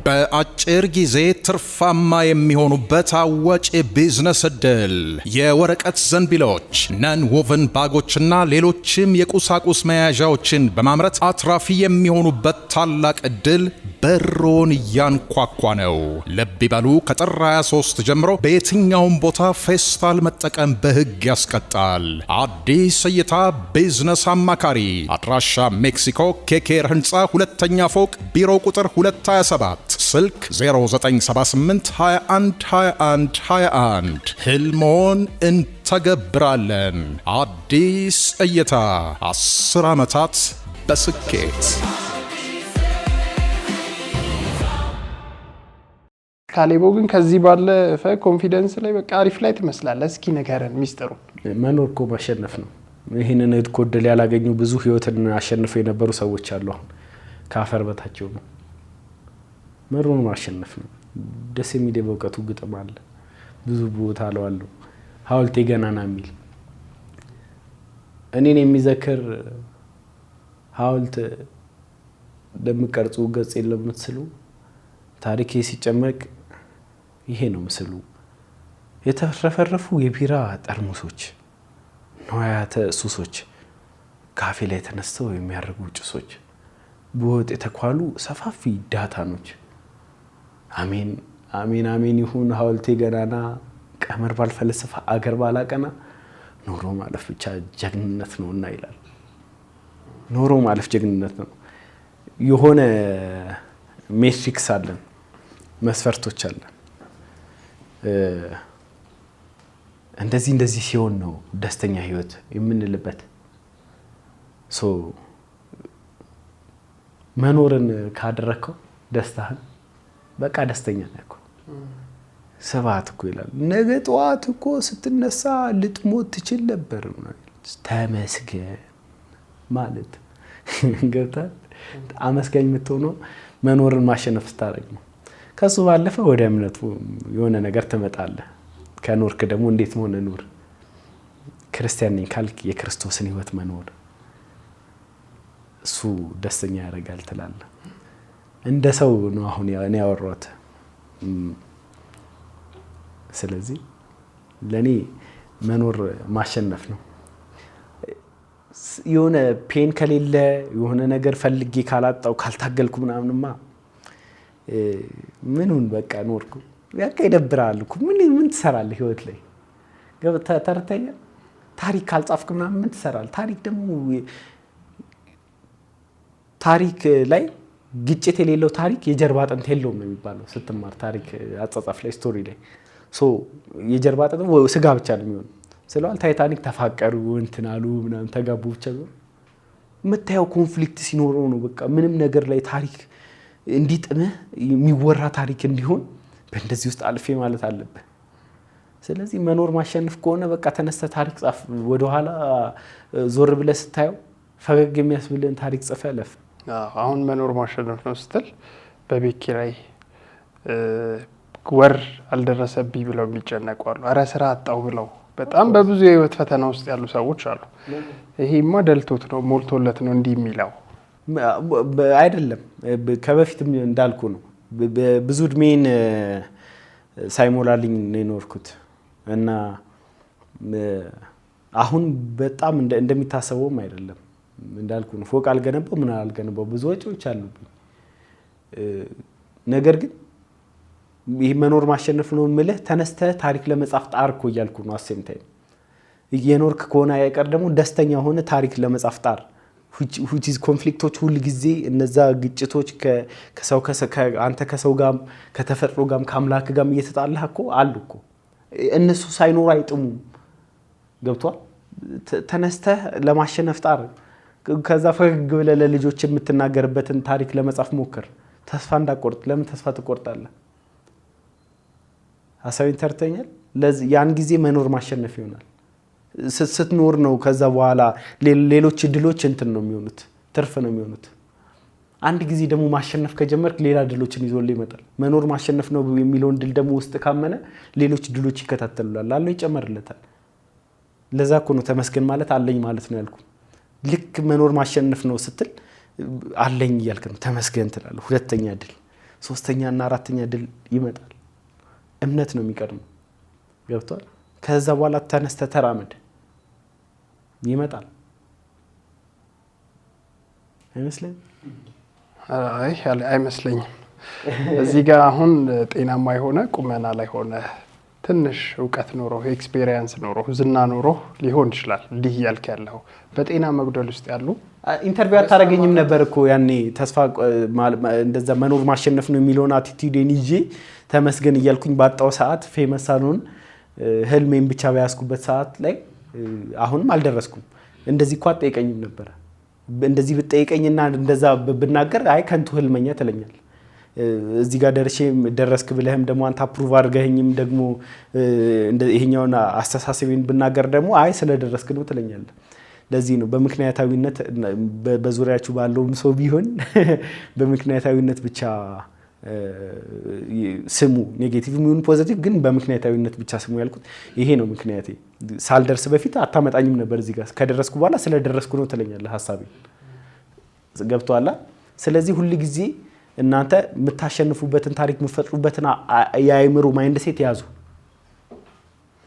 በአጭር ጊዜ ትርፋማ የሚሆኑበት አዋጭ ቢዝነስ እድል የወረቀት ዘንቢሎች፣ ነን ወቨን ባጎችና ሌሎችም የቁሳቁስ መያዣዎችን በማምረት አትራፊ የሚሆኑበት ታላቅ እድል በሮን እያንኳኳ ነው። ልብ ይበሉ፣ ከጥር 23 ጀምሮ በየትኛውም ቦታ ፌስታል መጠቀም በሕግ ያስቀጣል። አዲስ እይታ ቢዝነስ አማካሪ፣ አድራሻ ሜክሲኮ ኬኬር ህንፃ ሁለተኛ ፎቅ ቢሮ ቁጥር 227 ስልክ 0978 21 21 21 ህልሞን እንተገብራለን። አዲስ እይታ 10 ዓመታት በስኬት። ካሌቦ ግን ከዚህ ባለፈ ኮንፊደንስ ላይ በቃ አሪፍ ላይ ትመስላለህ። እስኪ ንገረን ሚስጥሩ። መኖር እኮ ማሸነፍ ነው። ይህንን እኮ እድል ያላገኙ ብዙ ህይወትን አሸንፈው የነበሩ ሰዎች አሉ። አሁን ከአፈር በታቸው ነው። መኖር ማሸነፍ ነው። ደስ የሚል በእውቀቱ ግጥም አለ፣ ብዙ ቦታ አለው። ሐውልቴ ገናና የሚል እኔን የሚዘክር ሐውልት እንደምቀርጹ ገጽ የለም የምትስሉ ታሪኬ ሲጨመቅ ይሄ ነው ምስሉ። የተረፈረፉ የቢራ ጠርሙሶች፣ ነዋያተ ሱሶች፣ ካፌ ላይ ተነስተው የሚያርጉ ጭሶች፣ በወጥ የተኳሉ ሰፋፊ ዳታኖች። አሜን አሜን አሜን ይሁን ሐውልቴ ገናና፣ ቀመር ባልፈለሰፋ አገር ባላቀና፣ ኖሮ ማለፍ ብቻ ጀግንነት ነውና ይላል። ኖሮ ማለፍ ጀግንነት ነው። የሆነ ሜትሪክስ አለን፣ መስፈርቶች አለን። እንደዚህ እንደዚህ ሲሆን ነው ደስተኛ ህይወት የምንልበት። መኖርን ካደረከው ደስታህን በቃ ደስተኛ ነህ እኮ። ስብሐት እኮ ይላል ነገ ጠዋት እኮ ስትነሳ ልትሞት ትችል ነበር። ተመስገን ማለት ገብቶሃል? አመስጋኝ የምትሆነው መኖርን ማሸነፍ ስታደርግ ነው። ከሱ ባለፈ ወደ እምነቱ የሆነ ነገር ትመጣለህ። ከኖርክ ደግሞ እንዴት መሆን ኑር። ክርስቲያን ነኝ ካልክ የክርስቶስን ህይወት መኖር እሱ ደስተኛ ያደርጋል ትላለህ። እንደ ሰው ነው አሁን እኔ ያወራሁት። ስለዚህ ለኔ መኖር ማሸነፍ ነው። የሆነ ፔን ከሌለ የሆነ ነገር ፈልጌ ካላጣው ካልታገልኩ ምናምንማ ምኑን በቃ ኖርኩ። በቃ ይደብራል እኮ ምን ትሰራለህ ህይወት ላይ ተርተኛ ታሪክ ካልጻፍክ ምናምን ምን ትሰራለህ? ታሪክ ደግሞ ታሪክ ላይ ግጭት የሌለው ታሪክ የጀርባ አጥንት የለውም ነው የሚባለው ስትማር ታሪክ አጻጻፍ ላይ ስቶሪ ላይ የጀርባ አጥንት ስጋ ብቻ ነው የሚሆነው። ስለዋል ታይታኒክ ተፋቀሩ እንትን አሉ ምናምን ተጋቡ ብቻ ነው የምታየው። ኮንፍሊክት ሲኖረው ነው በቃ ምንም ነገር ላይ ታሪክ እንዲጥምህ የሚወራ ታሪክ እንዲሆን በእንደዚህ ውስጥ አልፌ ማለት አለብህ። ስለዚህ መኖር ማሸነፍ ከሆነ በቃ ተነስተህ ታሪክ ጻፍ። ወደኋላ ዞር ብለህ ስታየው ፈገግ የሚያስብልህን ታሪክ ጽፈህ ለፍ። አሁን መኖር ማሸነፍ ነው ስትል በቤት ኪራይ ወር አልደረሰብኝ ብለው የሚጨነቁ አሉ። ኧረ ስራ አጣው ብለው በጣም በብዙ የህይወት ፈተና ውስጥ ያሉ ሰዎች አሉ። ይሄማ ደልቶት ነው ሞልቶለት ነው እንዲህ የሚለው። አይደለም ከበፊትም እንዳልኩ ነው። ብዙ እድሜን ሳይሞላልኝ ነው የኖርኩት እና አሁን በጣም እንደሚታሰበውም አይደለም። እንዳልኩ ነው ፎቅ አልገነባው ምን አልገነባው ብዙ ወጪዎች አሉብኝ። ነገር ግን ይህ መኖር ማሸነፍ ነው የምልህ ተነስተህ ታሪክ ለመጻፍ ጣር እኮ እያልኩ ነው። አሴም ታይም እየኖርክ ከሆነ አይቀር ደግሞ ደስተኛ ሆነ ታሪክ ለመጻፍ ጣር። ሁቺዝ ኮንፍሊክቶች ሁሉ ጊዜ እነዛ ግጭቶች አንተ ከሰው ጋር ከተፈጥሮ ጋር ከአምላክ ጋር እየተጣላህ እኮ አሉ እኮ እነሱ ሳይኖሩ አይጥሙም። ገብቷል? ተነስተህ ለማሸነፍ ጣር። ከዛ ፈገግ ብለህ ለልጆች የምትናገርበትን ታሪክ ለመጻፍ ሞክር። ተስፋ እንዳትቆርጥ። ለምን ተስፋ ትቆርጣለህ? ሀሳቤን ተርተኛል። ያን ጊዜ መኖር ማሸነፍ ይሆናል። ስትኖር ነው ከዛ በኋላ ሌሎች እድሎች እንትን ነው የሚሆኑት፣ ትርፍ ነው የሚሆኑት። አንድ ጊዜ ደግሞ ማሸነፍ ከጀመርክ ሌላ ድሎችን ይዞልህ ይመጣል። መኖር ማሸነፍ ነው የሚለውን ድል ደግሞ ውስጥ ካመነ ሌሎች ድሎች ይከታተሉላል፣ አለው ይጨመርለታል። ለዛ እኮ ነው ተመስገን ማለት አለኝ ማለት ነው ያልኩ። ልክ መኖር ማሸነፍ ነው ስትል አለኝ እያልክ ነው ተመስገን ትላለህ። ሁለተኛ ድል፣ ሶስተኛ እና አራተኛ ድል ይመጣል። እምነት ነው የሚቀድመው። ገብቷል? ከዛ በኋላ ተነስተህ ተራመድ፣ ይመጣል። አይመስልም? አይ አይመስለኝም። እዚህ ጋር አሁን ጤናማ የሆነ ቁመና ላይ ሆነ ትንሽ እውቀት ኖሮ ኤክስፔሪየንስ ኖሮ ዝና ኖሮ ሊሆን ይችላል እንዲህ እያልክ ያለው። በጤና መጉደል ውስጥ ያሉ ኢንተርቪው አታረገኝም ነበር እኮ ያኔ። ተስፋ እንደዛ መኖር ማሸነፍ ነው የሚለውን አቲቲዩድን ይዤ ተመስገን እያልኩኝ ባጣው ሰዓት ፌመስ ሳልሆን ህልሜን ብቻ በያዝኩበት ሰዓት ላይ አሁንም አልደረስኩም። እንደዚህ እኮ አትጠይቀኝም ነበር። እንደዚህ ብትጠይቀኝና እንደዛ ብናገር አይ ከንቱ ህልመኛ ትለኛል። እዚህ ጋር ደረስክ ብለህም ደግሞ አንተ አፕሩቭ አድርገህኝም ደግሞ ይሄኛውን አስተሳሰቤን ብናገር ደግሞ አይ ስለደረስክ ነው ትለኛለህ። ለዚህ ነው በምክንያታዊነት በዙሪያችሁ ባለውም ሰው ቢሆን በምክንያታዊነት ብቻ ስሙ። ኔጌቲቭ የሚሆን ፖዚቲቭ ግን በምክንያታዊነት ብቻ ስሙ ያልኩት ይሄ ነው ምክንያቴ። ሳልደርስ በፊት አታመጣኝም ነበር እዚህ ጋር። ከደረስኩ በኋላ ስለደረስኩ ነው ትለኛለህ ሐሳቤ። ገብቶሃል? ስለዚህ ሁሉ ጊዜ እናንተ የምታሸንፉበትን ታሪክ የምትፈጥሩበትን የአእምሮ ማይንድ ሴት ያዙ።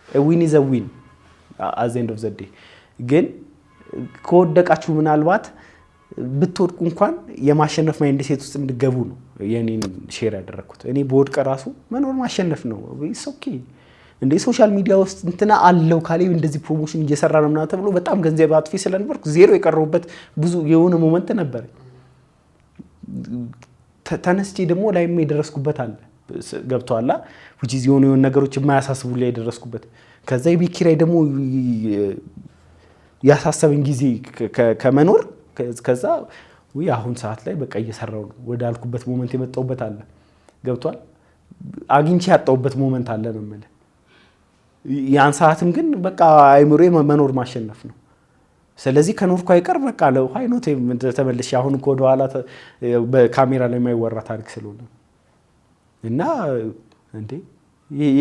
ዊን ኢዝ አ ዊን አት ዘ ኤንድ ኦፍ ዘ ዴይ። ግን ከወደቃችሁ ምናልባት ብትወድቁ እንኳን የማሸነፍ ማይንድ ሴት ውስጥ እንድገቡ ነው የኔን ሼር ያደረኩት። እኔ በወድቀ ራሱ መኖር ማሸነፍ ነው። ኢትስ ኦኬ። እንደ ሶሻል ሚዲያ ውስጥ እንትና አለው ካሌብ እንደዚህ ፕሮሞሽን እየሰራ ነው ምናምን ተብሎ በጣም ገንዘብ አጥፊ ስለነበርኩ ዜሮ የቀረውበት ብዙ የሆነ ሞመንት ነበር። ተነስቼ ደግሞ ላይም የደረስኩበት አለ። ገብቶሃል? which is የሆነ ነገሮች የማያሳስቡ ላይ የደረስኩበት። ከዛ የቤት ኪራይ ደግሞ ያሳሰበኝ ጊዜ ከመኖር ከዛ አሁን ሰዓት ላይ በቃ እየሰራው ነው ወደ አልኩበት ሞመንት የመጣውበት አለ። ገብቷል? አግኝቼ ያጣውበት ሞመንት አለ ነው ማለት። ያን ሰዓትም ግን በቃ አይምሮዬ መኖር ማሸነፍ ነው። ስለዚህ ከኖርኩ አይቀር በቃ ለውሃይ ነው ተመልሼ አሁን እኮ ወደ ኋላ በካሜራ ላይ የማይወራ ታሪክ ስለሆነ እና እንዴ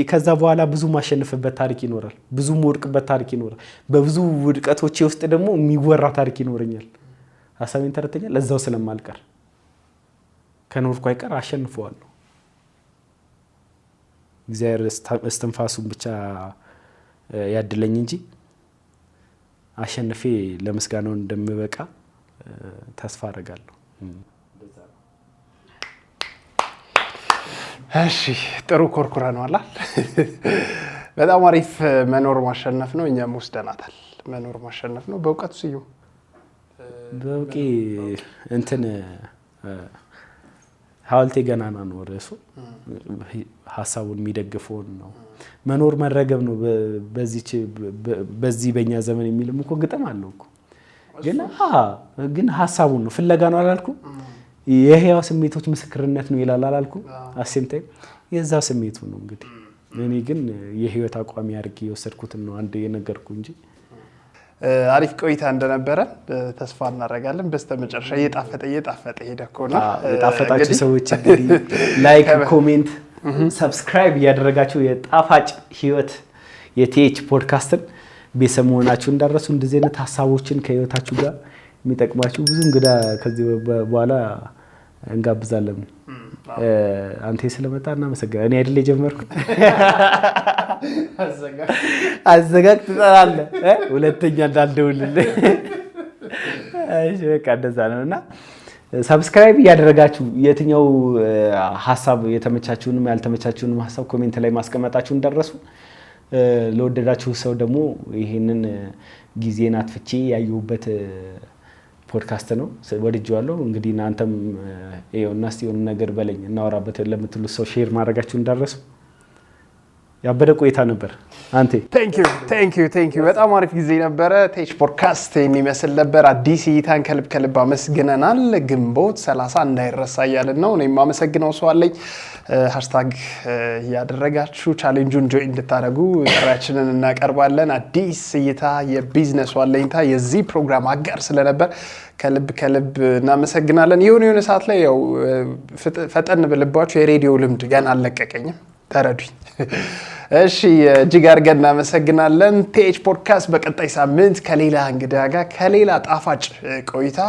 ከዛ በኋላ ብዙ ማሸነፍበት ታሪክ ይኖራል፣ ብዙ ወድቅበት ታሪክ ይኖራል። በብዙ ውድቀቶቼ ውስጥ ደግሞ የሚወራ ታሪክ ይኖረኛል። ሐሳቤን ተረተኛል። ለዛው ስለማልቀር ከኖርኩ አይቀር አሸንፈዋለሁ። እግዚአብሔር እስትንፋሱን ብቻ ያድለኝ እንጂ አሸንፌ ለምስጋናው እንደምበቃ ተስፋ አደርጋለሁ። እሺ ጥሩ ኮርኩራ ነው አላ በጣም አሪፍ። መኖር ማሸነፍ ነው። እኛም ወስደናታል። መኖር ማሸነፍ ነው። በእውቀቱ ስዩም በውቂ እንትን ሐውልቴ ገናና ነው ርዕሱ። ሀሳቡን የሚደግፈውን ነው። መኖር መረገብ ነው በዚህ በእኛ ዘመን የሚልም እኮ ግጥም አለው እኮ። ግን ሀሳቡን ነው ፍለጋ ነው አላልኩም? የህያው ስሜቶች ምስክርነት ነው ይላል አላልኩም? አሴምታይ የዛ ስሜቱ ነው እንግዲህ። እኔ ግን የህይወት አቋሚ አድርጌ የወሰድኩትን ነው አንድ የነገርኩ እንጂ። አሪፍ ቆይታ እንደነበረ ተስፋ እናደርጋለን። በስተመጨረሻ እየጣፈጠ ሄደ እኮና የጣፈጣችሁ ሰዎች እንግዲህ ላይክ፣ ኮሜንት፣ ሰብስክራይብ እያደረጋችሁ የጣፋጭ ህይወት የቲኤች ፖድካስትን ቤተሰብ መሆናችሁ እንዳረሱ እንደዚህ አይነት ሀሳቦችን ከህይወታችሁ ጋር የሚጠቅማችሁ ብዙ እንግዳ ከዚህ በኋላ እንጋብዛለን። አንተ ስለመጣ እናመሰግናለን። እኔ አይደል የጀመርኩት አዘጋጅ ትጠራለህ ሁለተኛ እንዳልደውልልህ። እሺ በቃ እንደዛ ነውና ሰብስክራይብ እያደረጋችሁ የትኛው ሐሳብ የተመቻችሁንም ያልተመቻችሁንም ሐሳብ ኮሜንት ላይ ማስቀመጣችሁ እንደረሱ። ለወደዳችሁ ሰው ደግሞ ይሄንን ጊዜን አጥፍቼ ያየሁበት ፖድካስት ነው ወድጄዋለሁ። እንግዲህ እናንተም ይኸውና እስቲ የሆነ ነገር በለኝ እናወራበት ለምትሉት ሰው ሼር ማድረጋችሁ እንደረሱ። ያበደ ቆይታ ነበር። አንተ ቴንክ ዩ በጣም አሪፍ ጊዜ ነበረ። ቴች ፖድካስት የሚመስል ነበር። አዲስ እይታን ከልብ አመስግነናል። ግንቦት 30 እንዳይረሳ እያልን ነው። እኔም አመሰግነው ሰው አለኝ። ሃሽታግ ያደረጋችሁ ቻሌንጁን ጆይን እንድታደርጉ ጥሪያችንን እናቀርባለን። አዲስ እይታ የቢዝነስ ዋለኝታ የዚህ ፕሮግራም አጋር ስለነበር ከልብ እናመሰግናለን። የሆነ ሰዓት ላይ ያው ፈጠን ብልባችሁ የሬዲዮ ልምድ ገና አልለቀቀኝም፣ ተረዱኝ። እሺ እጅግ አድርገን እናመሰግናለን። ቴች ፖድካስት በቀጣይ ሳምንት ከሌላ እንግዳ ጋር ከሌላ ጣፋጭ ቆይታ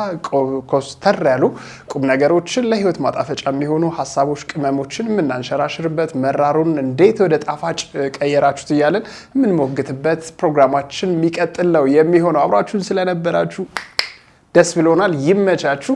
ኮስተር ያሉ ቁም ነገሮችን ለህይወት ማጣፈጫ የሚሆኑ ሀሳቦች፣ ቅመሞችን የምናንሸራሽርበት መራሩን እንዴት ወደ ጣፋጭ ቀየራችሁት እያለን የምንሞግትበት ፕሮግራማችን የሚቀጥል ነው የሚሆነው። አብራችሁን ስለነበራችሁ ደስ ብሎናል። ይመቻችሁ።